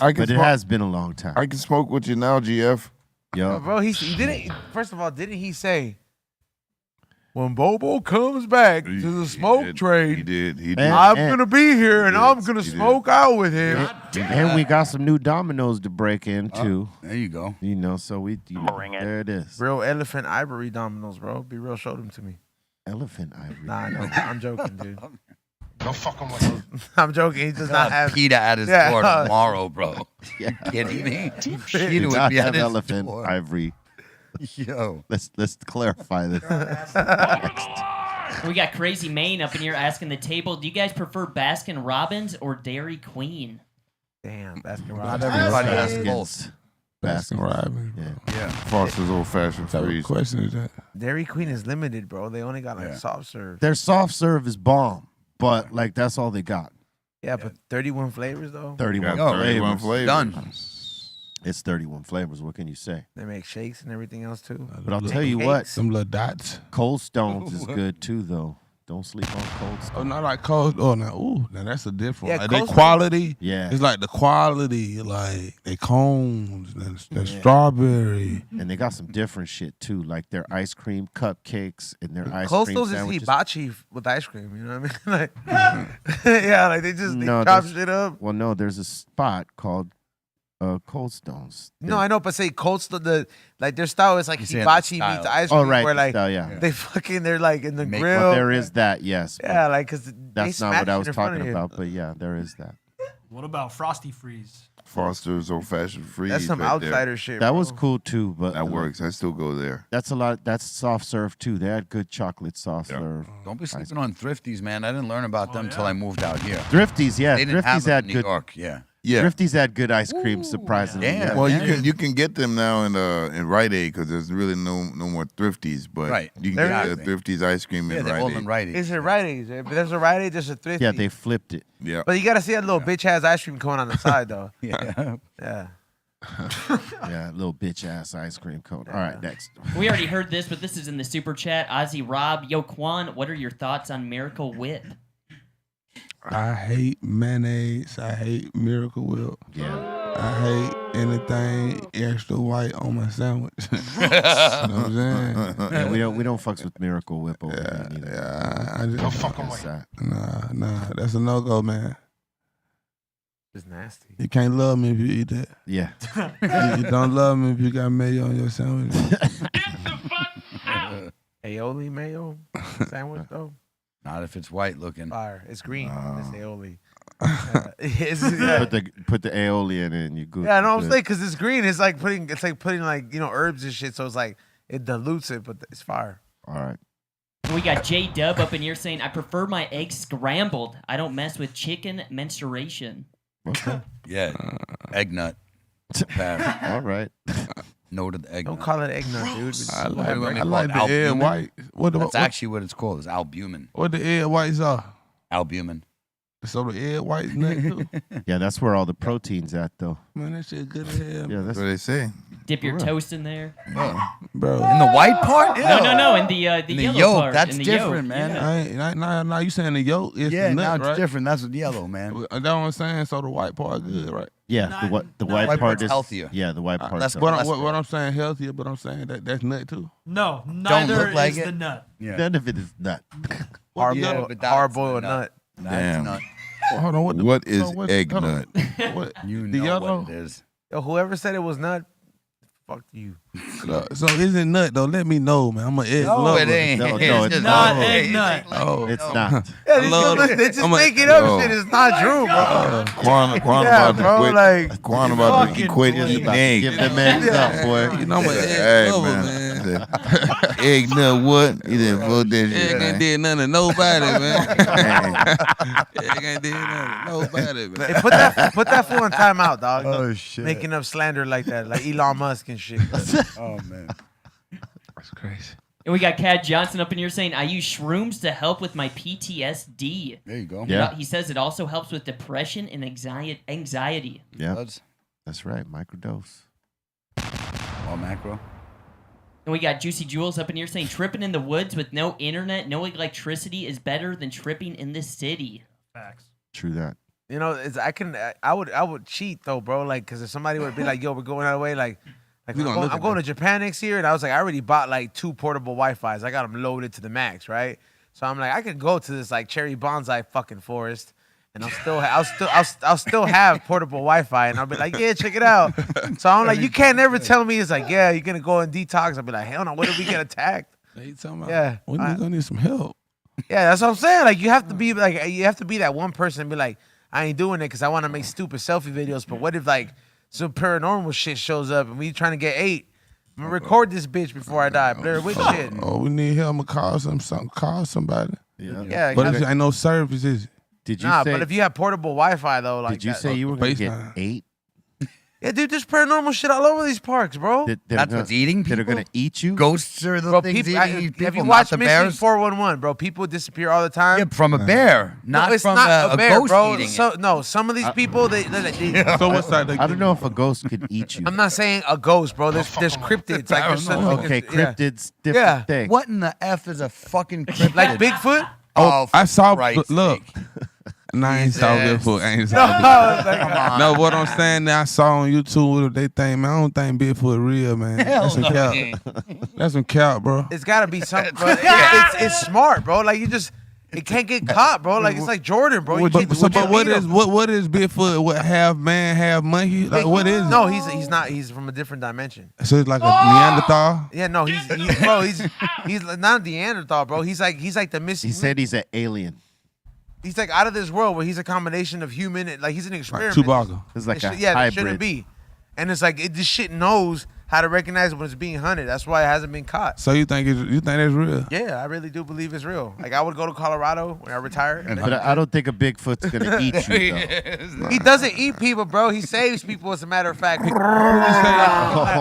I can But it smoke, has been a long time. I can smoke with you now, GF. Yo, Bro, he didn't. First of all, didn't he say when Bobo comes back to the smoke He train, did. He did. And- I'm gonna be here and He I'm did. gonna He did. smoke out with him. and we got some new dominoes to break into. There you go. You know, so you know, Bring it. there it is. Real elephant ivory dominoes, bro. Be real, show them to me. Elephant ivory. Nah, no, I'm joking, dude. Don't fucking with him. I'm joking. He does not have. PETA at his Yeah. door tomorrow, bro. Yeah. You kidding me? We PETA do would not be at have his elephant door. ivory. Yo. Let's clarify this. We got Crazy Maine up in here asking the table, do you guys prefer Baskin Robbins or Dairy Queen? Damn, Baskin Not Robbins. everybody has Baskins. both. Baskin Robbins. Yeah. Yeah. Foster's old fashioned What type of freeze. question is that? Dairy Queen is limited, bro. They only got like Yeah. soft serve. Their soft serve is bomb, but like that's all they got. Yeah, but 31 flavors though. 31 Got flavors. 31 flavors. Done. It's 31 flavors. What can you say? They make shakes and everything else too. But I'll Look, tell you what, Cakes. Some little dots. Cold Stones is good too, though. Don't sleep on Cold Oh, Stones. not like cold. Oh, now that's a different. Yeah, Like they Cold Stone- quality. Yeah. It's like the quality, like they cones, the strawberry. And they got some different shit too, like their ice cream cupcakes and their ice Cold cream Stones is sandwiches. hibachi with ice cream. You know what I mean? Like, yeah, like they No, chop there's- shit up. Well, no, there's a spot called Cold Stones. No, I know, but say Cold Stone, like their style is like You saying the hibachi style. meets ice Oh, cream, right. where the like style, yeah. they're like in the Make- grill. But there is that, yes. but Yeah, like because that's not what I was talking about, but yeah, there is that. What about Frosty Freeze? Foster's old fashioned freeze. That's some right there. outsider shit. That bro. was cool too, but That works. I still go there. That's a lot. That's soft serve too. They had good chocolate soft Yeah. serve. Don't be sleeping on Thrifties, man. I didn't learn about them until I moved out here. Thrifties, yeah. They didn't have Thrifties them had in New good. York. Yeah. Yeah. Thrifties had good ice cream, surprisingly. damn. yeah. Well, Yeah. you can get them now in Rite Aid because there's really no more Thrifties, but Right. you can There get is. the Thrifties ice cream Yeah, in they're all Rite in Aid. Rite Aid. It's a Rite Aid. If there's a Rite Aid, there's a Thrifty. Yeah, they flipped it. Yeah. But you gotta see that little bitch ass ice cream cone on the side though. Yeah. Yeah. Yeah, little bitch ass ice cream cone. All right, next. We already heard this, but this is in the super chat. Ozzy Rob, Yo Quan, what are your thoughts on Miracle Whip? I hate mayonnaise. I hate Miracle Whip. Yeah. I hate anything extra white on my sandwich. You know what I'm saying? Yeah, we don't fucks with Miracle Whip over here neither. Yeah, I just, Don't fucking That's with that. nah, that's a no go, man. It's nasty. You can't love me if you eat that. Yeah. You don't love me if you got mayo on your sandwich. Aioli mayo sandwich though. Not if it's white looking. Fire. It's green. It's aioli. Put the aioli in it and you good. Yeah, I know what I'm good. saying because it's green. It's like putting like herbs and shit. So it's like it dilutes it, but it's fire. All right. We got J Dub up in here saying, I prefer my eggs scrambled. I don't mess with chicken menstruation. Okay. Yeah. Egg nut. Bad. All right. No to the egg Don't nut. call it egg nut, dude. I What do you want me I to like call the it? egg Albumin? white. That's actually what it's called. It's albumin. What the egg whites are. Albumin. So the egg whites nut too. Yeah, that's where all the protein's at, though. Man, that shit good as hell. Yeah, That's that's what they say. Dip your Right. toast in there. Bro. In the white part? No, in the In the yellow yolk, part. that's in the different, yolk. man. Yeah. Now you saying the yolk is Yeah, the now nut, it's right? different. That's what yellow, man. That's what I'm saying. So the white part good, right? yeah. The white part part's is healthier. Yeah, the white part. that's is what healthier. What I'm saying healthier, but I'm saying that's nut too. No, neither look like is it. the nut. Yeah. None of it is nut. Hard Yeah, boiled, but that's hard boiled the nut. That's Damn. nut. Oh, hold on, What is hold on, egg nut? What? You The know yellow? what it is. Yo, whoever said it was nut, fuck you. So is it nut though? Let me know, man. I'm an egg No, lover. it ain't. No, It's it's not not. egg nut. Oh, It's not. Yeah, they just I'm a- making up Yo. shit. It's not true, bro. Quan Yeah, about bro, to quit. like- Quan about to Fucking equate please. his About to egg. give the man up, boy. You know I'm an egg Hey, lover, man. man. Egg nut what? He didn't vote that Egg shit, ain't man. did nothing to nobody, man. Man. Egg ain't did nothing to nobody, man. Hey, put that fool on timeout, dog. Oh, shit. Making up slander like that, like Elon Musk and shit. Oh man. That's crazy. And we got Cat Johnson up in here saying, I use shrooms to help with my PTSD. There you go. Yeah. He says it also helps with depression and anxiety. Yeah, Buds. that's right. Microdose. All macro. And we got Juicy Jules up in here saying, tripping in the woods with no internet, no electricity is better than tripping in the city. Facts. True that. You know, I would cheat though, bro. Like, cause if somebody would be like, "Yo, we're going our way," like We gonna look I'm at going that. to Japan next year, and I was like, I already bought like 2 portable Wi-Fi's. I got them loaded to the max, right? So I'm like, I could go to this like cherry bonsai fucking forest, and I'll still have portable Wi-Fi, and I'll be like, yeah, check it out. So I'm like, you can't never tell me it's like, yeah, you're gonna go and detox. I'll be like, hell no, what if we get attacked? Hey, you talking about? Yeah. We gonna need some help. Yeah, that's what I'm saying. Like you have to be that one person and be like, I ain't doing it because I want to make stupid selfie videos. But what if like some paranormal shit shows up and we trying to get 8? I'm gonna record this bitch before I die. Blur with shit. Oh, we need help. I'ma call call somebody. Yeah, But you if ain't no service, is it? Did you nah, say? but if you have portable Wi-Fi though, like did you that- say you were gonna get FaceTime. 8? Yeah, dude, there's paranormal shit all over these parks, bro. That's what's eating That are people? gonna eat you? Ghosts are the Bro, things people, eating people, have you not watched the Missing bears? 411, bro? People disappear all the time. Yeah, from a bear, not no, it's from not a bear, ghost bro. eating So, it. no, some of these people, they So what's that? I don't know if a ghost could eat you. I'm not saying a ghost, bro. There's cryptids. Like there's some fucking- Okay, yeah. cryptids, different Yeah. thing. What in the F is a fucking cryptid? Like Bigfoot? Oh, I saw. Christ's Look, sake. nah, I ain't saw Jesus. Bigfoot. I ain't No, saw Bigfoot. it's like, No, what I'm saying now, I saw on YouTube what they think, man. I don't think Bigfoot real, man. Hell That's some no, cap. he ain't. That's some cap, bro. it's gotta be something. But it's smart, bro. Like it can't get caught, bro. Like it's like Jordan, bro. You But, can't- so, you but can't what beat is him. what is Bigfoot? What half man, half monkey? Like what is it? No, he's not. He's from a different dimension. So it's like a Neanderthal. Yeah, no, he's not a Neanderthal, bro. He's like the missing. He said he's an alien. he's like out of this world where he's a combination of human. And, like he's an Like experiment. Chewbacca. It's like It a should- yeah, that hybrid. shouldn't be. And it's like this shit knows how to recognize when it's being hunted. That's why it hasn't been caught. So you think that's real? Yeah, I really do believe it's real. Like I would go to Colorado when I retire. But I don't think a Bigfoot's gonna eat you though. He doesn't eat people, bro. He saves people. As a matter of fact.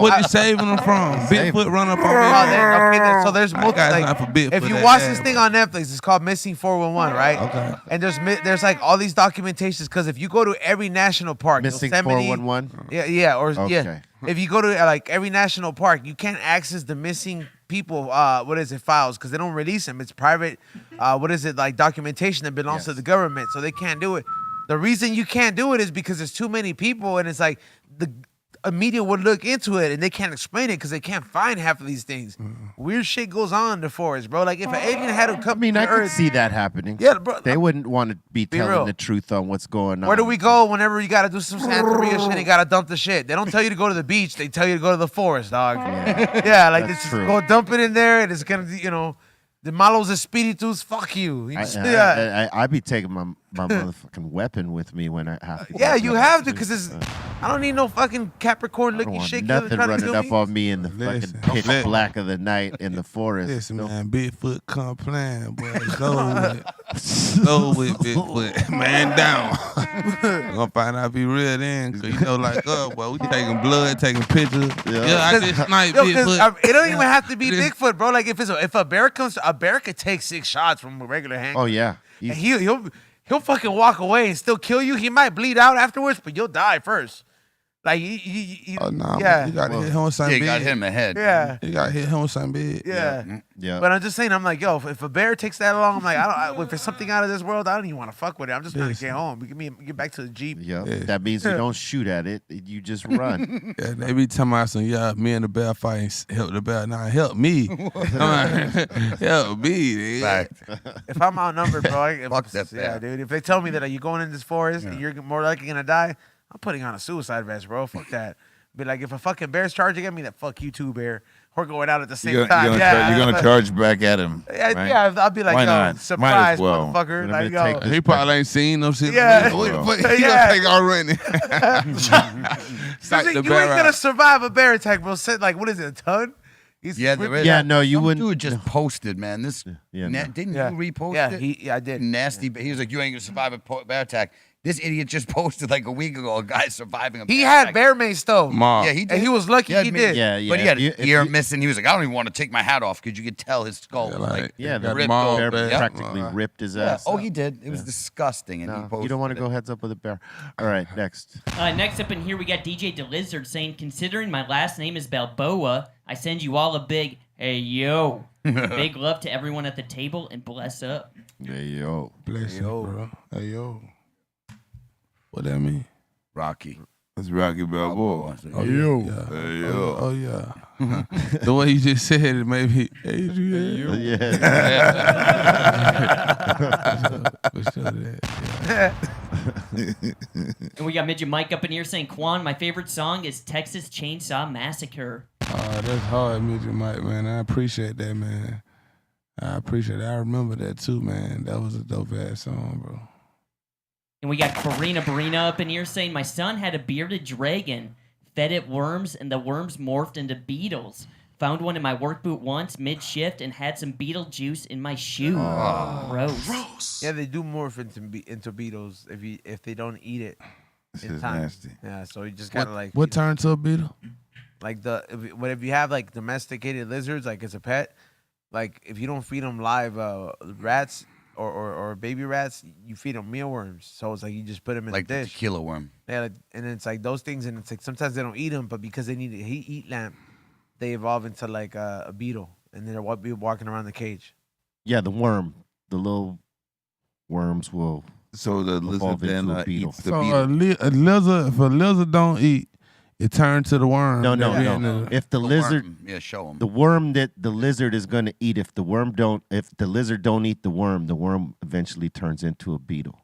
What you saving them from? Bigfoot run up on me. So there's multiple. guy's Like, not for Bigfoot, if you that watch ass. this thing on Netflix, it's called Missing 411, right? Okay. And there's like all these documentations because if you go to every national park, Missing Yosemite, 411. yeah, or yeah, Okay. if you go to like every national park, you can't access the missing people. Files because they don't release them. It's private. Like documentation that belongs to the government, so they can't do it. The reason you can't do it is because there's too many people, and it's like the media would look into it and they can't explain it because they can't find half of these things. Weird shit goes on in the forest, bro. Like if an alien had to I come mean, to I could Earth, see that happening. Yeah, bro. They wouldn't want to be telling real. the truth on what's going on. where do we go whenever you gotta do some Santeria shit and you gotta dump the shit? They don't tell you to go to the beach. They tell you to go to the forest, dog. Yeah, like That's just true. go dump it in there and it's gonna, the malos espíritus, fuck you. I'd be taking my motherfucking weapon with me when I have to. Yeah, you have to, because I don't need no fucking Capricorn I don't looking want shit nothing trying to running kill up me. on me in the Listen, fucking pitch listen. black of the night in the forest. Listen, No. man, Bigfoot come playing, boy. Go with Bigfoot. Man down. We're gonna find out if he real then. Cause boy, we taking blood, taking pictures. Yeah, I just sniped Yo, 'cause, Bigfoot. it don't even have to be It is- Bigfoot, bro. Like if a bear comes, a bear could take 6 shots from a regular hand. Oh yeah. And he'll fucking walk away and still kill you. He might bleed out afterwards, but you'll die first. Like Oh, nah, yeah, you gotta hit him with something Yeah, big. got hit in the head. yeah, You gotta hit him with something big. yeah. Yeah. But I'm just saying, I'm like, yo, if a bear takes that long, I'm like, if it's something out of this world, I don't even want to fuck with it. I'm just trying to get home. Get back to the Jeep. Yeah. Yeah. That means you don't shoot at it. You just run. Yeah, they be talking about me and the bear fight, help the bear. Nah, help me. Help me. Fact. If I'm outnumbered, bro, Fuck that yeah, bear. dude. If they tell me that you're going in this forest and you're more likely gonna die, I'm putting on a suicide vest, bro. Fuck that. Be like, if a fucking bear's charging at me, then fuck you too, bear. We're going out at the same time. You're gonna charge back at him. Yeah, right? yeah, I'll be like, Why yo, not? surprise, Might as well. motherfucker. Like, gonna yo. take He probably ain't seen no shit. Yeah. He Yeah. gonna take all running. You ain't gonna survive a bear attack, bro. Said like, what is it, a ton? He's Yeah, there is. Yeah, no, you Some wouldn't. dude just posted, man. This Yeah, na- no. didn't Yeah. you repost Yeah, it? I did. Nasty. He was like, "You ain't gonna survive a bear attack." This idiot just posted like a week ago a guy surviving a bear He had attack. bear mace though. Mom. Yeah, he did. And he was lucky he had did. Yeah, yeah. But he had If an you- ear missing. He was like, "I don't even want to take my hat off because you could tell his skull was like." Yeah, the ripped mall bear bear. practically ripped his Yeah. ass. Oh, up. he did. It was disgusting, and he No, posted. you don't want to it. go heads up with a bear. All right, next. Next up in here, we got DJ DeLizard saying, considering my last name is Balboa, I send you all a big, hey, yo. Big love to everyone at the table, and bless up. Hey, yo. Bless you, bro. Hey, yo. What that mean? Rocky. That's Rocky Balboa. Oh, yo. Hey, Oh, yo. oh, yeah. The way you just said it, maybe. Hey, you. Yeah. For sure that. And we got Midget Mike up in here saying, Quan, my favorite song is Texas Chainsaw Massacre. That's hard, Midget Mike, man. I appreciate that, man. I appreciate it. I remember that too, man. That was a dope ass song, bro. And we got Karina Barina up in here saying, my son had a bearded dragon, fed it worms, and the worms morphed into beetles. Found one in my work boot once, mid-shift, and had some beetle juice in my shoe. Gross. Yeah, they do morph into beetles if they don't eat it This in is time. nasty. Yeah, so you just gotta like What turned to a beetle? like if you have like domesticated lizards like as a pet, like if you don't feed them live rats or baby rats, you feed them mealworms. So it's like you just put them in Like the the dish. tequila worm. Yeah, and it's like those things, and it's like sometimes they don't eat them, but because they need a heat lamp, they evolve into like a beetle, and they're be walking around the cage. Yeah, the worm. The little worms will. So the Evolve lizard then into a beetle. eats the So beetle. a lizard, if a lizard don't eat, it turns to the worm. No, no, That no. being If the lizard, Worm. Yeah, show him. the worm that the lizard is going to eat, if the lizard don't eat the worm eventually turns into a beetle.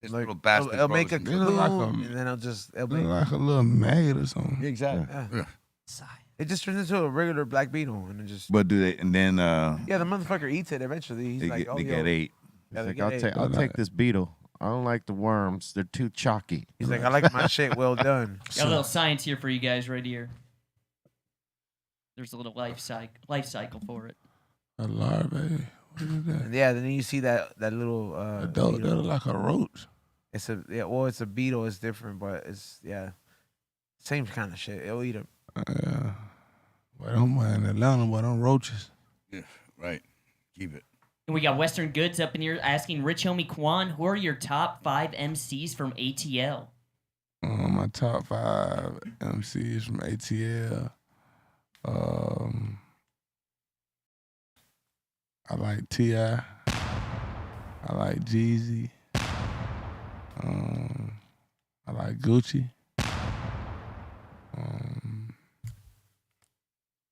This Like, little bastard. it'll make a grows They look like cocoon, a- and then it'll Look be, like a little maggot or something. Yeah, exactly. yeah. It just turns into a regular black beetle, and it just But do they? And then yeah, the motherfucker eats it eventually. He's they like, get oh, they yo. get ate. Yeah, He's they like, get I'll ate. take Like- this beetle. I don't like the worms. They're too chalky. He's like, I like my shit well done. Got a little science here for you guys right here. There's a little life cycle for it. A larvae. What is that? And yeah, then you see that little A dog that beetle. look like a roach. It's a beetle. It's different, but it's same kind of shit. It'll eat them. Boy, don't mind Atlanta, boy, them roaches. Yeah, right. Keep it. And we got Western Goods up in here asking Rich Homie Quan, who are your top 5 MCs from ATL? My top 5 MCs from ATL. I like T.I. I like Jeezy. I like Gucci.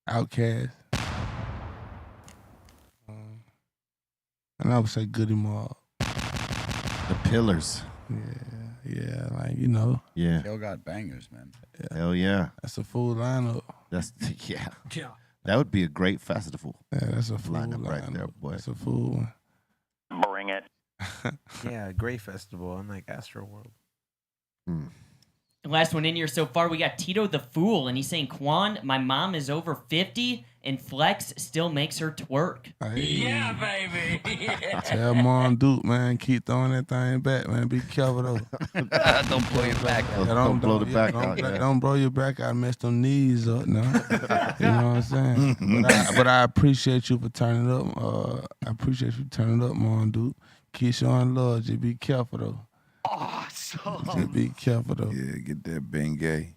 Outkast. And I would say Goody Mob. The Pillars. Yeah, like, you know, Yeah. Still got bangers, man. Hell yeah. that's a full lineup. That's yeah. Yeah. That would be a great festival. Yeah, that's a full Lineup lineup. right there, boy. That's a full one. Bring it. Yeah, great festival, unlike Astro World. Hmm. The last one in here so far, we got Tito the Fool, and he's saying, Quan, my mom is over 50, and Flex still makes her twerk. Yeah, baby. Tell Mom Duke, man, keep throwing that thing back, man. Be careful though. Don't blow your back out. Yeah, Don't blow the back don't, out, yeah. Don't blow your back out. Mess them knees up, no. You know what I'm saying? but I appreciate you for turning up. I appreciate you turning up, Mom Duke. Keep showing love. Just be careful though. Awesome. Just be careful though. Yeah, get that Bengay.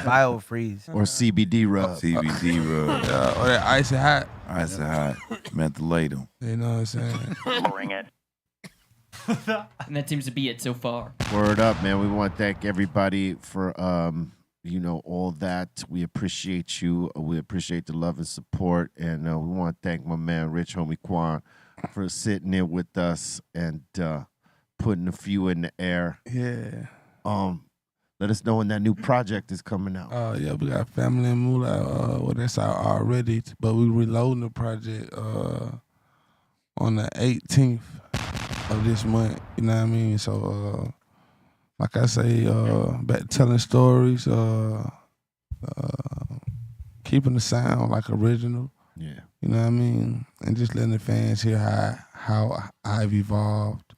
Bio freeze. Or CBD rub. CBD rub. Or that icy hot. Ice hot. Mentholatum. You know what I'm saying? Bring it. And that seems to be it so far. Word up, man. We want to thank everybody for all that. We appreciate you. We appreciate the love and support. And we want to thank my man Rich Homie Quan for sitting in with us and putting a few in the air. Yeah. Let us know when that new project is coming out. Yeah, we got Family and Moolah. Well, that's out already, but we reloading the project on the 18th of this month. You know what I mean? So, like I say, back telling stories, keeping the sound like original. Yeah. You know what I mean? And just letting the fans hear how I've evolved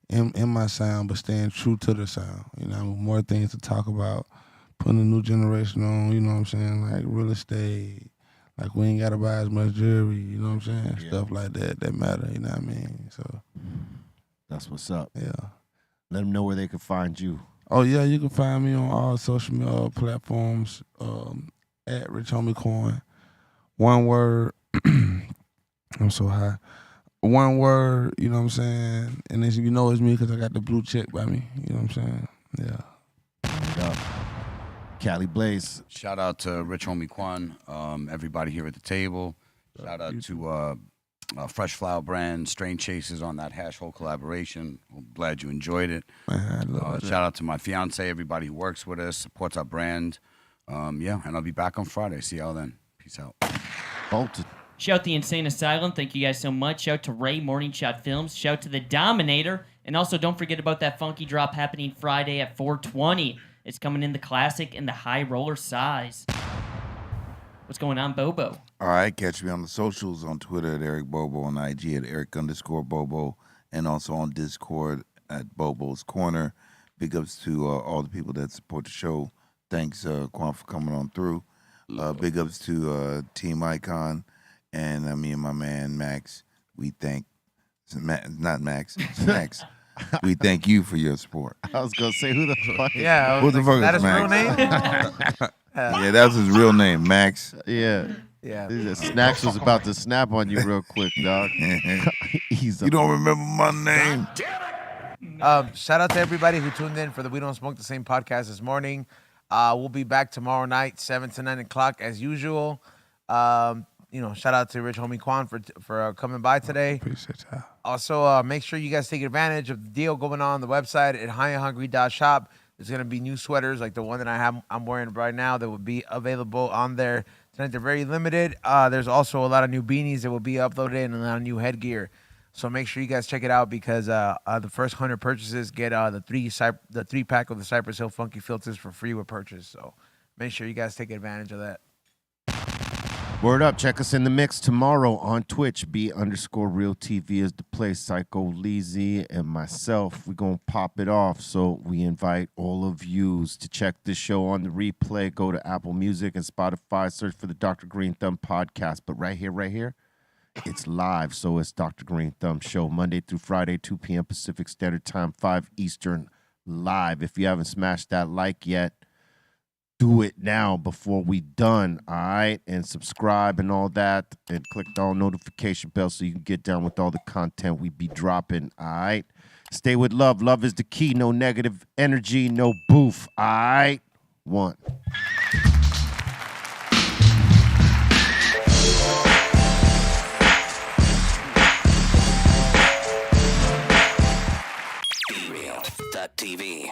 in my sound, but staying true to the sound. You know, more things to talk about, putting a new generation on, you know what I'm saying? Like real estate, like we ain't gotta buy as much jewelry, you know what I'm saying? Yeah. Stuff like that matter, you know what I mean? So that's what's up. Yeah. Let them know where they can find you. Oh yeah, you can find me on all social media platforms at Rich Homie Quan. One word. I'm so high. One word, you know what I'm saying? And then you know it's me because I got the blue check by me. You know what I'm saying? Yeah. Cali Blaze. Shout out to Rich Homie Quan, everybody here at the table. Shout out to Fresh Flower Brand, Strain Chasers on that hash hole collaboration. I'm glad you enjoyed it. Man, I love it. Shout out to my fiance, everybody who works with us, supports our brand. Yeah, and I'll be back on Friday. See y'all then. Peace out. Bolted. Shout the Insane Asylum. Thank you guys so much. Shout to Ray, Morning Shot Films. Shout to the Dominator. And also don't forget about that funky drop happening Friday at 420. It's coming in the classic and the high roller size. What's going on, Bobo? All right, catch me on the socials on Twitter at Eric Bobo, on IG at Eric_Bobo, and also on Discord at Bobo's Corner. Big ups to all the people that support the show. Thanks, Quan, for coming on through. Big ups to Team Icon. And me and my man Max, we thank, not Max, Max. We thank you for your support. I was going to say, who the fuck is Yeah, Who the fuck that is his real Max? name? Yeah, that's his real name, Max. Yeah. Yeah. Snacks was about to snap on you real quick, dog. You don't remember my name. Shout out to everybody who tuned in for the We Don't Smoke the Same podcast this morning. We'll be back tomorrow night, 7 to 9 o'clock as usual. Shout out to Rich Homie Quan for coming by today. Appreciate y'all. Also, make sure you guys take advantage of the deal going on the website at highandhungry.shop. There's going to be new sweaters like the one that I'm wearing right now that will be available on there tonight. They're very limited. There's also a lot of new beanies that will be uploaded and a lot of new headgear. So make sure you guys check it out because the first 100 purchases get the 3-pack of the Cypress Hill Funky Filters for free with purchase. So make sure you guys take advantage of that. Word up. Check us in the mix tomorrow on Twitch. B_Real TV is the place. Psycho Leezy and myself, we're going to pop it off. So we invite all of yous to check this show on the replay. Go to Apple Music and Spotify. Search for the Dr. Greenthumb podcast. But right here, it's live. So it's Dr. Greenthumb show Monday through Friday, 2 p.m. Pacific Standard Time, 5 Eastern, live. If you haven't smashed that like yet, do it now before we done, all right? And subscribe and all that, and click the all notification bell so you can get down with all the content we be dropping, all right? Stay with love. Love is the key. No negative energy, no boof, all right? 1. BeReal.TV